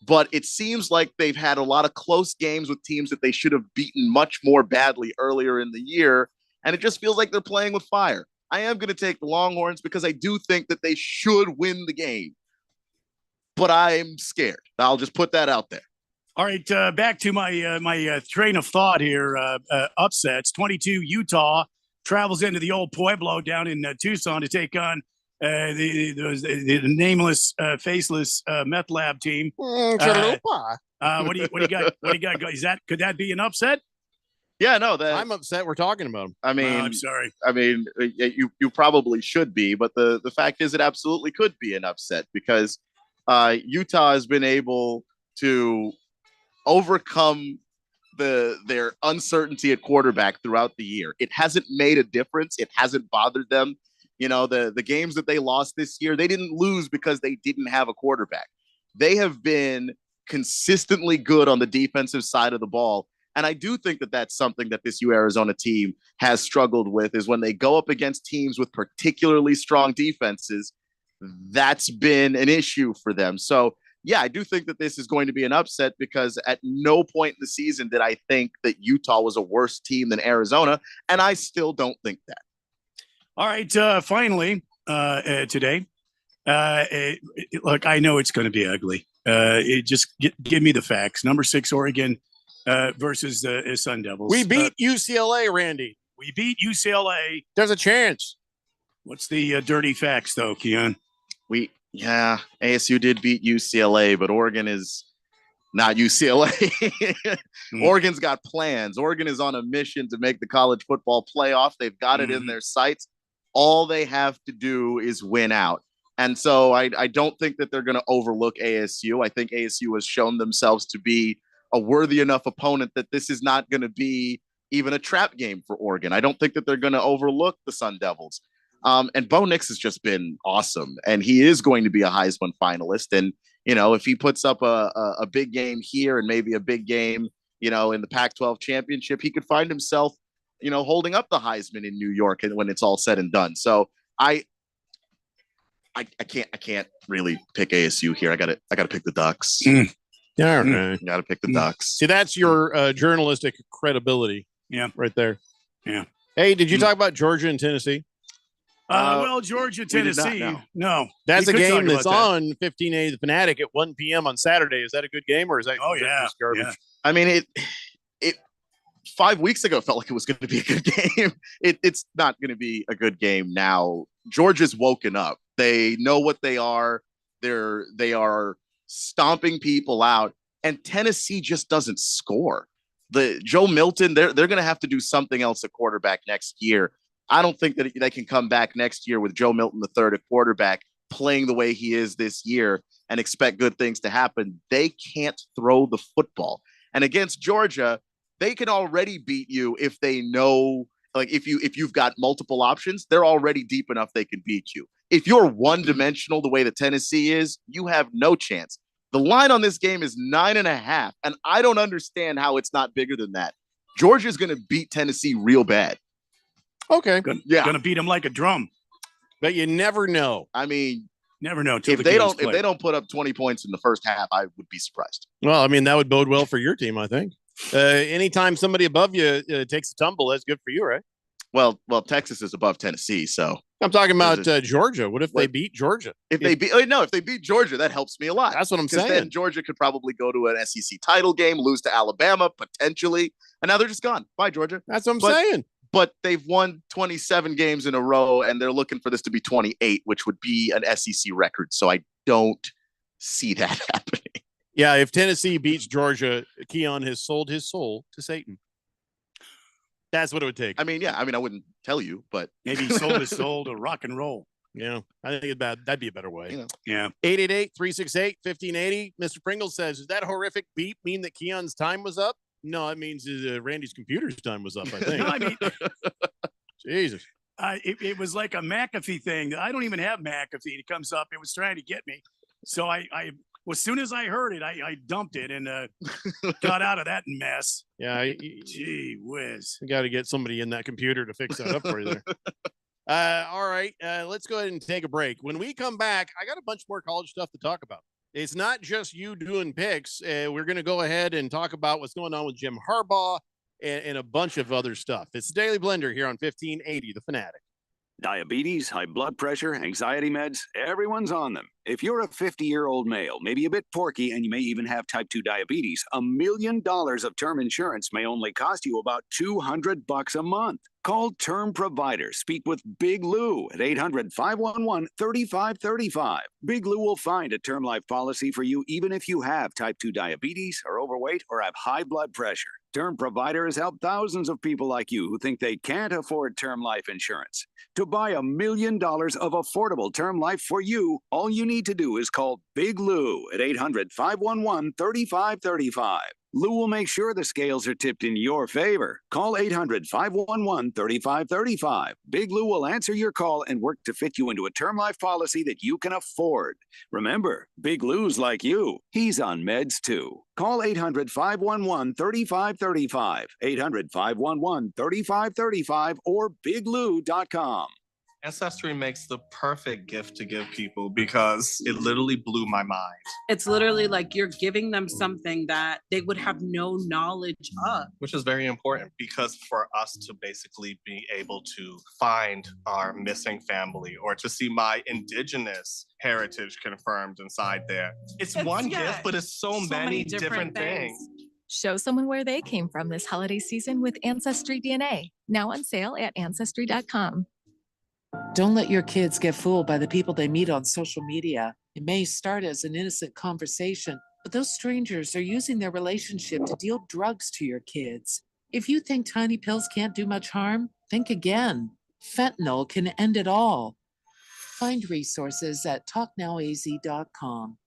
but it seems like they've had a lot of close games with teams that they should have beaten much more badly earlier in the year, and it just feels like they're playing with fire. I am going to take the Longhorns because I do think that they should win the game, but I'm scared. I'll just put that out there. All right, back to my train of thought here. Upsets. 22 Utah travels into the old Pueblo down in Tucson to take on the nameless, faceless meth lab team. What do you got? What do you got? Could that be an upset? Yeah, no, I'm upset we're talking about him. I mean, I'm sorry. I mean, you probably should be, but the fact is it absolutely could be an upset because Utah has been able to overcome their uncertainty at quarterback throughout the year. It hasn't made a difference. It hasn't bothered them. You know, the games that they lost this year, they didn't lose because they didn't have a quarterback. They have been consistently good on the defensive side of the ball. And I do think that that's something that this Arizona team has struggled with, is when they go up against teams with particularly strong defenses, that's been an issue for them. So, yeah, I do think that this is going to be an upset, because at no point in the season did I think that Utah was a worse team than Arizona. And I still don't think that. All right. Finally, today, look, I know it's going to be ugly. Give me the facts. Number 6, Oregon versus the Sun Devils. We beat UCLA, Randy. We beat UCLA. There's a chance. What's the dirty facts, though, Keon? ASU did beat UCLA, but Oregon is not UCLA. Oregon's got plans. Oregon is on a mission to make the college football playoff. They've got it in their sights. All they have to do is win out. And so I don't think that they're going to overlook ASU. I think ASU has shown themselves to be a worthy enough opponent that this is not going to be even a trap game for Oregon. I don't think that they're going to overlook the Sun Devils. And Bo Nix has just been awesome, and he is going to be a Heisman finalist. And, you know, if he puts up a big game here and maybe a big game, you know, in the Pac-12 championship, he could find himself, you know, holding up the Heisman in New York and when it's all said and done. So I can't really pick ASU here. I gotta pick the Ducks. Yeah, right. Gotta pick the Ducks. See, that's your journalistic credibility. Yeah, right there. Yeah. Hey, did you talk about Georgia and Tennessee? Well, Georgia, Tennessee. No, that's a game that's on on 1580 The Fanatic at 1 p.m. on Saturday. Is that a good game, or is that? Oh, yeah, just garbage? yeah. I mean, it 5 weeks ago felt like it was going to be a good game. It's not going to be a good game now. Georgia's woken up. They know what they are. They are stomping people out, and Tennessee just doesn't score. The Joe Milton, they're going to have to do something else at quarterback next year. I don't think that they can come back next year with Joe Milton III at quarterback playing the way he is this year and expect good things to happen. They can't throw the football. And against Georgia, they can already beat you if they know, like if you've got multiple options, they're already deep enough they can beat you. If you're one-dimensional the way that Tennessee is, you have no chance. The line on this game is 9.5, and I don't understand how it's not bigger than that. Georgia's going to beat Tennessee real bad. Okay. Gonna beat them like a drum. But you never know. I mean, never know. If they don't put up 20 points in the first half, I would be surprised. Well, I mean, that would bode well for your team, I think. Anytime somebody above you takes a tumble, that's good for you, right? Well, Texas is above Tennessee, so I'm talking about Georgia. What if they beat Georgia? If they beat Georgia, that helps me a lot. That's what I'm saying. Then Georgia could probably go to an SEC title game, lose to Alabama potentially, and now they're just gone. Bye, Georgia. That's what I'm saying. But they've won 27 games in a row, and they're looking for this to be 28, which would be an SEC record. So I don't see that happening. Yeah, if Tennessee beats Georgia, Keon has sold his soul to Satan. That's what it would take. I mean, I wouldn't tell you, but maybe he sold his soul to rock and roll. Yeah, I think that'd be a better way. You know. Yeah. 888-368-1580. Mr. Pringles says, does that horrific beep mean that Keon's time was up? No, it means Randy's computer's time was up, I think. I mean, Jesus. It was like a McAfee thing. I don't even have McAfee. It comes up. It was trying to get me. So I as soon as I heard it, I dumped it and got out of that mess. Yeah. Gee whiz. You got to get somebody in that computer to fix that up for you there. All right. Let's go ahead and take a break. When we come back, I got a bunch more college stuff to talk about. It's not just you doing picks. We're going to go ahead and talk about what's going on with Jim Harbaugh and a bunch of other stuff. It's the Daily Blender here on 1580 The Fanatic. Diabetes, high blood pressure, anxiety meds, everyone's on them. If you're a 50-year-old male, maybe a bit porky, and you may even have type 2 diabetes, $1 million of term insurance may only cost you about $200 a month. Call Term Provider. Speak with Big Lou at 800-511-3535. Big Lou will find a term life policy for you even if you have type 2 diabetes, are overweight, or have high blood pressure. Term Provider has helped thousands of people like you who think they can't afford term life insurance. To buy $1 million of affordable term life for you, all you need to do is call Big Lou at 800-511-3535. Lou will make sure the scales are tipped in your favor. Call 800-511-3535. Big Lou will answer your call and work to fit you into a term life policy that you can afford. Remember, Big Lou's like you. He's on meds too. Call 800-511-3535. 800-511-3535 or biglou.com. Ancestry makes the perfect gift to give people because it literally blew my mind. It's literally like you're giving them something that they would have no knowledge of. Which is very important because for us to basically be able to find our missing family or to see my indigenous heritage confirmed inside there. It's one gift, but it's so many different things. Show someone where they came from this holiday season with Ancestry DNA. Now on sale at Ancestry.com. Don't let your kids get fooled by the people they meet on social media. It may start as an innocent conversation, but those strangers are using their relationship to deal drugs to your kids. If you think tiny pills can't do much harm, think again. Fentanyl can end it all. Find resources at talknowaz.com.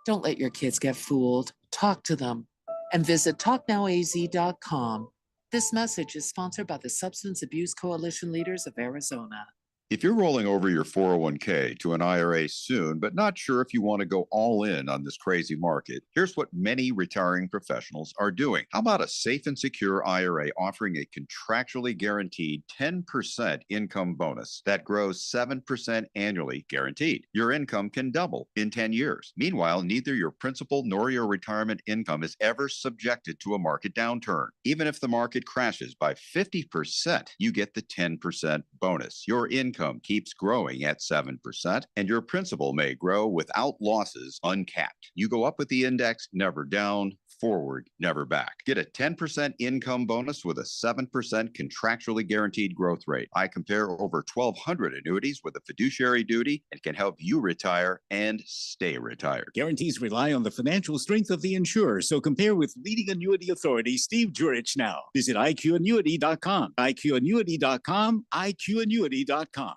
Don't let your kids get fooled. Talk to them. And visit talknowaz.com. This message is sponsored by the Substance Abuse Coalition Leaders of Arizona. If you're rolling over your 401k to an IRA soon, but not sure if you want to go all in on this crazy market, here's what many retiring professionals are doing. How about a safe and secure IRA offering a contractually guaranteed 10% income bonus that grows 7% annually guaranteed? Your income can double in 10 years. Meanwhile, neither your principal nor your retirement income is ever subjected to a market downturn. Even if the market crashes by 50%, you get the 10% bonus. Your income keeps growing at 7%, and your principal may grow without losses uncapped. You go up with the index, never down, forward, never back. Get a 10% income bonus with a 7% contractually guaranteed growth rate. I compare over 1,200 annuities with a fiduciary duty and can help you retire and stay retired. Guarantees rely on the financial strength of the insurer, so compare with leading annuity authority Steve Jurich now. Visit IQannuity.com, IQannuity.com, IQannuity.com.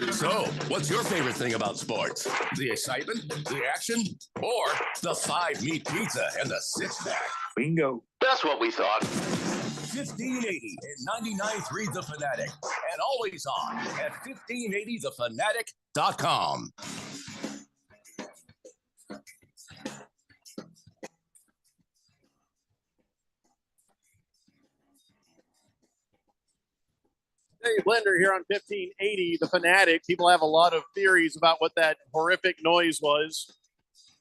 So, what's your favorite thing about sports? The excitement, the action, or the 5-meat pizza and the six-pack? Bingo. That's what we thought. 1580 and 99.3 The Fanatic, and always on at 1580thefanatic.com. Hey, Blender here on 1580 The Fanatic. People have a lot of theories about what that horrific noise was.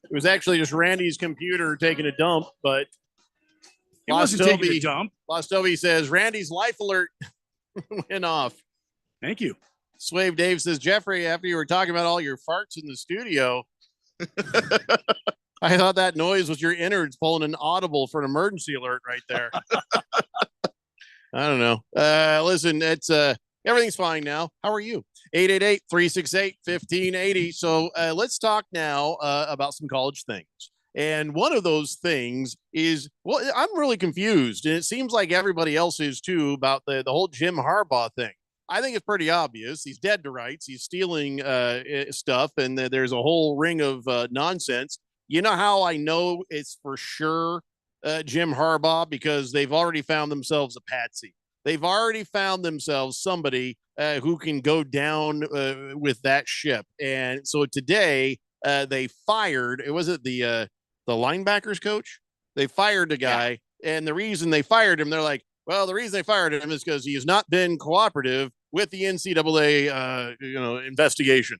It was actually just Randy's computer taking a dump, but It wasn't taking a dump. Lost Toby says Randy's life alert went off. Thank you. Swave Dave says, Jeffrey, after you were talking about all your farts in the studio, I thought that noise was your innards pulling an audible for an emergency alert right there. I don't know. Listen, it's everything's fine now. How are you? 888-368-1580. So let's talk now about some college things. And one of those things is, well, I'm really confused. And it seems like everybody else is too about the whole Jim Harbaugh thing. I think it's pretty obvious. He's dead to rights. He's stealing stuff. And there's a whole ring of nonsense. You know how I know it's for sure Jim Harbaugh? Because they've already found themselves a patsy. They've already found themselves somebody who can go down with that ship. And so today they fired, was it the linebackers coach? They fired the guy. Yeah. And the reason they fired him, they're like, well, the reason they fired him is because he has not been cooperative with the NCAA, investigation.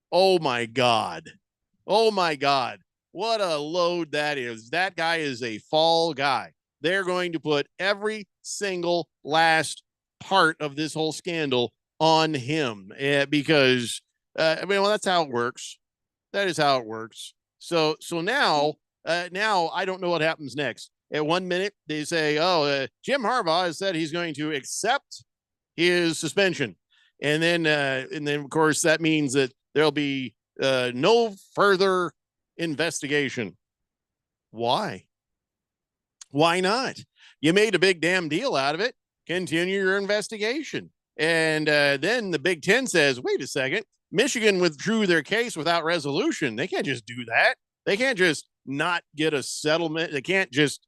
Oh my God. Oh my God. What a load that is. That guy is a fall guy. They're going to put every single last part of this whole scandal on him because, that's how it works. That is how it works. So now I don't know what happens next. At 1 minute, they say, Jim Harbaugh has said he's going to accept his suspension. And then, of course, that means that there'll be no further investigation. Why? Why not? You made a big damn deal out of it. Continue your investigation. And then the Big Ten says, wait a second, Michigan withdrew their case without resolution. They can't just do that. They can't just not get a settlement. They can't just,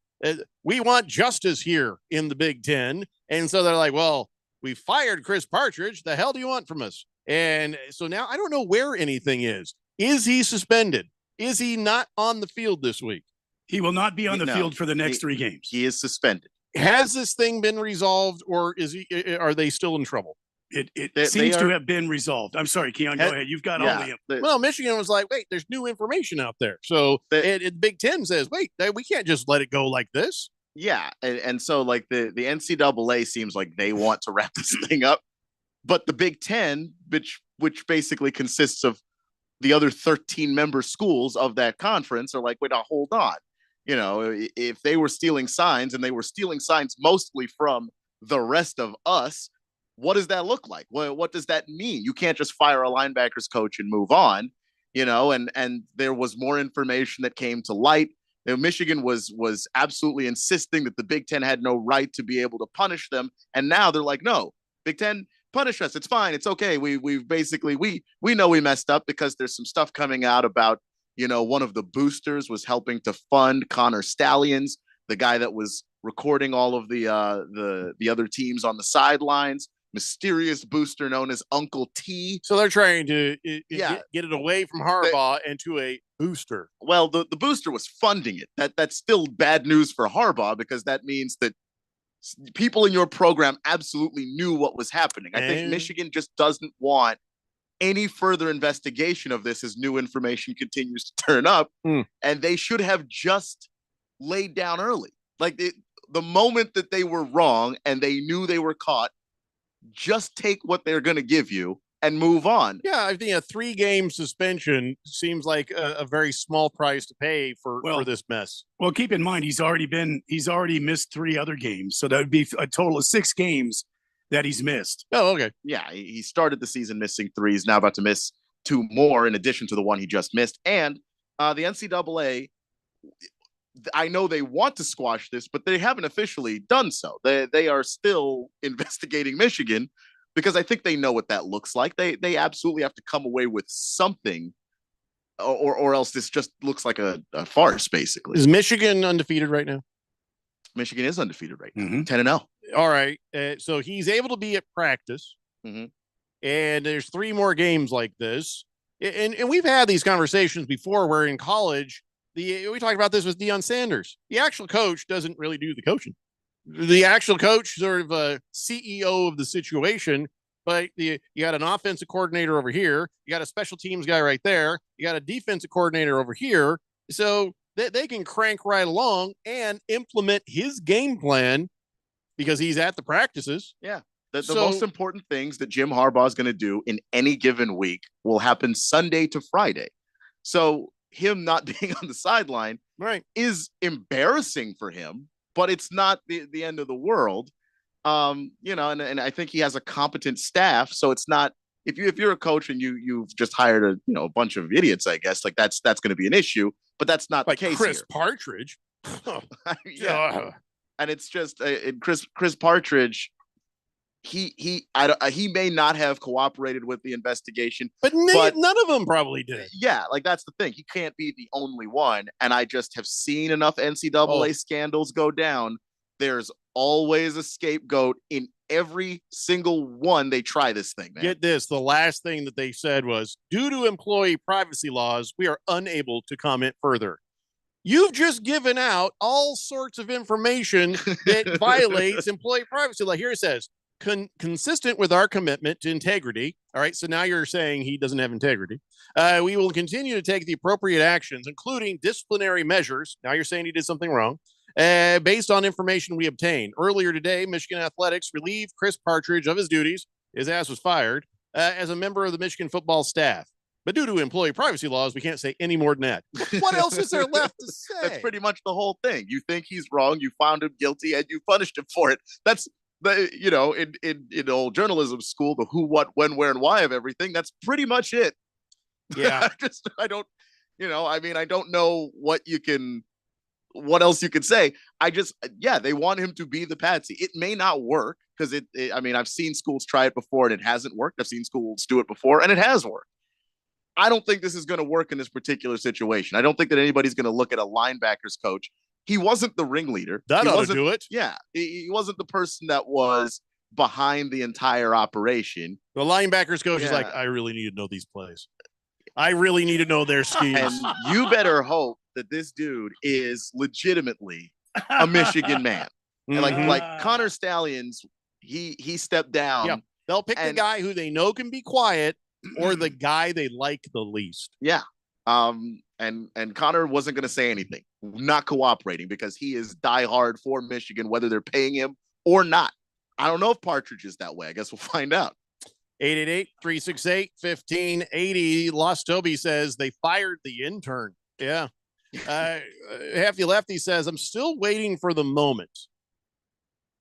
we want justice here in the Big Ten. And so they're like, well, we fired Chris Partridge. The hell do you want from us? And so now I don't know where anything is. Is he suspended? Is he not on the field this week? He will not be on the field for the next 3 games. He is suspended. Has this thing been resolved, or are they still in trouble? It seems to have been resolved. I'm sorry, Keon, go ahead. You've got all the well, Michigan was like, wait, there's new information out there. So Big Ten says, wait, we can't just let it go like this. Yeah. And so like the NCAA seems like they want to wrap this thing up. But the Big Ten, which basically consists of the other 13 member schools of that conference, are like, wait, now hold on. You know, if they were stealing signs, and they were stealing signs mostly from the rest of us, what does that look like? What does that mean? You can't just fire a linebackers coach and move on, you know, and there was more information that came to light. You know, Michigan was absolutely insisting that the Big Ten had no right to be able to punish them. And now they're like, no, Big Ten, punish us. It's fine. It's okay. We've basically, we know we messed up because there's some stuff coming out about, you know, one of the boosters was helping to fund Connor Stallions, the guy that was recording all of the other teams on the sidelines. Mysterious booster known as Uncle T. So they're trying to get it away from Harbaugh and to a booster. Well, the booster was funding it. That's still bad news for Harbaugh, because that means that people in your program absolutely knew what was happening. I think Michigan just doesn't want any further investigation of this as new information continues to turn up. And they should have just laid down early. Like the moment that they were wrong and they knew they were caught, just take what they're going to give you and move on. Yeah, I think a 3-game suspension seems like a very small price to pay for this mess. Well, keep in mind, he's already missed 3 other games. So that would be a total of 6 games that he's missed. Oh, okay. Yeah, he started the season missing 3. He's now about to miss 2 more in addition to the one he just missed. And the NCAA, I know they want to squash this, but they haven't officially done so. They are still investigating Michigan, because I think they know what that looks like. They absolutely have to come away with something, or else this just looks like a farce, basically. Is Michigan undefeated right now? Michigan is undefeated right now, 10-0. All right. So he's able to be at practice, and there's 3 more games like this. And we've had these conversations before where in college, we talked about this with Deion Sanders. The actual coach doesn't really do the coaching. The actual coach sort of a CEO of the situation, but you got an offensive coordinator over here. You got a special teams guy right there. You got a defensive coordinator over here. So they can crank right along and implement his game plan because he's at the practices. Yeah. The most important things that Jim Harbaugh is going to do in any given week will happen Sunday to Friday. So him not being on the sideline is embarrassing for him, but it's not the end of the world. You know, and I think he has a competent staff. So it's not, if you're a coach and you've just hired a bunch of idiots, I guess, like that's going to be an issue, but that's not like the case. Chris here. Partridge. Yeah. And it's just Chris Partridge. He may not have cooperated with the investigation, but none of them probably did. Yeah, like that's the thing. He can't be the only one. And I just have seen enough NCAA scandals go down. There's always a scapegoat in every single one they try this thing, man. Get this. The last thing that they said was, due to employee privacy laws, we are unable to comment further. You've just given out all sorts of information that violates employee privacy law. Here it says, consistent with our commitment to integrity. All right. So now you're saying he doesn't have integrity. We will continue to take the appropriate actions, including disciplinary measures. Now you're saying he did something wrong. Based on information we obtained. Earlier today, Michigan Athletics relieved Chris Partridge of his duties. His ass was fired as a member of the Michigan football staff. But due to employee privacy laws, we can't say any more than that. What else is there left to say? That's pretty much the whole thing. You think he's wrong, you found him guilty, and you punished him for it. That's in old journalism school, the who, what, when, where, and why of everything. That's pretty much it. Yeah. I don't know what else you could say. They want him to be the patsy. It may not work. because I mean, I've seen schools try it before and it hasn't worked. I've seen schools do it before and it has worked. I don't think this is going to work in this particular situation. I don't think that anybody's going to look at a linebackers coach. He wasn't the ringleader. That He ought to wasn't- do it. Yeah, he wasn't the person that was behind the entire operation. The linebackers coach is Yeah. like, I really need to know these plays. I really need to know their schemes. And you better hope that this dude is legitimately a Michigan man. And like Connor Stallions, he stepped down. Yeah. They'll pick the guy who they know can be quiet or the guy they like the least. Yeah. And Connor wasn't going to say anything, not cooperating, because he is diehard for Michigan, whether they're paying him or not. I don't know if Partridge is that way. I guess we'll find out. 888-368-1580. Lost Toby says they fired the intern. Yeah. Hefty Lefty says, I'm still waiting for the moment.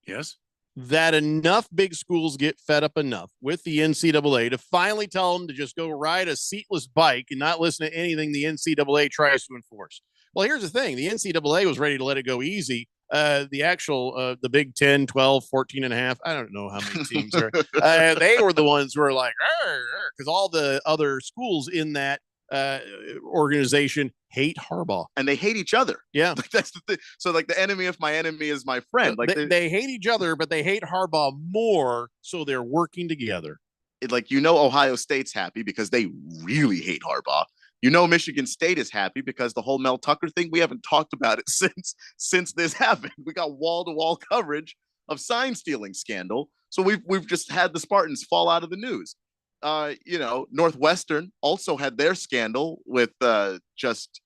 Yes. That enough big schools get fed up enough with the NCAA to finally tell them to just go ride a seatless bike and not listen to anything the NCAA tries to enforce. Well, here's the thing. The NCAA was ready to let it go easy. The actual, the Big 10, 12, 14 and a half, I don't know how many teams are. They were the ones who were like, because all the other schools in that organization hate Harbaugh. And they hate each other. Yeah. Like that's the thing. So like the enemy of my enemy is my friend. Like they hate each other, but they hate Harbaugh more. So they're working together. Like, Ohio State's happy because they really hate Harbaugh. Michigan State is happy because the whole Mel Tucker thing, we haven't talked about it since this happened. We got wall-to-wall coverage of sign stealing scandal. So we've just had the Spartans fall out of the news. Northwestern also had their scandal with just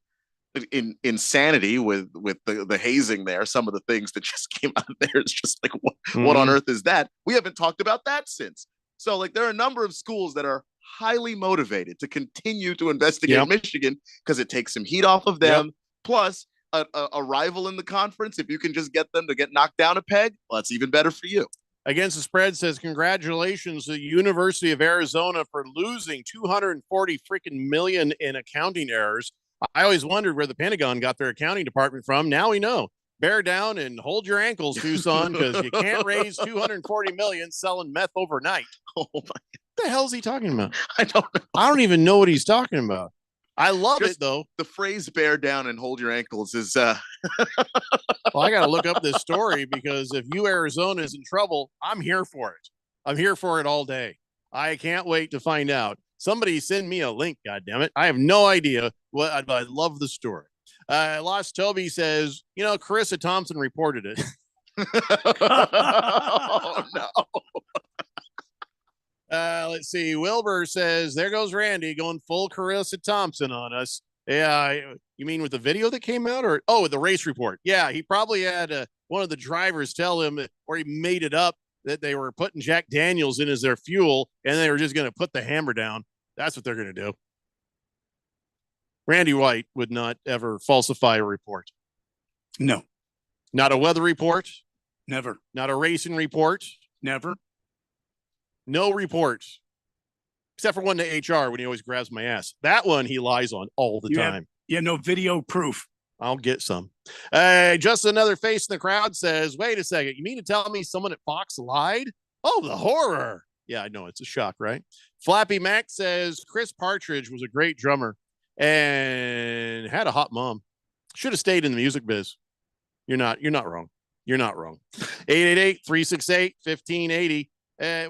insanity with the hazing there. Some of the things that just came out of there, it's just like, what on earth is that? We haven't talked about that since. So like there are a number of schools that are highly motivated to continue to investigate Michigan because it takes some heat off of them. Plus a rival in the conference, if you can just get them to get knocked down a peg, well, that's even better for you. Against the Spread says, congratulations to the University of Arizona for losing 240 freaking million in accounting errors. I always wondered where the Pentagon got their accounting department from. Now we know. Bear down and hold your ankles, Tucson, because you can't raise 240 million selling meth overnight. Oh my! What the hell is he talking about? I don't know. I don't even know what he's talking about. I love it though. The phrase "bear down and hold your ankles" is. Well, I got to look up this story because if Arizona is in trouble, I'm here for it. I'm here for it all day. I can't wait to find out. Somebody send me a link. God damn it! I have no idea what. I love the story. Lost Toby says, Carissa Thompson reported it. Oh no. Let's see. Wilbur says, there goes Randy going full Carissa Thompson on us. Yeah, you mean with the video that came out with the race report? Yeah, he probably had one of the drivers tell him, or he made it up, that they were putting Jack Daniels in as their fuel and they were just going to put the hammer down. That's what they're going to do. Randy White would not ever falsify a report. No. Not a weather report. Never. Not a racing report. Never. No report. Except for one to HR when he always grabs my ass. That one he lies on all the time. No video proof. I'll get some. Just another face in the crowd says, wait a second. You mean to tell me someone at Fox lied? Oh, the horror. Yeah, I know. It's a shock, right? Flappy Mac says, Chris Partridge was a great drummer and had a hot mom. Should have stayed in the music biz. You're not wrong. You're not wrong. 888-368-1580.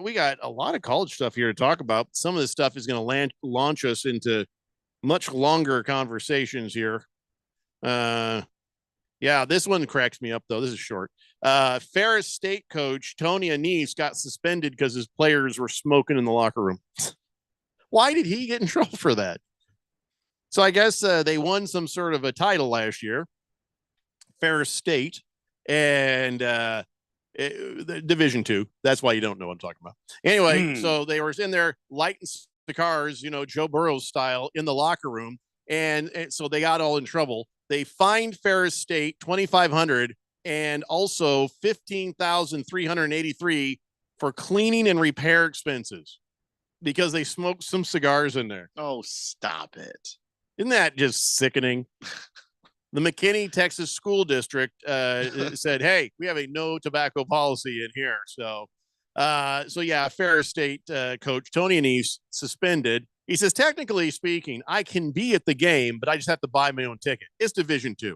We got a lot of college stuff here to talk about. Some of this stuff is going to launch us into much longer conversations here. This one cracks me up, though. This is short. Ferris State coach Tony Annese got suspended because his players were smoking in the locker room. Why did he get in trouble for that? So I guess they won some sort of a title last year, Ferris State, and the Division II. That's why you don't know what I'm talking about. Anyway, so they were in there lighting the cars, Joe Burrow style in the locker room. And so they got all in trouble. They fined Ferris State $2,500 and also $15,383 for cleaning and repair expenses because they smoked some cigars in there. Oh, stop it. Isn't that just sickening? The McKinney, Texas School District said, hey, we have a no tobacco policy in here. So So yeah, Ferris State coach Tony Annese suspended. He says, technically speaking, I can be at the game, but I just have to buy my own ticket. It's Division II.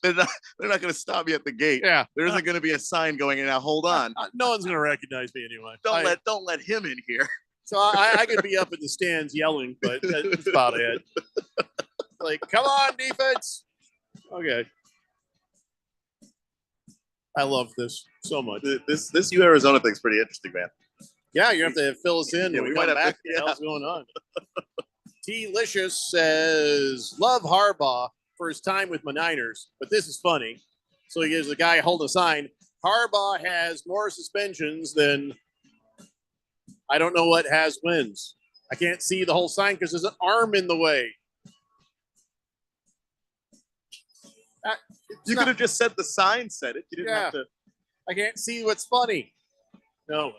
they're not going to stop you at the gate. Yeah, there isn't going to be a sign going in. Now hold on. No one's going to recognize me anyway. Don't let him in here. So I could be up in the stands yelling, but that's about it. Like, come on, defense. Okay. I love this so much. This U Arizona thing's pretty interesting, man. Yeah, you have to fill us in Yeah, when we we might come have back. to- What the hell's going on? T-Licious says, love Harbaugh for his time with my Niners, but this is funny. So he gives the guy holding a sign. Harbaugh has more suspensions than I don't know what has wins. I can't see the whole sign because there's an arm in the way. You could have just said the sign said it. You didn't have to. I can't see what's funny. No.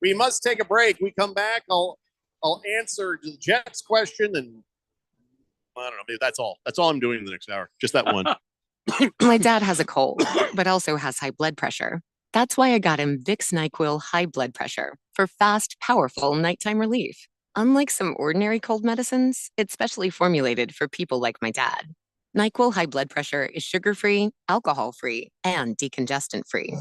We must take a break. We come back. I'll answer the Jets question, and I don't know. Maybe that's all. That's all I'm doing in the next hour. Just that one. My dad has a cold, but also has high blood pressure. That's why I got him Vicks NyQuil High Blood Pressure for fast, powerful nighttime relief. Unlike some ordinary cold medicines, it's specially formulated for people like my dad. NyQuil High Blood Pressure is sugar-free, alcohol-free, and decongestant-free.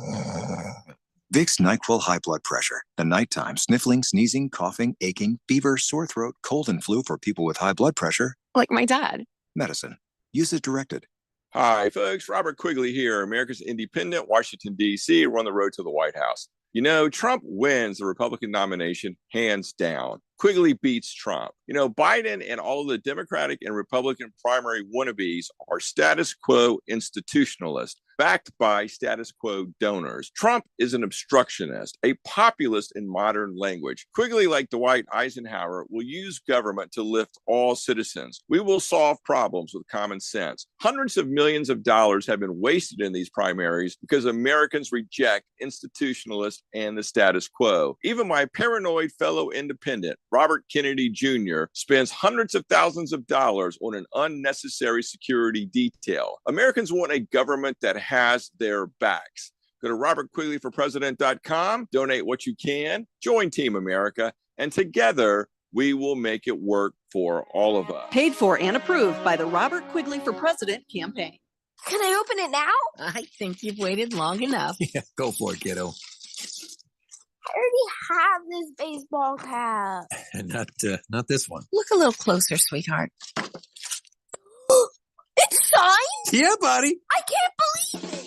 Vicks NyQuil High Blood Pressure. The nighttime sniffling, sneezing, coughing, aching, fever, sore throat, cold, and flu for people with high blood pressure. Like my dad. Medicine. Use as directed. Hi, folks. Robert Quigley here, America's Independent, Washington, D.C. We're on the road to the White House. You know, Trump wins the Republican nomination hands down. Quigley beats Trump. You know, Biden and all of the Democratic and Republican primary wannabes are status quo institutionalists, backed by status quo donors. Trump is an obstructionist, a populist in modern language. Quigley, like Dwight Eisenhower, will use government to lift all citizens. We will solve problems with common sense. Hundreds of millions of dollars have been wasted in these primaries because Americans reject institutionalists and the status quo. Even my paranoid fellow independent, Robert Kennedy Jr., spends hundreds of thousands of dollars on an unnecessary security detail. Americans want a government that has their backs. Go to robertquigleyforpresident.com, donate what you can, join Team America, and together we will make it work for all of us. Paid for and approved by the Robert Quigley for President campaign. Can I open it now? I think you've waited long enough. Yeah, go for it, kiddo. I already have this baseball cap. Not this one. Look a little closer, sweetheart. It's signed? Yeah, buddy. I can't believe it.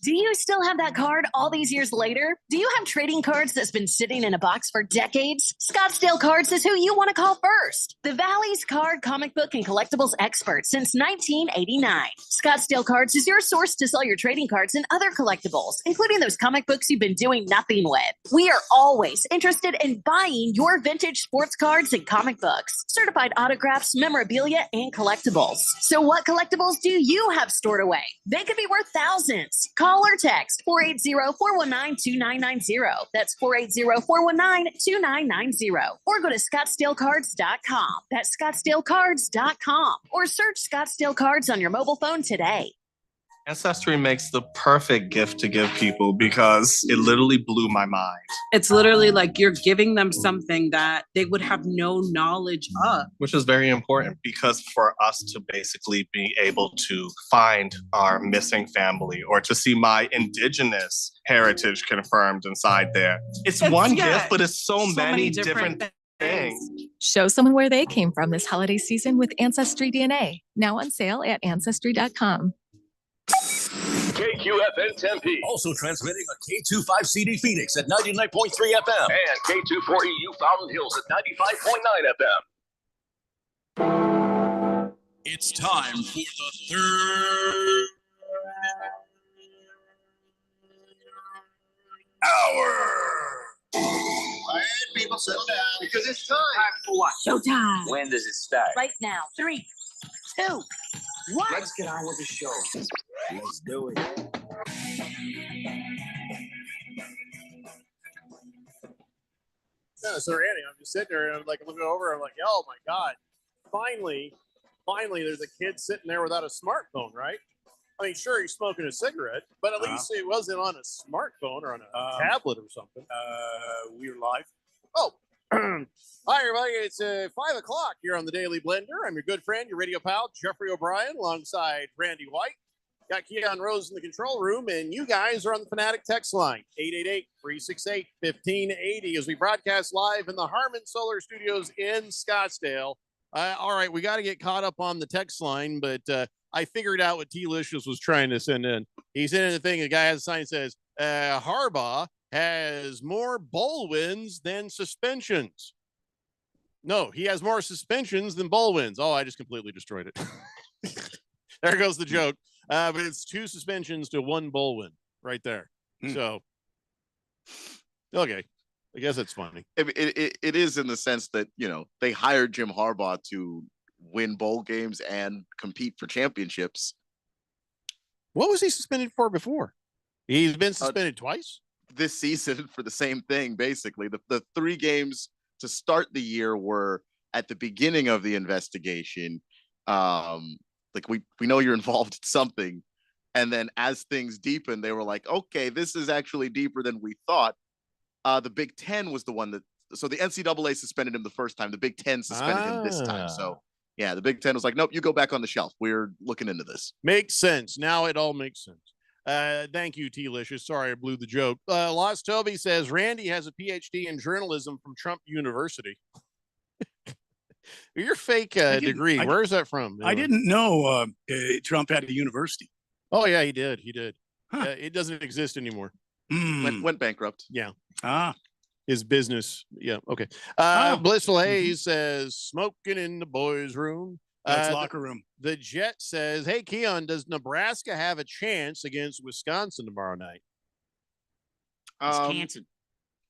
Do you still have that card all these years later? Do you have trading cards that's been sitting in a box for decades? Scottsdale Cards is who you want to call first. The Valley's card, comic book, and collectibles expert since 1989. Scottsdale Cards is your source to sell your trading cards and other collectibles, including those comic books you've been doing nothing with. We are always interested in buying your vintage sports cards and comic books, certified autographs, memorabilia, and collectibles. So what collectibles do you have stored away? They could be worth thousands. Call or text 480-419-2990. That's 480-419-2990. Or go to scottsdalecards.com. That's scottsdalecards.com. Or search Scottsdale Cards on your mobile phone today. Ancestry makes the perfect gift to give people because it literally blew my mind. It's literally like you're giving them something that they would have no knowledge of. Which is very important because for us to basically be able to find our missing family or to see my indigenous heritage confirmed inside there. It's one gift, but it's so many different things. Show someone where they came from this holiday season with Ancestry DNA. Now on sale at Ancestry.com. KQFN Tempe. Also transmitting on K25CD Phoenix at 99.3 FM and K24EU Fountain Hills at 95.9 FM. It's time for the third hour. All right, people, settle down because it's time. For what? Showtime. When does it start? Right now. 3, 2, 1. Let's get on with the show. Let's do it. Yeah, so Randy, I'm just sitting there and I'm like looking over. I'm like, oh my God! Finally, there's a kid sitting there without a smartphone, right? I mean, sure, he's smoking a cigarette, but at least it wasn't on a smartphone or on a tablet or something. We're live. Oh, hi, everybody. It's 5 o'clock here on the Daily Blender. I'm your good friend, your radio pal, Jeffrey O'Brien, alongside Randy White. Got Keon Rose in the control room, and you guys are on the Fanatic text line, 888-368-1580, as we broadcast live in the Harmon Solar Studios in Scottsdale. All right, we got to get caught up on the text line, but I figured out what T-Licious was trying to send in. He sent in the thing, the guy has a sign that says, Harbaugh has more bowl wins than suspensions. No, he has more suspensions than bowl wins. Oh, I just completely destroyed it. There goes the joke. But it's 2 suspensions to 1 bowl win right there. So, okay. I guess it's funny. It is in the sense that, they hired Jim Harbaugh to win bowl games and compete for championships. What was he suspended for before? He's been suspended twice? This season for the same thing, basically. The 3 games to start the year were at the beginning of the investigation. Like we know you're involved in something. And then as things deepened, they were like, okay, this is actually deeper than we thought. The Big Ten was the one so the NCAA suspended him the first time. The Big Ten suspended him this time. So yeah, the Big Ten was like, nope, you go back on the shelf. We're looking into this. Makes sense. Now it all makes sense. Thank you, T-Licious. Sorry, I blew the joke. Lost Toby says Randy has a PhD in journalism from Trump University. Your fake degree. Where is that from? I didn't know Trump had a university. Oh, yeah, he did. He did. Huh. It doesn't exist anymore. Went bankrupt. Yeah. Ah. His business. Yeah. Okay. Blissful Hayes says smoking in the boys' room. That's locker room. The Jet says, hey, Keon, does Nebraska have a chance against Wisconsin tomorrow night? Wisconsin.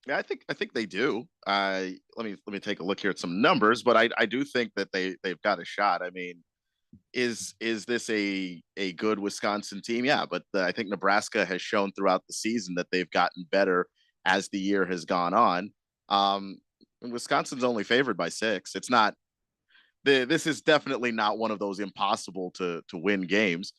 Yeah, I think they do. Let me take a look here at some numbers, but I do think that they've got a shot. I mean, is this a good Wisconsin team? Yeah, but I think Nebraska has shown throughout the season that they've gotten better as the year has gone on. Wisconsin's only favored by 6. It's not. This is definitely not one of those impossible to win games.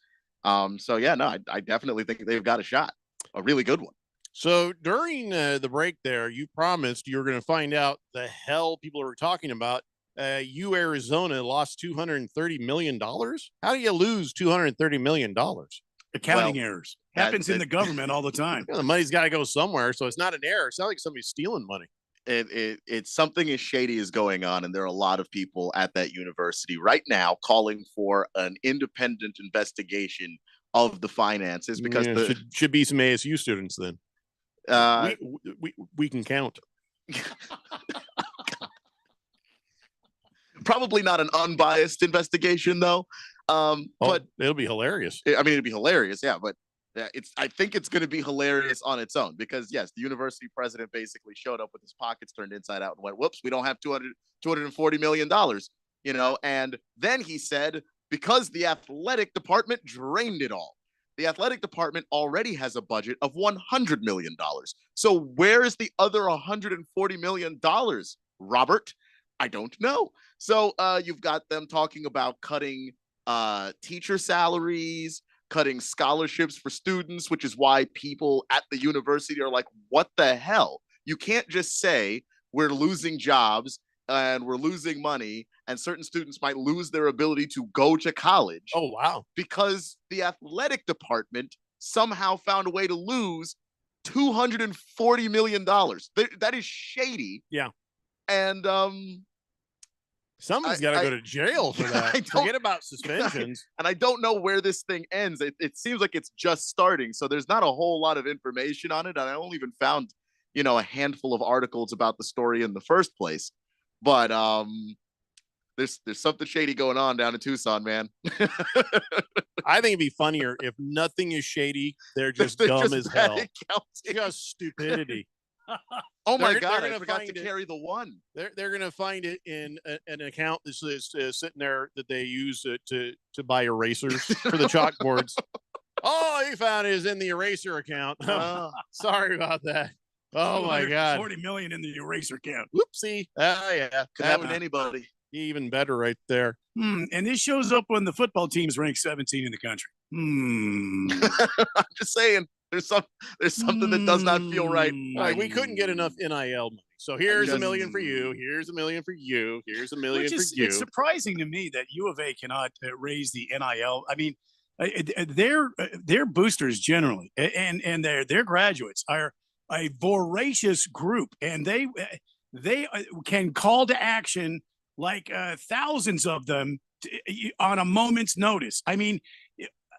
So yeah, no, I definitely think they've got a shot, a really good one. So during the break there, you promised you were going to find out the hell people were talking about. Arizona lost $230 million. How do you lose $230 million? Accounting errors. Happens in the government all the time. The money's got to go somewhere. So it's not an error. It's not like somebody's stealing money. It's something as shady is going on. And there are a lot of people at that university right now calling for an independent investigation of the finances because should be some ASU students then. We can count. Probably not an unbiased investigation, though. But it'll be hilarious. I mean, it'd be hilarious, yeah. But I think it's going to be hilarious on its own because yes, the university president basically showed up with his pockets turned inside out and went, "Whoops, we don't have $240 million." And then he said because the athletic department drained it all. The athletic department already has a budget of $100 million. So where is the other $140 million, Robert? I don't know. So you've got them talking about cutting teacher salaries, cutting scholarships for students, which is why people at the university are like, what the hell? You can't just say we're losing jobs and we're losing money and certain students might lose their ability to go to college. Oh, wow. Because the athletic department somehow found a way to lose $240 million. That is shady. Yeah. And somebody's got to go to jail for that. Forget about suspensions. And I don't know where this thing ends. It seems like it's just starting. So there's not a whole lot of information on it. And I only even found, a handful of articles about the story in the first place. But there's something shady going on down in Tucson, man. I think it'd be funnier if nothing is shady. They're just dumb as hell. Just stupidity. Oh my God! I forgot to carry the one. They're going to find it in an account that's sitting there that they use to buy erasers for the chalkboards. Oh, he found it is in the eraser account. Sorry about that. Oh my God! $40 million in the eraser account. Whoopsie. Oh yeah, could happen to anybody. Even better right there. And this shows up when the football team's ranked 17 in the country. I'm just saying, there's something that does not feel right. Like, we couldn't get enough NIL money. So here's $1 million for you. Here's $1 million for you. Here's $1 million for you. It's surprising to me that U of A cannot raise the NIL. I mean, their boosters generally and their graduates are a voracious group, and they can call to action like thousands of them on a moment's notice. I mean,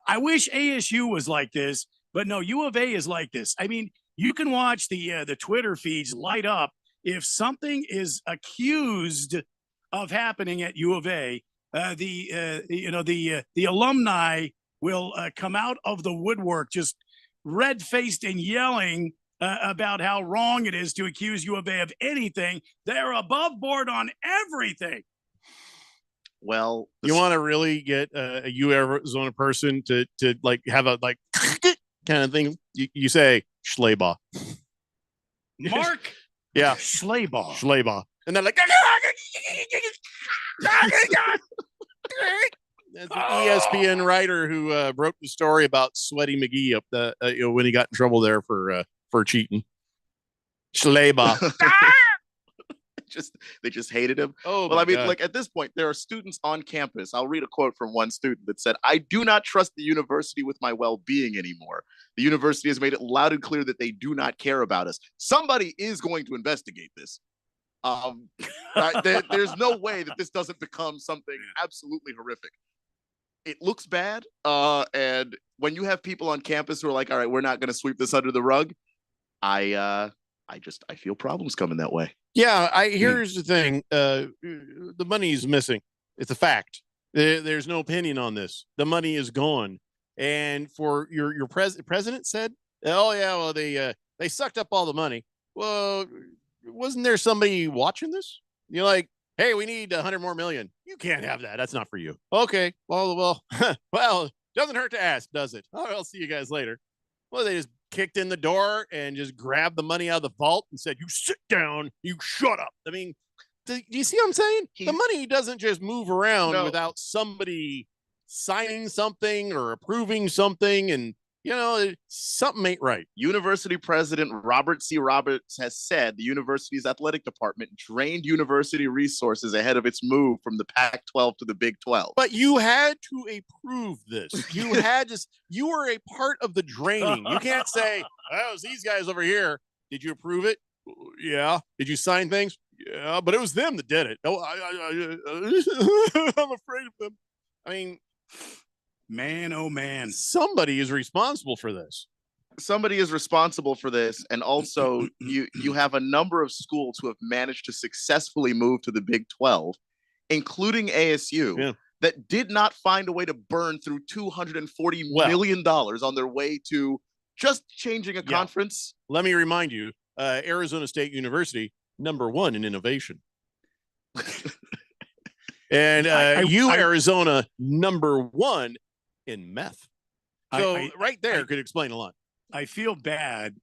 I wish ASU was like this, but no, U of A is like this. I mean, you can watch the Twitter feeds light up if something is accused of happening at U of A. The alumni will come out of the woodwork, just red-faced and yelling about how wrong it is to accuse U of A of anything. They're above board on everything. Well, you want to really get a U Arizona person to like have a like kind of thing. You say Schleybaugh. Mark. Yeah. Schleybaugh. And they're like, that's the ESPN writer who broke the story about Sweaty McGee up when he got in trouble there for cheating. Schleybaugh. They just hated him. Oh, well, I mean, God. like, at this point, there are students on campus. I'll read a quote from one student that said, "I do not trust the university with my well-being anymore. The university has made it loud and clear that they do not care about us." Somebody is going to investigate this. There's no way that this doesn't become something absolutely horrific. It looks bad. And when you have people on campus who are like, all right, we're not going to sweep this under the rug, I feel problems coming that way. Yeah, here's the thing. The money is missing. It's a fact. There's no opinion on this. The money is gone. And for your president said, oh yeah, well they sucked up all the money. Well, wasn't there somebody watching this? You're like, hey, we need 100 more million. You can't have that. That's not for you. Okay. Well, doesn't hurt to ask, does it? Oh, I'll see you guys later. Well, they just kicked in the door and just grabbed the money out of the vault and said, you sit down, you shut up. I mean, do you see what I'm saying? The money doesn't just move around without somebody signing something or approving something. And, something ain't right. University President Robert C. Roberts has said the university's athletic department drained university resources ahead of its move from the Pac-12 to the Big 12. But you had to approve this. You were a part of the draining. You can't say, oh, it was these guys over here. Did you approve it? Yeah. Did you sign things? Yeah, but it was them that did it. Oh, I'm afraid of them. I mean, man, oh man. Somebody is responsible for this. Somebody is responsible for this. And also you have a number of schools who have managed to successfully move to the Big 12, including ASU, that did not find a way to burn through $240 million on their way to just changing a conference. Let me remind you, Arizona State University, #1 in innovation. And Arizona, #1 in meth. So right there could explain a lot. I feel bad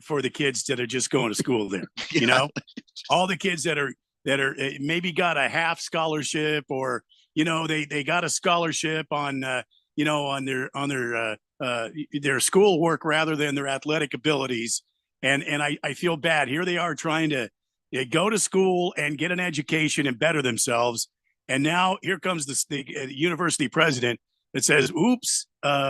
for the kids that are just going to school there. All the kids that are maybe got a half scholarship, or they got a scholarship on on their schoolwork rather than their athletic abilities. And I feel bad. Here they are trying to go to school and get an education and better themselves. And now here comes the university president that says, oops,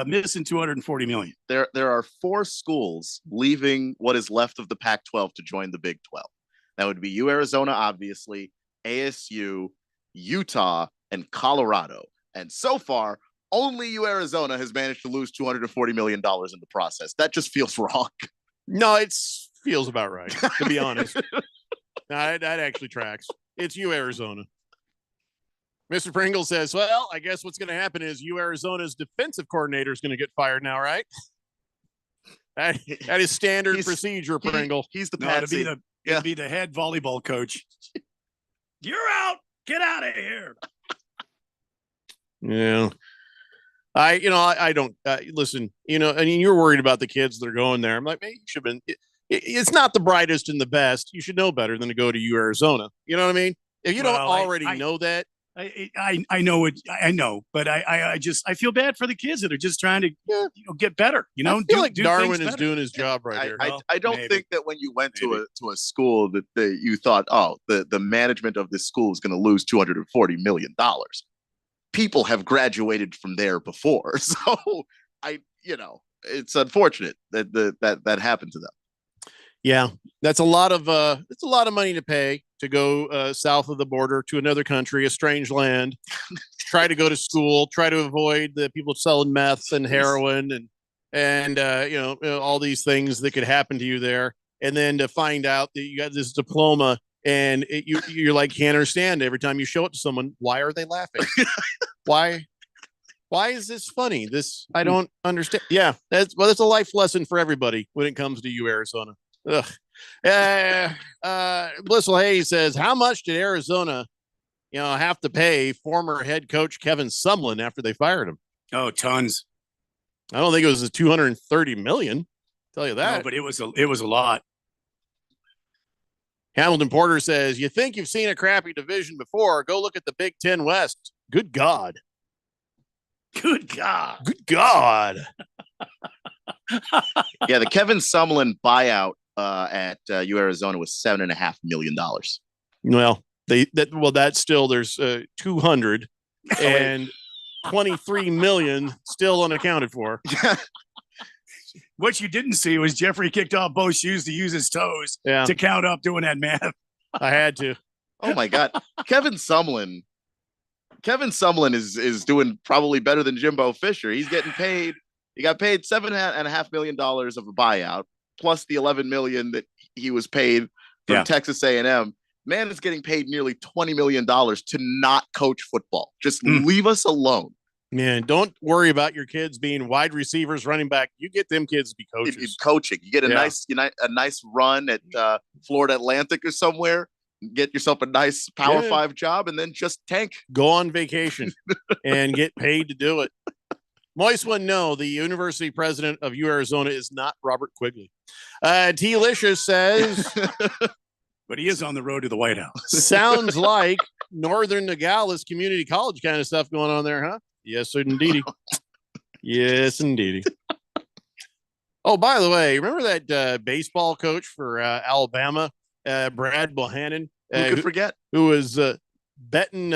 missing $240 million. There are 4 schools leaving what is left of the Pac-12 to join the Big 12. That would be U Arizona, obviously, ASU, Utah, and Colorado. And so far, only U Arizona has managed to lose $240 million in the process. That just feels wrong. No, it feels about right, to be honest. No, that actually tracks. It's U Arizona. Mr. Pringle says, well, I guess what's going to happen is U Arizona's defensive coordinator is going to get fired now, right? That is standard procedure, Pringle. He's the patsy. It'll be the head volleyball coach. You're out. Get out of here. Yeah. I don't listen, I mean, you're worried about the kids that are going there. I'm like, man, you should have been, it's not the brightest and the best. You should know better than to go to U Arizona. You know what I mean? If you don't Well, already know that, I know it. I know, but I feel bad for the kids that are just trying to get better. You know, I feel like do Darwin things is better. doing his job right there. I don't think that when you went to a school that you thought, oh, the management of this school is going to lose $240 million. People have graduated from there before, so it's unfortunate that happened to them. Yeah, that's a lot of money to pay to go south of the border to another country, a strange land, try to go to school, try to avoid the people selling meth and heroin and all these things that could happen to you there, and then to find out that you got this diploma and you're like can't understand every time you show it to someone. Why are they laughing? Why is this funny? This I don't understand. Yeah, that's a life lesson for everybody when it comes to you, Arizona. Ugh. Blissful Hayes says, how much did Arizona, have to pay former head coach Kevin Sumlin after they fired him? Oh, tons. I don't think it was $230 million. Tell you that. No, but it was a lot. Hamilton Porter says, you think you've seen a crappy division before? Go look at the Big Ten West. Good God. Good God. Good God. Yeah, the Kevin Sumlin buyout at Arizona was $7.5 million. Well, that's still there's 200 and 23 million still unaccounted for. What you didn't see was Jeffrey kicked off both shoes to use his toes to count up doing that math. I had to. Oh my God, Kevin Sumlin is doing probably better than Jimbo Fisher. He's getting paid. He got paid $7.5 million of a buyout, plus the $11 million that he was paid from Texas A&M. Man is getting paid nearly $20 million to not coach football. Just leave us alone. Man, don't worry about your kids being wide receivers, running back. You get them kids to be coaches. Coaching. You get a nice run at Florida Atlantic or somewhere. Get yourself a nice Power 5 job, and then just tank. Go on vacation and get paid to do it. Moist one, no, the university president of Arizona is not Robert Quigley. T-Licious says, but he is on the road to the White House. Sounds like Northern Nogales Community College kind of stuff going on there, huh? Yes, indeedy. Yes, indeedy. Oh, by the way, remember that baseball coach for Alabama, Brad Bohannon? Who could forget? Who was betting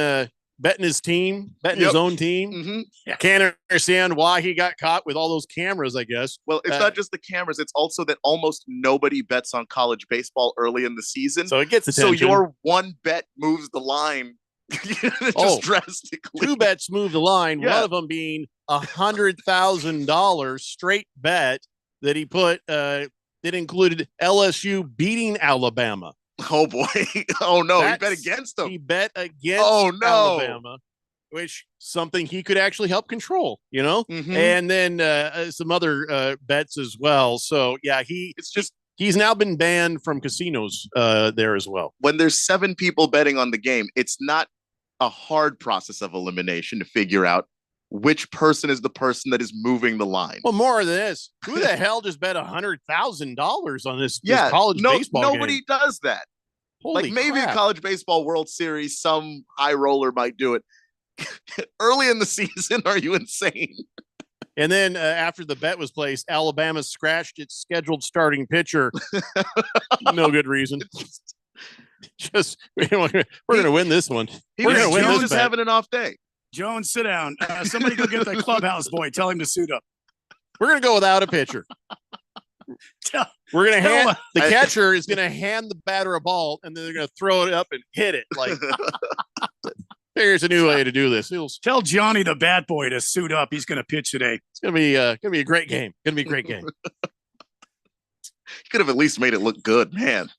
his team, his own team. Mm-hmm. Can't understand why he got caught with all those cameras, I guess. Well, it's not just the cameras. It's also that almost nobody bets on college baseball early in the season. So it gets attention. So your one bet moves the line just drastically. 2 bets move the line. One of them being $100,000 straight bet that he put that included LSU beating Alabama. Oh boy! Oh no! He bet against them. He bet against Alabama, which something he could actually help control. And then some other bets as well. So yeah, he's now been banned from casinos there as well. When there's 7 people betting on the game, it's not a hard process of elimination to figure out which person is the person that is moving the line. Well, more of this. Who the hell just bet $100,000 on this college baseball nobody game? does that. Holy maybe crap. a college baseball World Series, some high roller might do it. Early in the season, are you insane? And then after the bet was placed, Alabama scratched its scheduled starting pitcher. No good reason. Just we're going to win this one. We're going to win this. Just having an off day. Jones, sit down. Somebody go get the clubhouse boy. Tell him to suit up. We're going to go without a pitcher. We're going to hand the catcher is going to hand the batter a ball, and then they're going to throw it up and hit it. Like, here's a new way to do this. Tell Johnny the bat boy to suit up. He's going to pitch today. It's going to be a great game. Going to be a great game. Could have at least made it look good, man.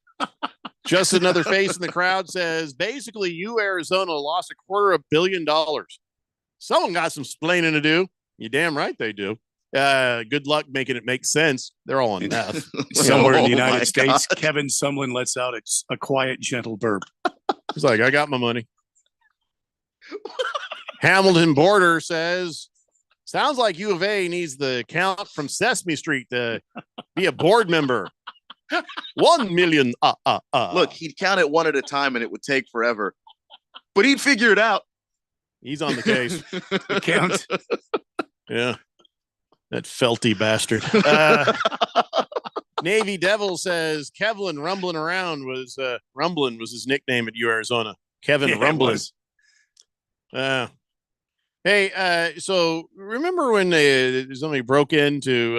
Just another face in the crowd says, basically, Arizona lost $250 million. Someone got some splaining to do. You damn right they do. Good luck making it make sense. They're all on meth. Somewhere in the United States, Kevin Sumlin lets out a quiet, gentle burp. He's like, I got my money. Hamilton Border says, sounds like U of A needs the Count from Sesame Street to be a board member. 1 million. Look, he'd count it one at a time and it would take forever. but he'd figure it out. He's on the case. The count. Yeah. That felty bastard. Navy Devil says Kevlin rumbling around was rumbling was his nickname at U Arizona. Kevin Yeah, Rumbling. Hey, so remember when somebody broke into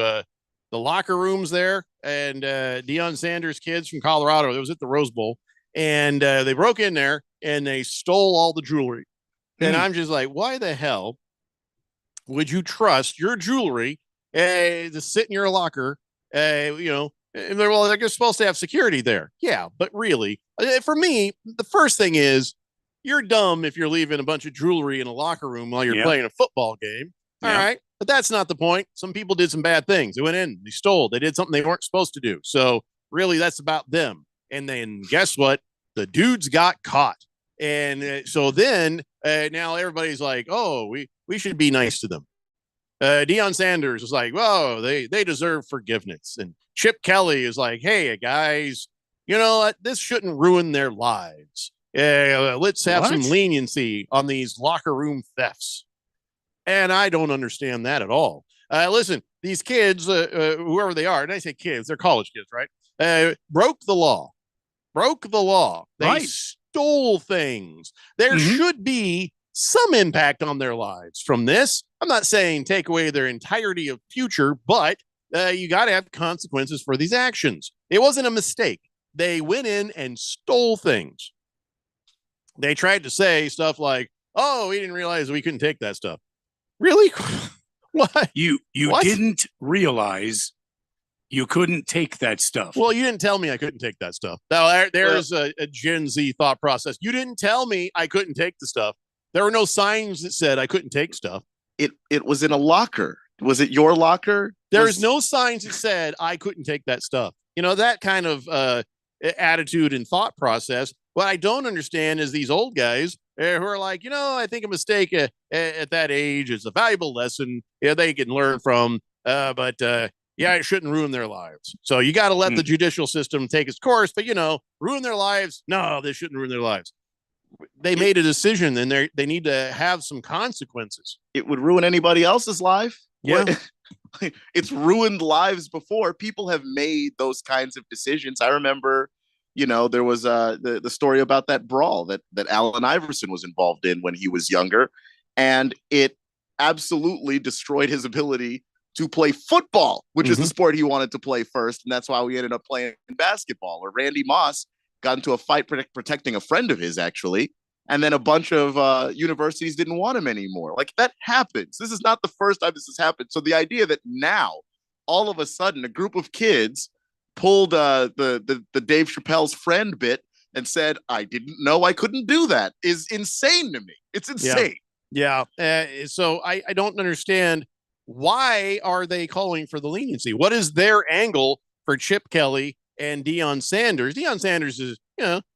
the locker rooms there and Deion Sanders' kids from Colorado, it was at the Rose Bowl, and they broke in there and they stole all the jewelry. And I'm just like, why the hell would you trust your jewelry to sit in your locker? And they're, well, they're supposed to have security there. Yeah, but really, for me, the first thing is you're dumb if you're leaving a bunch of jewelry in a locker room while you're playing a football game. All right. But that's not the point. Some people did some bad things. They went in, they stole, they did something they weren't supposed to do. So really, that's about them. And then guess what? The dudes got caught. And so then now everybody's like, oh, we should be nice to them. Deion Sanders was like, whoa, they deserve forgiveness. And Chip Kelly is like, hey, guys, you know what? This shouldn't ruin their lives. Let's have some leniency on these locker room thefts. And I don't understand that at all. Listen, these kids, whoever they are, and I say kids, they're college kids, right? Broke the law. They stole things. There should be some impact on their lives from this. I'm not saying take away their entirety of future, but you got to have consequences for these actions. It wasn't a mistake. They went in and stole things. They tried to say stuff like, oh, we didn't realize we couldn't take that stuff. Really? What? You didn't realize you couldn't take that stuff. Well, you didn't tell me I couldn't take that stuff. Now, there's a Gen Z thought process. You didn't tell me I couldn't take the stuff. There were no signs that said I couldn't take stuff. It was in a locker. Was it your locker? There's no signs that said I couldn't take that stuff. You know, that kind of attitude and thought process. What I don't understand is these old guys who are like, I think a mistake at that age is a valuable lesson they can learn from. But it shouldn't ruin their lives. So you got to let the judicial system take its course. But, ruin their lives. No, they shouldn't ruin their lives. They made a decision and they need to have some consequences. It would ruin anybody else's life. Yeah. It's ruined lives before. People have made those kinds of decisions. I remember, there was the story about that brawl that Allen Iverson was involved in when he was younger. And it absolutely destroyed his ability to play football, which is the sport he wanted to play first. And that's why we ended up playing basketball, where Randy Moss got into a fight protecting a friend of his, actually. And then a bunch of universities didn't want him anymore. Like, that happens. This is not the first time this has happened. So the idea that now, all of a sudden, a group of kids pulled the Dave Chappelle's friend bit and said, I didn't know I couldn't do that, is insane to me. It's insane. Yeah. So I don't understand, why are they calling for the leniency? What is their angle for Chip Kelly and Deion Sanders? Deion Sanders is,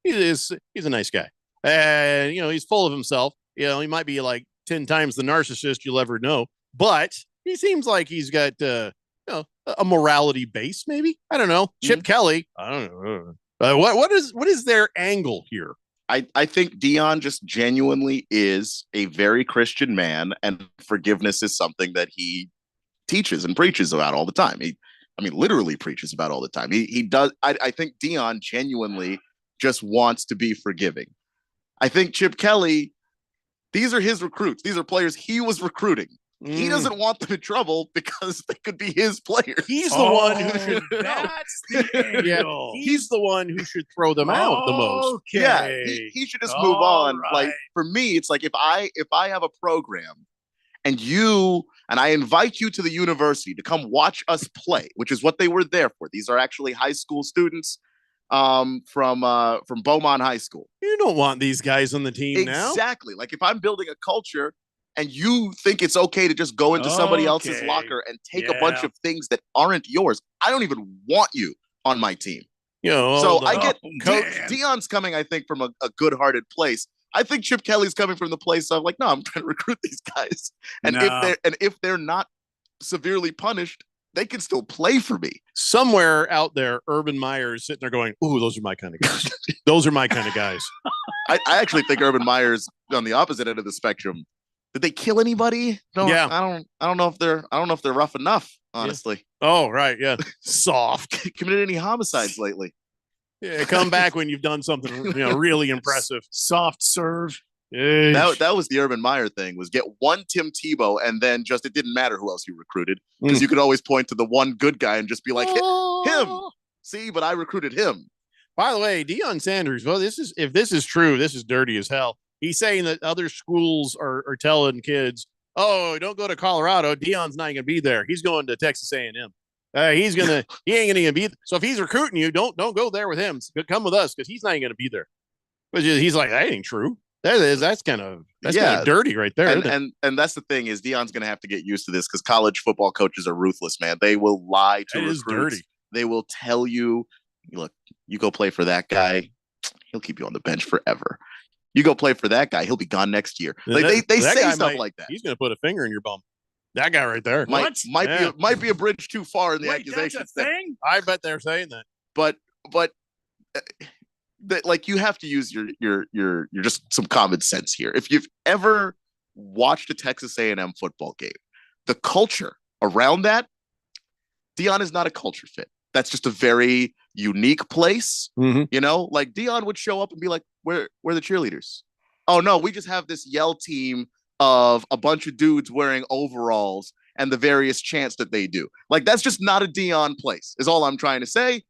he's a nice guy. He's full of himself. He might be like 10 times the narcissist you'll ever know, but he seems like he's got, a morality base, maybe. I don't know. Chip Kelly, I don't know. What is their angle here? I think Deion just genuinely is a very Christian man, and forgiveness is something that he teaches and preaches about all the time. He literally preaches about all the time. He does. I think Deion genuinely just wants to be forgiving. I think Chip Kelly, these are his recruits. These are players he was recruiting. He doesn't want them in trouble because they could be his players. He's the one who should. That's the angle. He's the one who should throw them out the most. Okay. Yeah, he should just move on. Right. Like, for me, it's like if I have a program and I invite you to the university to come watch us play, which is what they were there for. These are actually high school students from Beaumont High School. You don't want these guys on the team now. Exactly. Like, if I'm building a culture and you think it's okay to just go into somebody else's locker and take a bunch of things that aren't yours, I don't even want you on my team. So I get Deion's coming, I think, from a good-hearted place. I think Chip Kelly's coming from the place of like, no, I'm trying to recruit these guys. And if they're not severely punished, they can still play for me. Somewhere out there, Urban Meyer is sitting there going, "Ooh, those are my kind of guys. Those are my kind of guys." I actually think Urban Meyer's on the opposite end of the spectrum. Did they kill anybody? No, Yeah. I don't know if they're rough enough, honestly. Yeah. Oh, right. Yeah. Soft. Committed any homicides lately? Yeah, come back when you've done something really impressive. Soft serve. That was the Urban Meyer thing, was get one Tim Tebow and then just it didn't matter who else you recruited because you could always point to the one good guy and just be like, him. See, but I recruited him. By the way, Deion Sanders, well, if this is true, this is dirty as hell. He's saying that other schools are telling kids, "Oh, don't go to Colorado. Deion's not going to be there. He's going to Texas A&M. He ain't going to be. So if he's recruiting you, don't go there with him. Come with us because he's not going to be there." But he's like, that ain't true. That's kind of dirty right there. And that's the thing is Deion's going to have to get used to this because college football coaches are ruthless, man. They will lie to recruits. Dirty. They will tell you, look, you go play for that guy, he'll keep you on the bench forever. You go play for that guy, he'll be gone next year. Like they say stuff like that. He's going to put a finger in your bum. That guy right there. Might be a bridge too far in the accusations. That's a thing? I bet they're saying that. But like you have to use your just some common sense here. If you've ever watched a Texas A&M football game, the culture around that, Deion is not a culture fit. That's just a very unique place. Mm-hmm. Like Deion would show up and be like, where are the cheerleaders? Oh no, we just have this yell team of a bunch of dudes wearing overalls and the various chants that they do. Like that's just not a Deion place, is all I'm trying to say.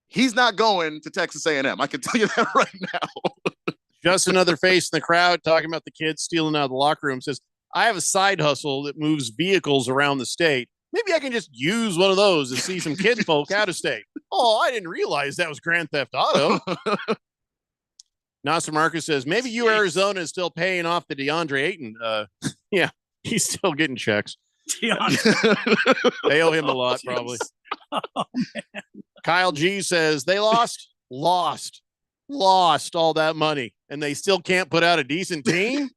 He's not going to Texas A&M. I can tell you that right now. Just another face in the crowd talking about the kids stealing out of the locker room says, "I have a side hustle that moves vehicles around the state. Maybe I can just use one of those to see some kid folk out of state." Oh, I didn't realize that was Grand Theft Auto. Nasser Marcus says, maybe Arizona is still paying off the DeAndre Ayton. Yeah, he's still getting checks. They owe him a lot, probably. Oh, man. Kyle G says they lost all that money, and they still can't put out a decent team.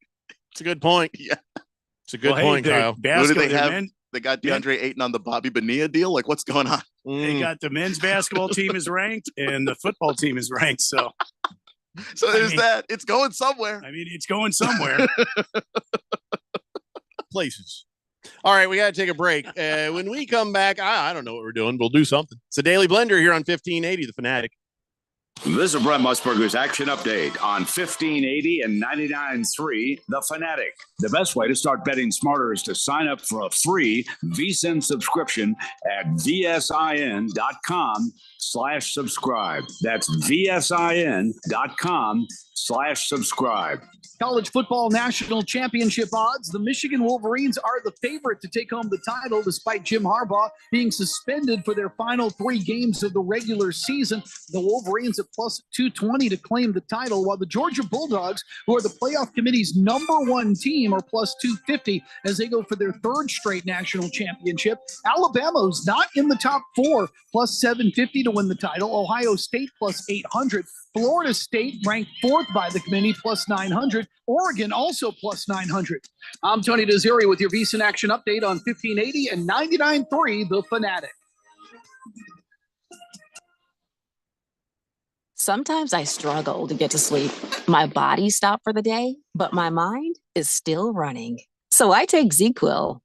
It's a good point. Yeah, it's a good point, Kyle. What do they have? They got DeAndre Ayton on the Bobby Bonilla deal. Like, what's going on? They got the men's basketball team is ranked, and the football team is ranked. So there's that. It's going somewhere. It's going somewhere. Places. All right, we got to take a break. When we come back, I don't know what we're doing. We'll do something. It's a Daily Blender here on 1580, The Fanatic. This is Brent Musburger's Action Update on 1580 and 99.3 The Fanatic. The best way to start betting smarter is to sign up for a free VSiN subscription at vsin.com/subscribe. That's vsin.com/subscribe. College football national championship odds. The Michigan Wolverines are the favorite to take home the title despite Jim Harbaugh being suspended for their final 3 games of the regular season. The Wolverines at plus 220 to claim the title, while the Georgia Bulldogs, who are the playoff committee's #1 team, are plus 250 as they go for their 3rd straight national championship. Alabama's not in the top 4, plus 750 to win the title. Ohio State plus 800. Florida State ranked 4th by the committee, plus 900. Oregon also plus 900. I'm Tony Desiri with your VSiN Action Update on 1580 and 99.3 The Fanatic. Sometimes I struggle to get to sleep. My body stopped for the day, but my mind is still running. So I take ZzzQuil.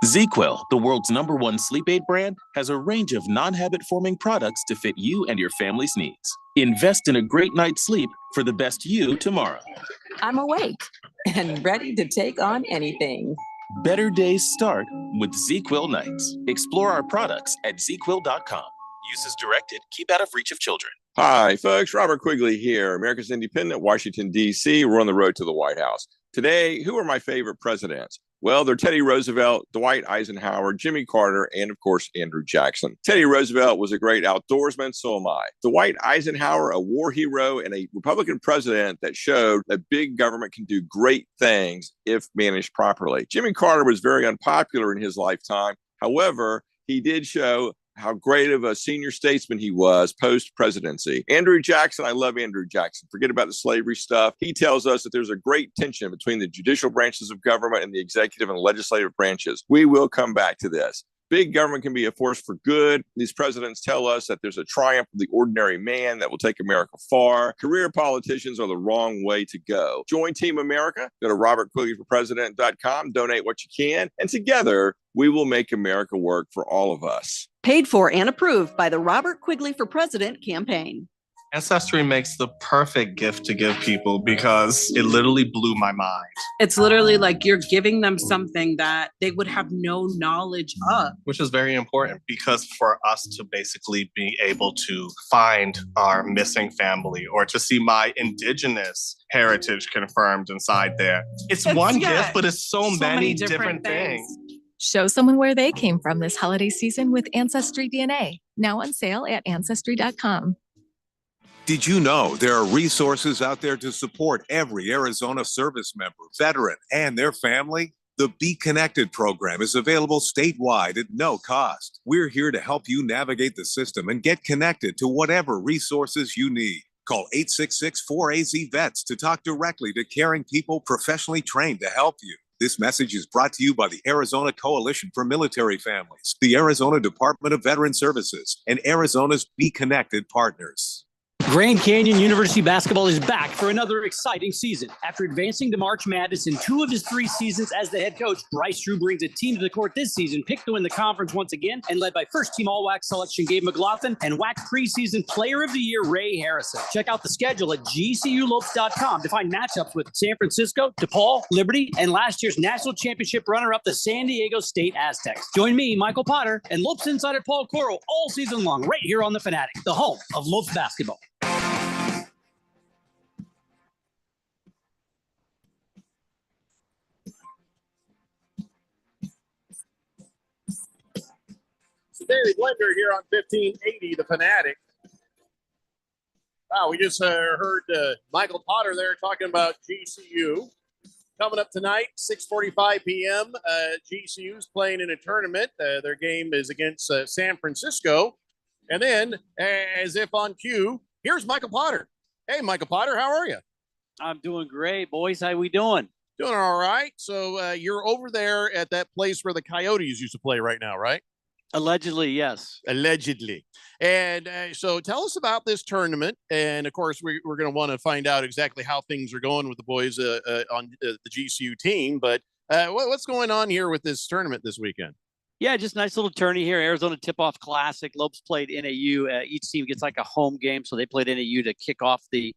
ZzzQuil, the world's #1 sleep aid brand, has a range of non-habit-forming products to fit you and your family's needs. Invest in a great night's sleep for the best you tomorrow. I'm awake and ready to take on anything. Better days start with ZzzQuil nights. Explore our products at ZzzQuil.com. Use as directed. Keep out of reach of children. Hi, folks. Robert Quigley here, America's Independent, Washington, D.C. We're on the road to the White House. Today, who are my favorite presidents? Well, they're Teddy Roosevelt, Dwight Eisenhower, Jimmy Carter, and, of course, Andrew Jackson. Teddy Roosevelt was a great outdoorsman, so am I. Dwight Eisenhower, a war hero and a Republican president that showed that big government can do great things if managed properly. Jimmy Carter was very unpopular in his lifetime. However, he did show how great of a senior statesman he was post-presidency. Andrew Jackson, I love Andrew Jackson. Forget about the slavery stuff. He tells us that there's a great tension between the judicial branches of government and the executive and legislative branches. We will come back to this. Big government can be a force for good. These presidents tell us that there's a triumph of the ordinary man that will take America far. Career politicians are the wrong way to go. Join Team America. Go to robertquigleyforpresident.com, donate what you can, and together we will make America work for all of us. Paid for and approved by the Robert Quigley for President campaign. Ancestry makes the perfect gift to give people because it literally blew my mind. It's literally like you're giving them something that they would have no knowledge of. Which is very important because for us to basically be able to find our missing family or to see my indigenous heritage confirmed inside there. It's one gift, but it's so many different things. Show someone where they came from this holiday season with Ancestry DNA. Now on sale at Ancestry.com. Did you know there are resources out there to support every Arizona service member, veteran, and their family? The Be Connected program is available statewide at no cost. We're here to help you navigate the system and get connected to whatever resources you need. Call 866-4AZ-VETS to talk directly to caring people professionally trained to help you. This message is brought to you by the Arizona Coalition for Military Families, the Arizona Department of Veteran Services, and Arizona's Be Connected partners. Grand Canyon University basketball is back for another exciting season. After advancing to March Madness in 2 of his 3 seasons as the head coach, Bryce Drew brings a team to the court this season, picked to win the conference once again, and led by first-team All-WAC selection Gabe McLaughlin and WAC preseason Player of the Year Ray Harrison. Check out the schedule at gculopes.com to find matchups with San Francisco, DePaul, Liberty, and last year's national championship runner-up, the San Diego State Aztecs. Join me, Michael Potter, and Lopes insider Paul Coro all season long right here on The Fanatic, the home of Lopes basketball. Daily Blender here on 1580, The Fanatic. Wow, we just heard Michael Potter there talking about GCU. Coming up tonight, 6:45 p.m., GCU's playing in a tournament. Their game is against San Francisco. And then, as if on cue, here's Michael Potter. Hey, Michael Potter, how are you? I'm doing great, boys. How we doing? Doing all right. So you're over there at that place where the Coyotes used to play right now, right? Allegedly, yes. Allegedly. And so tell us about this tournament. And, of course, we're going to want to find out exactly how things are going with the boys on the GCU team. But what's going on here with this tournament this weekend? Yeah, just nice little tourney here. Arizona Tip-Off Classic. Lopes played NAU. Each team gets like a home game, so they played NAU to kick off the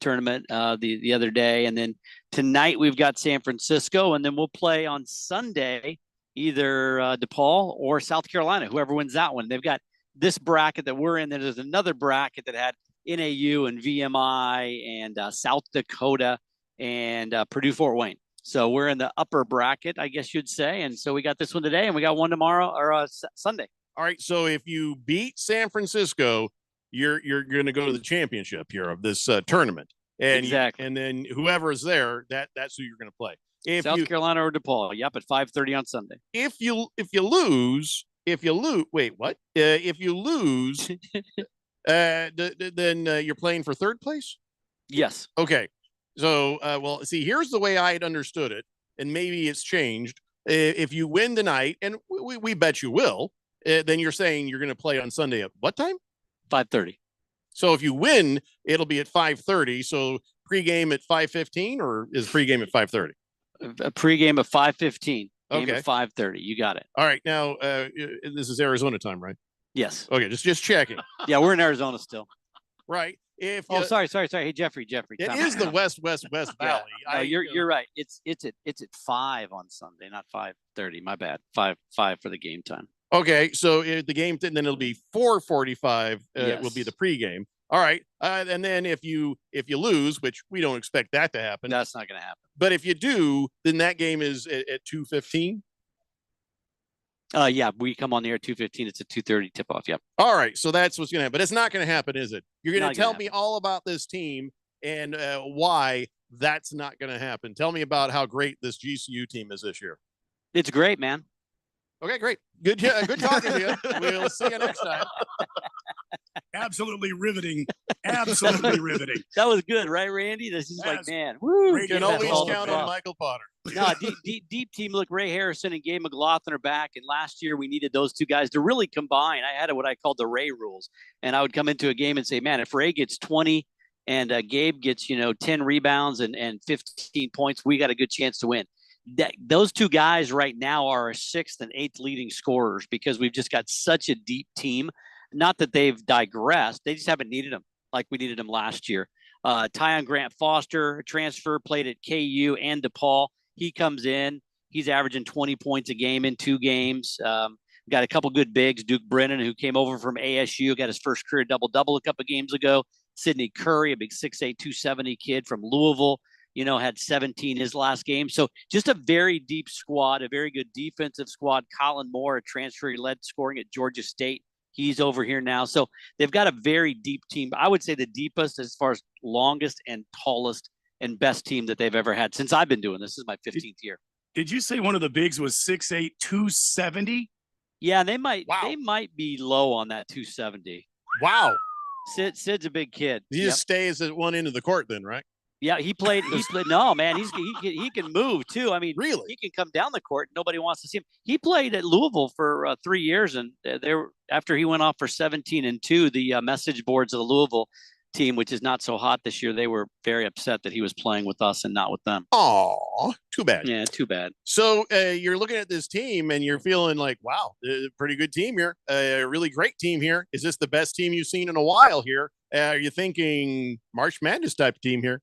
tournament the other day. And then tonight we've got San Francisco, and then we'll play on Sunday either DePaul or South Carolina, whoever wins that one. They've got this bracket that we're in. Then there's another bracket that had NAU and VMI and South Dakota and Purdue Fort Wayne. So we're in the upper bracket, I guess you'd say. And so we got this one today, and we got one tomorrow or Sunday. All right. So if you beat San Francisco, you're going to go to the championship here of this tournament. And exactly. And then whoever is there, that's who you're going to play. If South Carolina or DePaul. Yep, at 5:30 on Sunday. If you lose, wait, what? If you lose, then you're playing for third place? Yes. Okay. So, well, see, here's the way I had understood it, and maybe it's changed. If you win tonight, and we bet you will, then you're saying you're going to play on Sunday at what time? 5:30. So if you win, it'll be at 5:30. So pregame at 5:15, or is pregame at 5:30? A pregame at 5:15. Game Okay. at 5:30. You got it. All right. Now, this is Arizona time, right? Yes. Okay, just checking. Yeah, we're in Arizona still. Right. If sorry. Hey, Jeffrey. It time is out. the West Valley. No, you're right. It's at 5 on Sunday, not 5:30. My bad. 5 for the game time. Okay, so if the game, then it'll be 4:45. Yes. Will be the pregame. All right, and then if you lose, which we don't expect that to happen, That's not going to happen. but if you do, then that game is at 2:15. Yeah, we come on the air at 2:15. It's a 2:30 tip off. Yep. All right, so that's what's going to happen. But it's not going to happen, is it? You're going Not to gonna tell me all about this team and why that's not going to happen. Tell me about how great this GCU team is this year. It's great, man. Okay, great. Good talking to you. We'll see you next time. Absolutely riveting. Absolutely riveting. That was good, right, Randy? This is like, man, woo. You can always count on Michael Potter. No, deep team. Look, Ray Harrison and Gabe McLaughlin are back, and last year we needed those two guys to really combine. I had what I called the Ray rules, and I would come into a game and say, man, if Ray gets 20 and Gabe gets 10 rebounds and 15 points, we got a good chance to win. Those two guys right now are our 6th and 8th leading scorers because we've just got such a deep team. Not that they've digressed. They just haven't needed them like we needed them last year. Tyon Grant Foster, transfer, played at KU and DePaul. He comes in. He's averaging 20 points a game in 2 games. Got a couple good bigs. Duke Brennan, who came over from ASU, got his first career double-double a couple of games ago. Sidney Curry, a big 6'8", 270 kid from Louisville, had 17 his last game. So just a very deep squad, a very good defensive squad. Colin Moore, a transfer, he led scoring at Georgia State. He's over here now. So they've got a very deep team. I would say the deepest as far as longest and tallest and best team that they've ever had since I've been doing this. This is my 15th year. Did you say one of the bigs was 6'8", 270? Yeah, they might be low on that 270. Wow. Sid's a big kid. He just stays at one end of the court then, right? Yeah, he played. No, man, he can move too. I mean, really, he can come down the court. Nobody wants to see him. He played at Louisville for 3 years, and after he went off for 17-2, the message boards of the Louisville team, which is not so hot this year, they were very upset that he was playing with us and not with them. Oh, too bad. Yeah, too bad. So you're looking at this team and you're feeling like, wow, pretty good team here. A really great team here. Is this the best team you've seen in a while here? Are you thinking March Madness type of team here?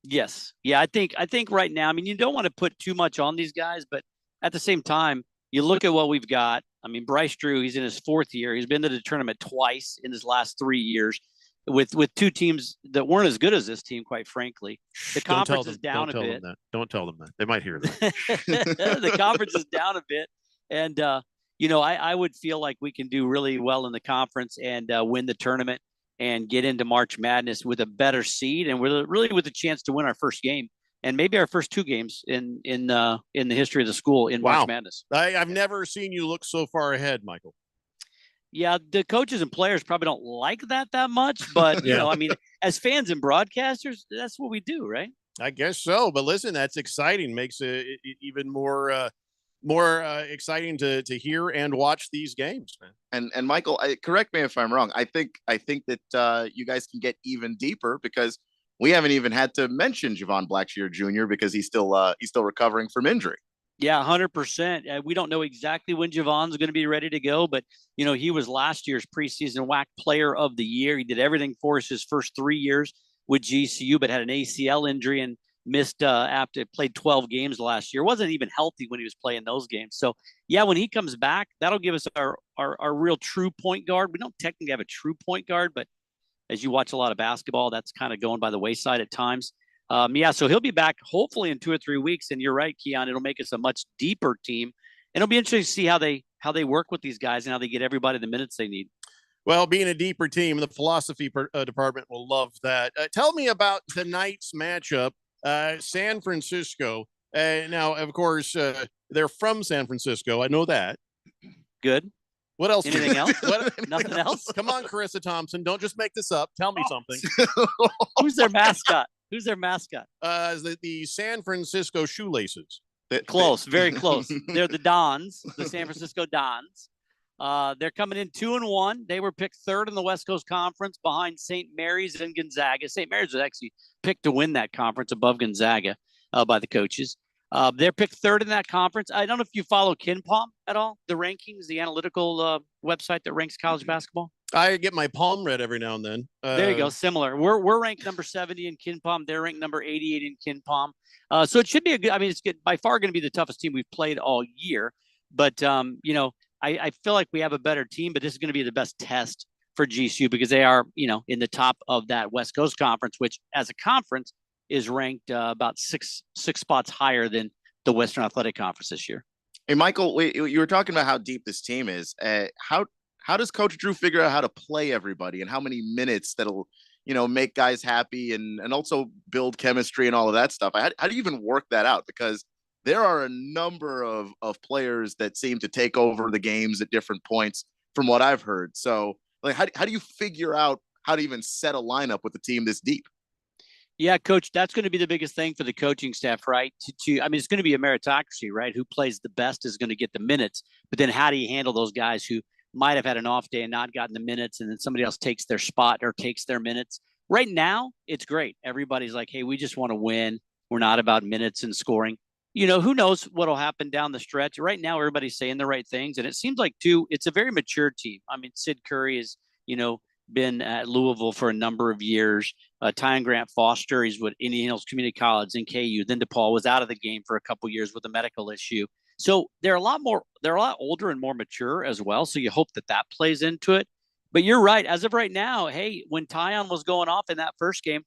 Yes. Yeah, I think right now, I mean, you don't want to put too much on these guys, but at the same time, you look at what we've got. I mean, Bryce Drew, he's in his 4th year. He's been to the tournament twice in his last 3 years with 2 teams that weren't as good as this team, quite frankly. The conference is down a bit. Don't tell them that. They might hear that. The conference is down a bit. And, I would feel like we can do really well in the conference and win the tournament and get into March Madness with a better seed, and we're really with a chance to win our first game and maybe our first 2 games in the history of the school in March Madness. I've never seen you look so far ahead, Michael. Yeah, the coaches and players probably don't like that much, but I mean, as fans and broadcasters, that's what we do, right? I guess so. But listen, that's exciting. Makes it even more exciting to hear and watch these games, man. And Michael, correct me if I'm wrong. I think that you guys can get even deeper because we haven't even had to mention Javon Blackshear Jr. because he's still recovering from injury. Yeah, 100%. We don't know exactly when Javon's going to be ready to go, but he was last year's preseason WAC Player of the Year. He did everything for us his first 3 years with GCU, but had an ACL injury and missed after played 12 games last year. Wasn't even healthy when he was playing those games. So yeah, when he comes back, that'll give us our real true point guard. We don't technically have a true point guard, but as you watch a lot of basketball, that's kind of going by the wayside at times. So he'll be back hopefully in 2 or 3 weeks. And you're right, Keon, it'll make us a much deeper team. And it'll be interesting to see how they work with these guys and how they get everybody the minutes they need. Well, being a deeper team, the philosophy department will love that. Tell me about tonight's matchup. San Francisco. Now, of course, they're from San Francisco. I know that. Good. What else? Anything else? Nothing else? Come on, Carissa Thompson. Don't just make this up. Tell me something. Who's their mascot? The San Francisco Shoelaces. Close. Very close. They're the Dons, the San Francisco Dons. They're coming in 2-1. They were picked 3rd in the West Coast Conference behind St. Mary's and Gonzaga. St. Mary's was actually picked to win that conference above Gonzaga by the coaches. They're picked 3rd in that conference. I don't know if you follow KenPom at all, the rankings, the analytical website that ranks college basketball. I get my palm read every now and then. There you go. Similar. We're ranked number 70 in KenPom. They're ranked number 88 in KenPom. So it should be a good. I mean, it's by far going to be the toughest team we've played all year. But I feel like we have a better team. But this is going to be the best test for GCU because they are in the top of that West Coast Conference, which as a conference is ranked about six spots higher than the Western Athletic Conference this year. Hey, Michael, you were talking about how deep this team is. How does Coach Drew figure out how to play everybody and how many minutes that'll, make guys happy and also build chemistry and all of that stuff? How do you even work that out? Because there are a number of players that seem to take over the games at different points from what I've heard. So like, how do you figure out how to even set a lineup with a team this deep? Yeah, coach, that's going to be the biggest thing for the coaching staff, right? I mean, it's going to be a meritocracy, right? Who plays the best is going to get the minutes, but then how do you handle those guys who might have had an off day and not gotten the minutes, and then somebody else takes their spot or takes their minutes? Right now, it's great. Everybody's like, hey, we just want to win. We're not about minutes and scoring. You know, who knows what'll happen down the stretch. Right now, everybody's saying the right things, and it seems like, too, it's a very mature team. I mean, Sid Curry is, been at Louisville for a number of years. Tyon Grant Foster, he's with Indian Hills Community College, then KU, then DePaul, was out of the game for a couple of years with a medical issue. So they're a lot older and more mature as well. So you hope that plays into it. But you're right. As of right now, hey, when Tyon was going off in that first game,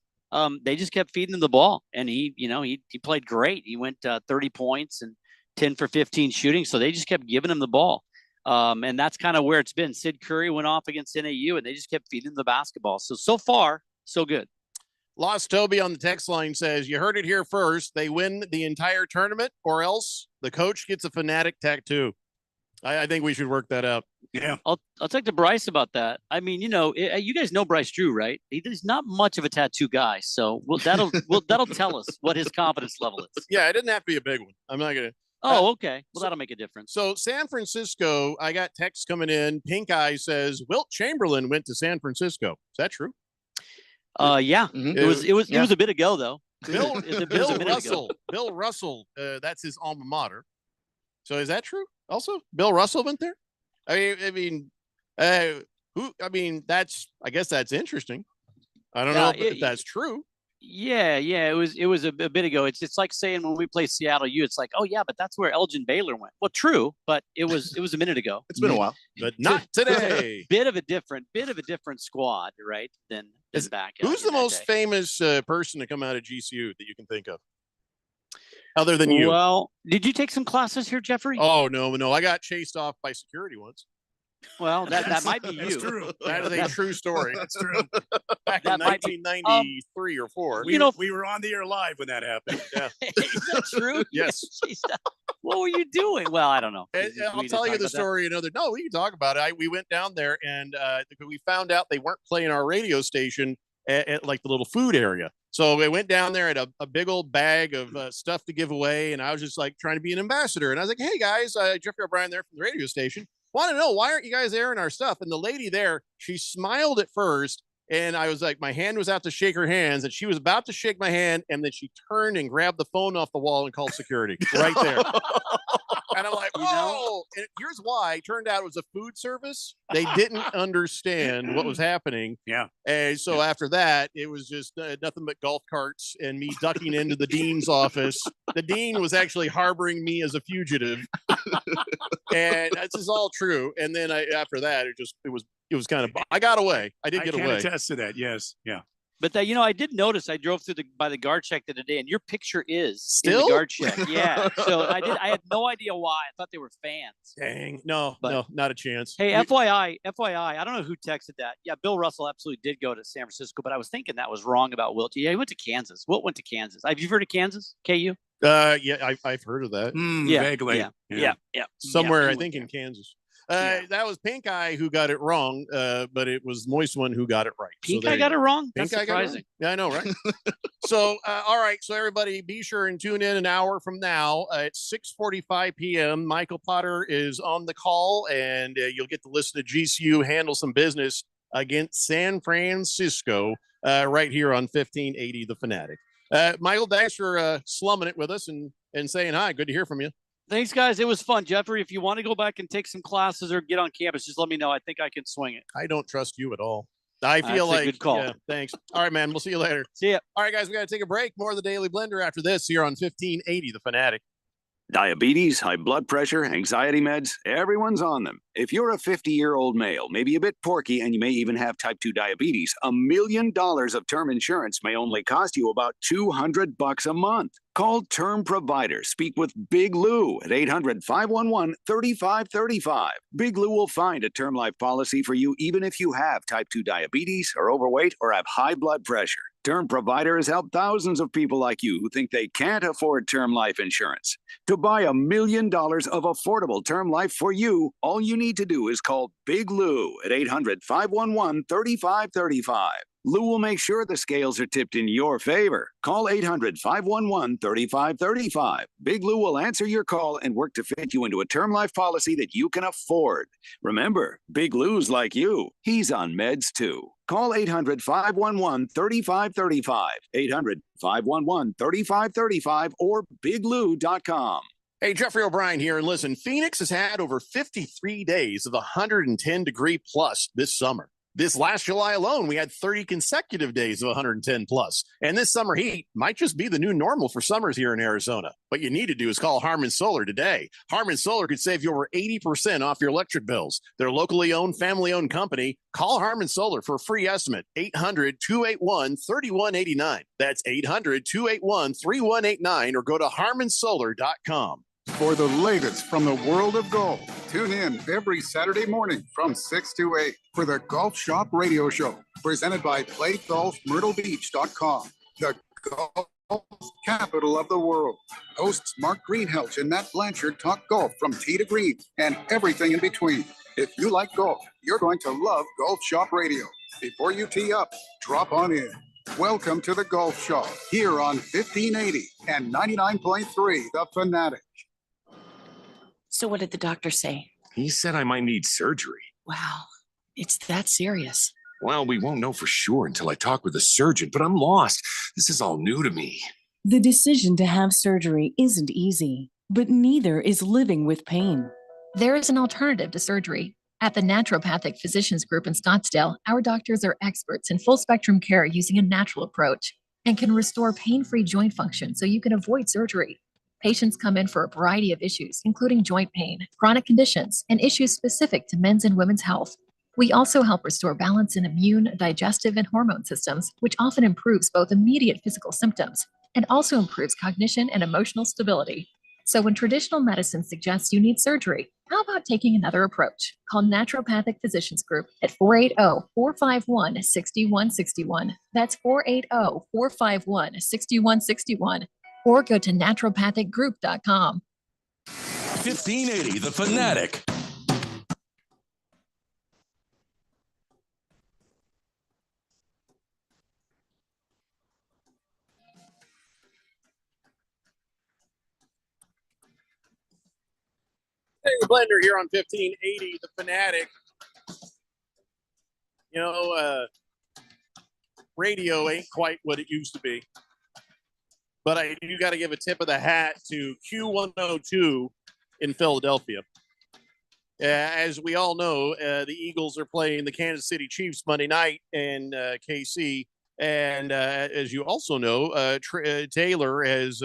they just kept feeding him the ball, and he played great. He went 30 points and 10 for 15 shooting. So they just kept giving him the ball. And that's kind of where it's been. Sid Curry went off against NAU, and they just kept feeding the basketball. So far, so good. Lost Toby on the text line says, you heard it here first. They win the entire tournament, or else the coach gets a Fanatic tattoo. I think we should work that out. Yeah. I'll talk to Bryce about that. I mean, you guys know Bryce Drew, right? He's not much of a tattoo guy. So that'll tell us what his confidence level is. Yeah, it didn't have to be a big one. I'm not going to. Oh, okay. Well, that'll make a difference. So San Francisco, I got texts coming in. Pink Eye says Wilt Chamberlain went to San Francisco. Is that true? Yeah. Mm-hmm. It was a bit ago though. Bill Russell. That's his alma mater. So is that true? Also, Bill Russell went there. I guess that's interesting. I don't know if that's true. Yeah, it was a bit ago. It's like saying when we play Seattle U, it's like, oh yeah, but that's where Elgin Baylor went. Well, true, but it was a minute ago. It's been a while, but not today. Bit of a different squad, right? Than back. Who's the most famous person to come out of GCU that you can think of, other than you? Well, did you take some classes here, Jeffrey? Oh no, I got chased off by security once. Well, that might be you. True. That is a true story. That's true. Back in 1993 or 4. We were on the air live when that happened. Yeah. Is that true? Yes. What were you doing? Well, I don't know. I'll tell you the story another. No, we can talk about it. We went down there and we found out they weren't playing our radio station at like the little food area. So we went down there at a big old bag of stuff to give away, and I was just like trying to be an ambassador. And I was like, "Hey guys, Jeffrey O'Brien there from the radio station. Want to know why aren't you guys airing our stuff?" And the lady there, she smiled at first, and I was like, my hand was out to shake her hands, and she was about to shake my hand, and then she turned and grabbed the phone off the wall and called security right there. And I'm like, oh, and here's why. It turned out it was a food service. They didn't understand what was happening. Yeah. And so after that, it was just nothing but golf carts and me ducking into the dean's office. The dean was actually harboring me as a fugitive. And this is all true. And then after that, it was kind of, I got away. I did get away. I can attest to that. Yes. Yeah. But that, I did notice I drove through by the guard check the other day, and your picture is still in the guard check. Yeah. So I had no idea why. I thought they were fans. Dang. No, not a chance. Hey, FYI, I don't know who texted that. Yeah, Bill Russell absolutely did go to San Francisco, but I was thinking that was wrong about Wilt. Yeah, he went to Kansas. Wilt went to Kansas. Have you heard of Kansas? KU? Yeah, I've heard of that. Yeah, vaguely. Yeah. Somewhere, I think in Kansas. That was Pink Eye who got it wrong, but it was Moist One who got it right. Pink Eye got it wrong? That's Pink Eye got it wrong. Yeah, I know, right? So, all right. So everybody be sure and tune in an hour from now at 6:45 p.m. Michael Potter is on the call, and you'll get to listen to GCU handle some business against San Francisco right here on 1580 The Fanatic. Michael, thanks for slumming it with us and saying hi. Good to hear from you. Thanks, guys. It was fun. Jeffrey, if you want to go back and take some classes or get on campus, just let me know. I think I can swing it. I don't trust you at all. I feel like, good call. Yeah, thanks. All right, man. We'll see you later. See ya. All right, guys, we got to take a break. More of the Daily Blender after this here on 1580 The Fanatic. Diabetes, high blood pressure, anxiety meds, everyone's on them. If you're a 50-year-old male, maybe a bit porky, and you may even have type 2 diabetes, $1 million of term insurance may only cost you about $200 a month. Call Term Provider. Speak with Big Lou at 800-511-3535. Big Lou will find a term life policy for you even if you have type 2 diabetes, are overweight, or have high blood pressure. Term Provider has helped thousands of people like you who think they can't afford term life insurance. To buy $1 million of affordable term life for you, all you need to do is call Big Lou at 800-511-3535. Lou will make sure the scales are tipped in your favor. Call 800-511-3535. Big Lou will answer your call and work to fit you into a term life policy that you can afford. Remember, Big Lou's like you. He's on meds too. Call 800-511-3535. 800-511-3535 or biglou.com. Hey, Jeffrey O'Brien here. And listen, Phoenix has had over 53 days of 110 degree plus this summer. This last July alone, we had 30 consecutive days of 110 plus. And this summer heat might just be the new normal for summers here in Arizona. What you need to do is call Harmon Solar today. Harmon Solar could save you over 80% off your electric bills. They're a locally owned, family-owned company. Call Harmon Solar for a free estimate. 800-281-3189. That's 800-281-3189 or go to harmonsolar.com. For the latest from the world of golf, tune in every Saturday morning from 6 to 8 for the Golf Shop Radio Show, presented by PlayGolfMyrtleBeach.com, the golf capital of the world. Hosts Mark Greenhalgh and Matt Blanchard talk golf from tee to green and everything in between. If you like golf, you're going to love Golf Shop Radio. Before you tee up, drop on in. Welcome to the Golf Shop here on 1580 and 99.3 The Fanatic. So what did the doctor say? He said I might need surgery. Wow, it's that serious. Well, we won't know for sure until I talk with a surgeon, but I'm lost. This is all new to me. The decision to have surgery isn't easy, but neither is living with pain. There is an alternative to surgery. At the Naturopathic Physicians Group in Scottsdale, our doctors are experts in full spectrum care using a natural approach and can restore pain-free joint function so you can avoid surgery. Patients come in for a variety of issues, including joint pain, chronic conditions, and issues specific to men's and women's health. We also help restore balance in immune, digestive, and hormone systems, which often improves both immediate physical symptoms and also improves cognition and emotional stability. So when traditional medicine suggests you need surgery, how about taking another approach? Call Naturopathic Physicians Group at 480-451-6161. That's 480-451-6161. Or go to naturopathicgroup.com. 1580 The Fanatic. Hey, the Blender here on 1580 The Fanatic. You know, radio ain't quite what it used to be. But I do got to give a tip of the hat to Q102 in Philadelphia. As we all know, the Eagles are playing the Kansas City Chiefs Monday night in KC. And as you also know, Taylor has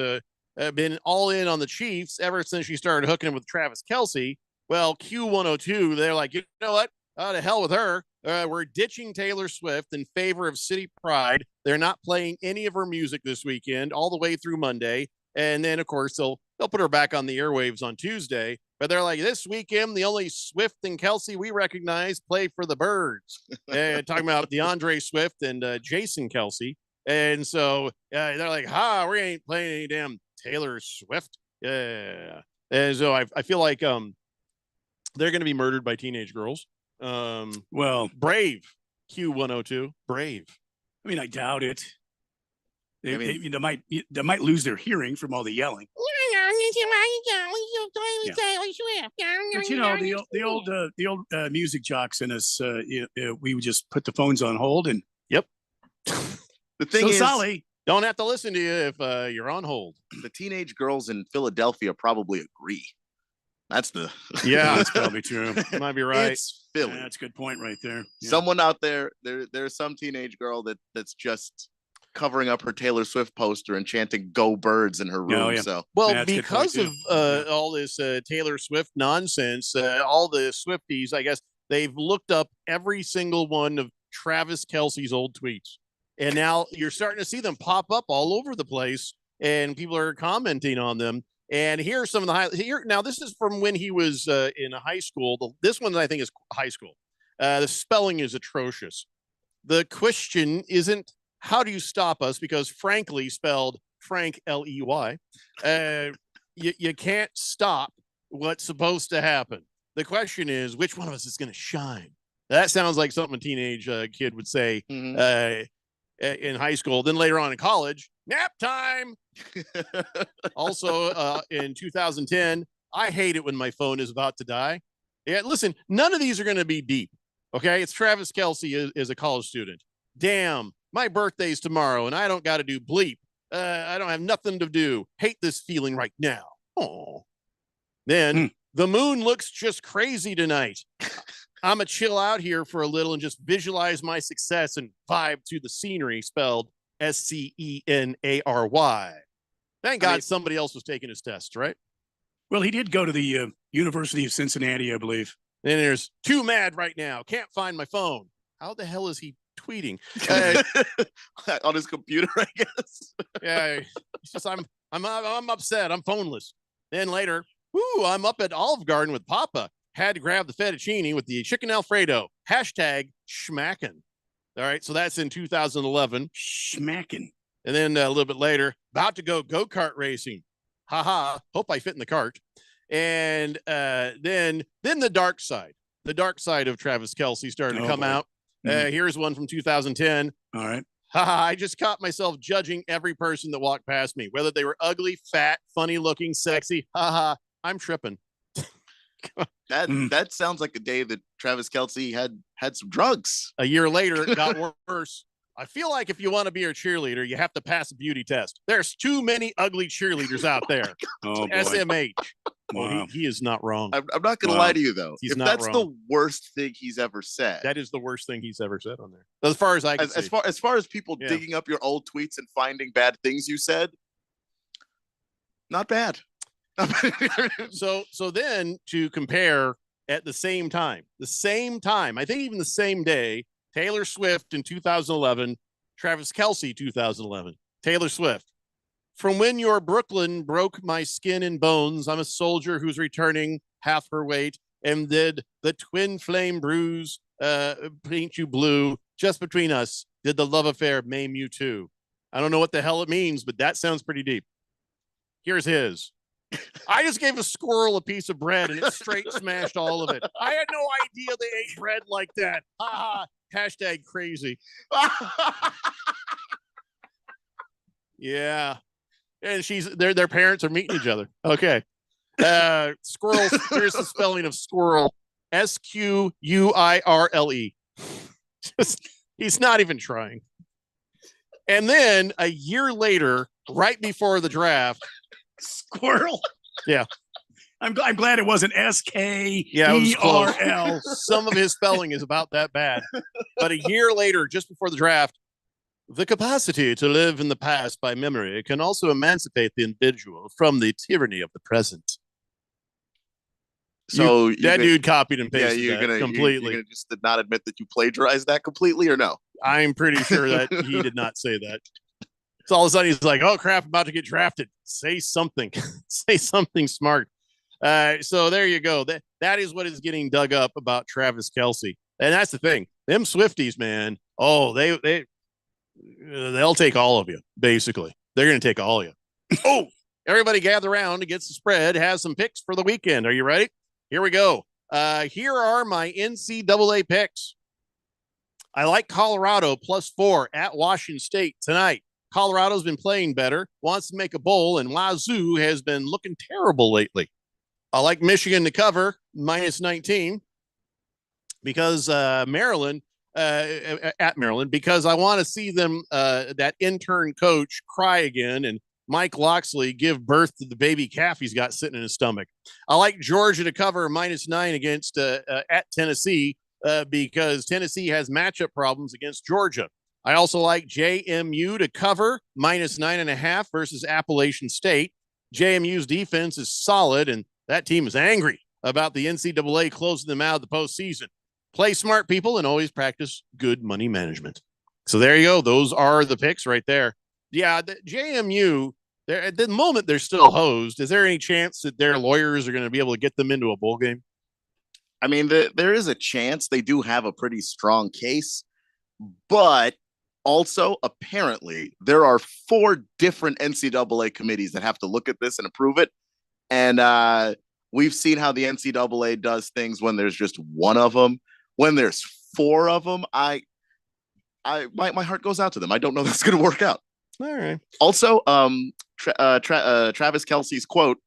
been all in on the Chiefs ever since she started hooking with Travis Kelce. Well, Q102, they're like, you know what? To hell with her. We're ditching Taylor Swift in favor of City Pride. They're not playing any of her music this weekend all the way through Monday. And then, of course, they'll put her back on the airwaves on Tuesday. But they're like, this weekend, the only Swift and Kelce we recognize play for the Birds. Talking about DeAndre Swift and Jason Kelce. And so they're like, we ain't playing any damn Taylor Swift. Yeah. And so I feel like they're going to be murdered by teenage girls. Well, brave Q102, brave. I mean, I doubt it. They might lose their hearing from all the yelling. But you know, the old music jocks in us, we would just put the phones on hold and. Yep. The thing is, Sally, don't have to listen to you if you're on hold. The teenage girls in Philadelphia probably agree. That's the that's probably true. You might be right. It's Philly. Yeah, that's a good point right there. Yeah. Someone out there's some teenage girl that's just covering up her Taylor Swift poster and chanting "Go Birds" in her room. Oh, yeah. So because of all this Taylor Swift nonsense, all the Swifties, I guess they've looked up every single one of Travis Kelce's old tweets, and now you're starting to see them pop up all over the place. and people are commenting on them. And here are some of the highlights. Here now, this is from when he was in high school. This one I think is high school. The spelling is atrocious. The question isn't how do you stop us, because frankly spelled Frank Ley. You can't stop what's supposed to happen. The question is which one of us is going to shine. That sounds like something a teenage kid would say in high school. Then later on in college, nap time. Also, in 2010, I hate it when my phone is about to die. Yeah, listen, none of these are going to be deep. Okay, it's Travis Kelce is a college student. Damn, my birthday's tomorrow, and I don't got to do bleep. I don't have nothing to do. Hate this feeling right now. Oh, then the moon looks just crazy tonight. I'm gonna chill out here for a little and just visualize my success and vibe to the scenery, spelled Scenary. Thank God somebody else was taking his test, right? Well, he did go to the University of Cincinnati, I believe. And there's too mad right now. Can't find my phone. How the hell is he tweeting? On his computer, I guess. Yeah, it's just I'm upset. I'm phoneless. Then later, I'm up at Olive Garden with Papa. Had to grab the fettuccine with the chicken Alfredo. Hashtag schmackin'. All right, so that's in 2011. Schmackin'. And then a little bit later, about to go-kart racing. Haha, hope I fit in the cart. And then the dark side of Travis Kelce started to come out. Here's one from 2010. All right. Haha, I just caught myself judging every person that walked past me, whether they were ugly, fat, funny looking, sexy. Haha, I'm tripping. That sounds like a day that Travis Kelce had some drugs. A year later, it got worse. I feel like if you want to be a cheerleader, you have to pass a beauty test. There's too many ugly cheerleaders out there. Oh, boy. SMH. Wow. Well, he is not wrong. I'm not going to lie to you, though. He's if not that's wrong. the worst thing he's ever said, that is the worst thing he's ever said on there. As far as I can see. As far as people digging up your old tweets and finding bad things you said, not bad. So then to compare at the same time, I think even the same day, Taylor Swift in 2011, Travis Kelce 2011. Taylor Swift. From when your Brooklyn broke my skin and bones, I'm a soldier who's returning half her weight, and did the twin flame bruise paint you blue. Just between us, did the love affair maim you too? I don't know what the hell it means, but that sounds pretty deep. Here's his. I just gave a squirrel a piece of bread and it straight smashed all of it. I had no idea they ate bread like that. Ha ha. Hashtag crazy. Yeah. And their parents are meeting each other. Okay. Squirrel. Here's the spelling of squirrel. Squirle. He's not even trying. And then a year later, right before the draft, Squirrel. Yeah. I'm glad it wasn't SKERL. Yeah, it was close. Some of his spelling is about that bad. But a year later, just before the draft, the capacity to live in the past by memory can also emancipate the individual from the tyranny of the present. So that dude copied and pasted you're that gonna, completely. You're gonna just not admit that you plagiarized that completely, or no? I'm pretty sure that he did not say that. So all of a sudden he's like, oh crap, I'm about to get drafted. Say something. Say something smart. So there you go. That is what is getting dug up about Travis Kelce. And that's the thing. Them Swifties, man. Oh, they'll take all of you, basically. They're going to take all of you. Oh, everybody gather around against the spread, has some picks for the weekend. Are you ready? Here we go. Here are my NCAA picks. I like Colorado +4 at Washington State tonight. Colorado's been playing better, wants to make a bowl, and Wazoo has been looking terrible lately. I like Michigan to cover -19 because Maryland, at Maryland, because I want to see them, that intern coach, cry again and Mike Loxley give birth to the baby calf he's got sitting in his stomach. I like Georgia to cover -9 against at Tennessee because Tennessee has matchup problems against Georgia. I also like JMU to cover -9.5 versus Appalachian State. JMU's defense is solid, and that team is angry about the NCAA closing them out of the postseason. Play smart, people, and always practice good money management. So there you go. Those are the picks right there. Yeah, the JMU, They're, at the moment, they're still hosed. Is there any chance that their lawyers are going to be able to get them into a bowl game? I mean, there is a chance. They do have a pretty strong case, but also apparently there are 4 different NCAA committees that have to look at this and approve it. And we've seen how the NCAA does things when there's just one of them. When there's 4 of them, my heart goes out to them. I don't know that's going to work out. All right. Also, Travis Kelce's quote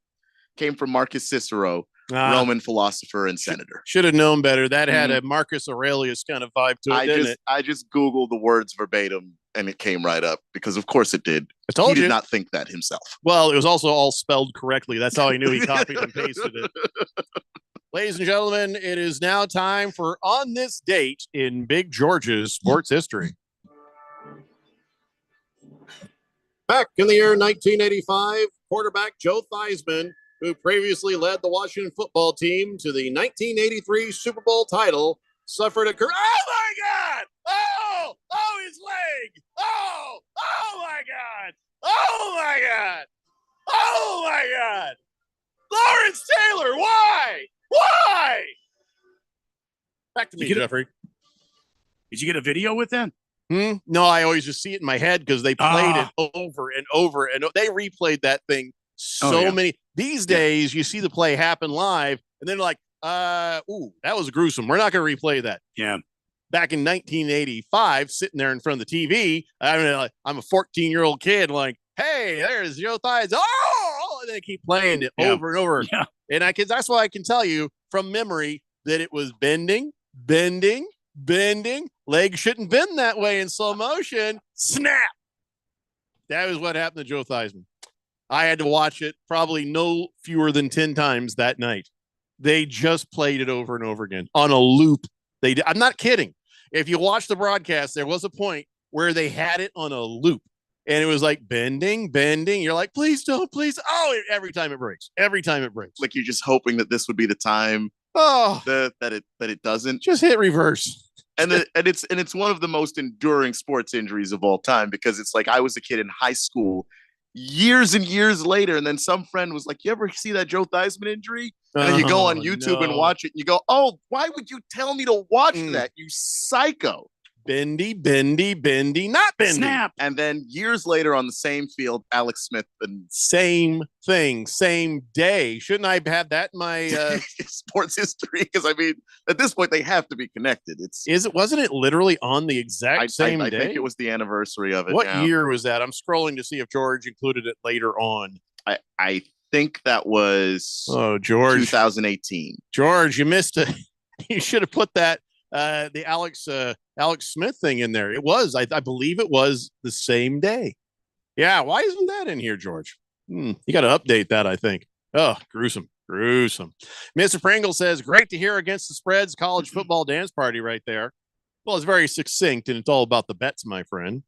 came from Marcus Cicero, Roman philosopher and senator. Should have known better. That had a Marcus Aurelius kind of vibe to it, didn't it? I just Googled the words verbatim and it came right up because, of course, it did. I told he you. did not think that himself. Well, it was also all spelled correctly. That's how he knew he copied and pasted it. Ladies and gentlemen, it is now time for On This Date in Big George's Sports History. Back in the year 1985, quarterback Joe Theismann, who previously led the Washington football team to the 1983 Super Bowl title, suffered a oh my God! Oh, his leg! Oh my God! Oh my God! Oh my God! Lawrence Taylor, why? Why? Back to me, Jeffrey. Did you get a video with them? No, I always just see it in my head because they played it over and over, and they replayed that thing many. These days, you see the play happen live, and then like, ooh, that was gruesome. We're not going to replay that. Yeah. Back in 1985, sitting there in front of the TV, I mean, I'm a 14-year-old kid, like, hey, there's Joe Theismann. Oh, and they keep playing it over and over. Yeah. And that's why I can tell you from memory that it was bending. Legs shouldn't bend that way in slow motion. Snap. That was what happened to Joe Theismann. I had to watch it probably no fewer than 10 times that night. They just played it over and over again on a loop. I'm not kidding. If you watch the broadcast, there was a point where they had it on a loop. And it was like bending. You're like, please don't, please. Oh, every time it breaks. Like you're just hoping that this would be the time that it doesn't. Just hit reverse. And it's one of the most enduring sports injuries of all time, because it's like I was a kid in high school years and years later, and then some friend was like, you ever see that Joe Theismann injury? And then you go on YouTube and watch it, and you go, oh, why would you tell me to watch that, you psycho? Bendy, not bendy. Snap. And then years later on the same field, Alex Smith, and same thing, same day. Shouldn't I have that in my sports history? Because I mean, at this point, they have to be connected. Wasn't it literally on the exact same day? I think it was the anniversary of it. What year was that? I'm scrolling to see if George included it later on. I think that was George 2018. George, you missed it. You should have put that the Alex Smith thing in there. It was, I believe it was the same day. Yeah, why isn't that in here, George? You got to update that, I think. Oh, gruesome. Mr. Pringle says, great to hear Against the Spreads college football dance party right there. Well, it's very succinct, and it's all about the bets, my friend.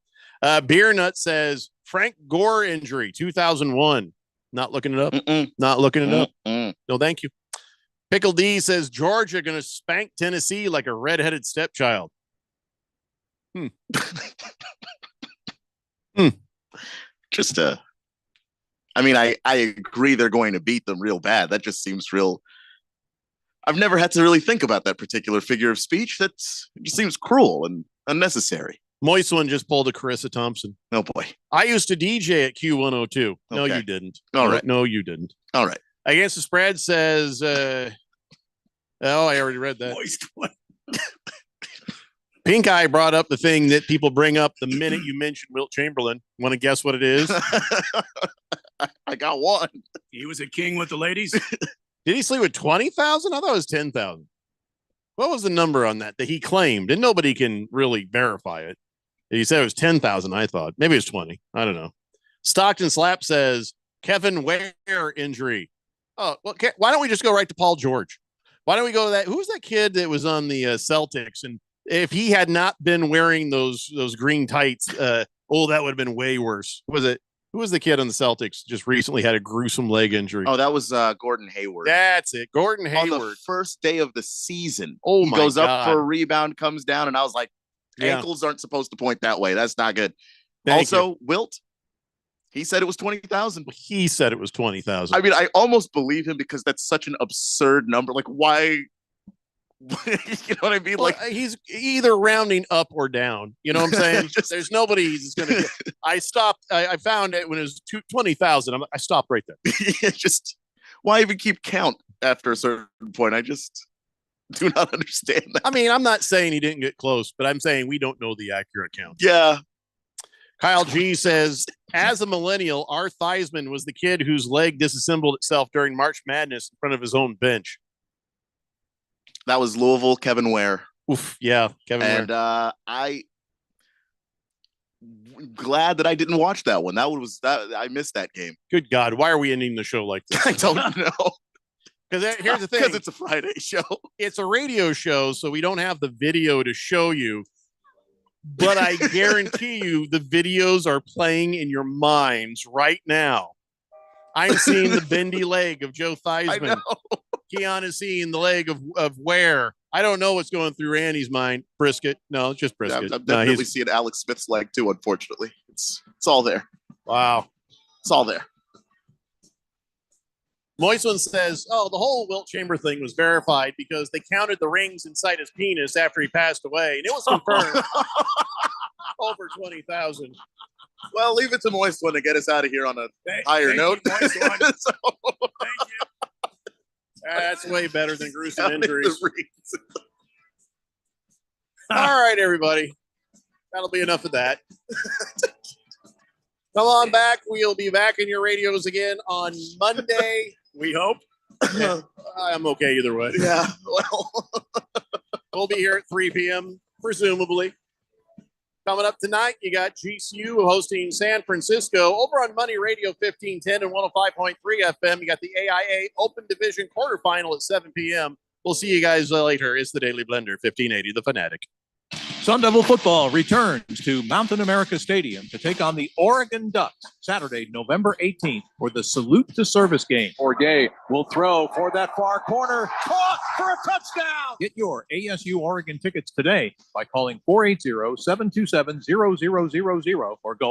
Beer Nut says, Frank Gore injury, 2001. Not looking it up. Not looking it up. No, thank you. Pickle D says, Georgia going to spank Tennessee like a redheaded stepchild. Just I mean, I agree they're going to beat them real bad. That just seems real. I've never had to really think about that particular figure of speech. It just seems cruel and unnecessary. Moist one just pulled a Carissa Thompson. Oh boy. I used to DJ at Q102. No, Okay. you didn't. All right. No, you didn't. All right. Against the Spread says, I already read that. Moist one. Pink Eye brought up the thing that people bring up the minute you mention Wilt Chamberlain. Want to guess what it is? I got one. He was a king with the ladies. Did he sleep with 20,000? I thought it was 10,000. What was the number on that he claimed? And nobody can really verify it. He said it was 10,000, I thought. Maybe it was 20. I don't know. Stockton Slap says, Kevin Ware injury. Oh, well, why don't we just go right to Paul George? Why don't we go to that? Who was that kid that was on the Celtics? And if he had not been wearing those green tights, that would have been way worse. Who was the kid on the Celtics just recently had a gruesome leg injury? Oh, that was Gordon Hayward. That's it. Gordon Hayward. On the first day of the season. Oh, he my goes God. up for a rebound, comes down, and I was like, ankles aren't supposed to point that way. That's not good. Thank also, Wilt, He said it was 20,000. He said it was 20,000. I mean, I almost believe him because that's such an absurd number. Like, why? You know what I mean? Well, Like, he's either rounding up or down. You know what I'm saying? There's nobody who's going to. I stopped. I found it when it was 20,000. I stopped right there. just why even keep count after a certain point? I just do not understand that. I mean, I'm not saying he didn't get close, but I'm saying we don't know the accurate count. Yeah. Kyle G says, as a millennial, R. Theismann was the kid whose leg disassembled itself during March Madness in front of his own bench. That was Louisville, Kevin Ware. Oof, yeah, Kevin and, Ware. I glad that I didn't watch that one. I missed that game. Good God, why are we ending the show like this? I don't know. Because here's the thing. Because it's a Friday show. It's a radio show, so we don't have the video to show you. But I guarantee you the videos are playing in your minds right now. I'm seeing the bendy leg of Joe Theismann. Keon is seeing the leg of Ware. I don't know what's going through Randy's mind. Brisket. No, it's just Brisket. Yeah, I'm definitely seeing Alex Smith's leg too, unfortunately. It's all there. Wow. It's all there. Moist one says, oh, the whole Wilt Chamber thing was verified because they counted the rings inside his penis after he passed away, and it was confirmed. Over 20,000. Well, leave it to Moist one to get us out of here on a higher note. Thank you. That's way better than gruesome injuries. All right, everybody. That'll be enough of that. Come on back. We'll be back in your radios again on Monday. We hope. I'm okay either way. Yeah. Well, we'll be here at 3 p.m., presumably. Coming up tonight, you got GCU hosting San Francisco over on Money Radio 1510 and 105.3 FM. You got the AIA Open Division quarterfinal at 7 p.m. We'll see you guys later. It's the Daily Blender 1580, The Fanatic. Sun Devil football returns to Mountain America Stadium to take on the Oregon Ducks Saturday, November 18th for the Salute to Service game. Forgay will throw for that far corner. Caught for a touchdown. Get your ASU Oregon tickets today by calling 480-727-0000 or go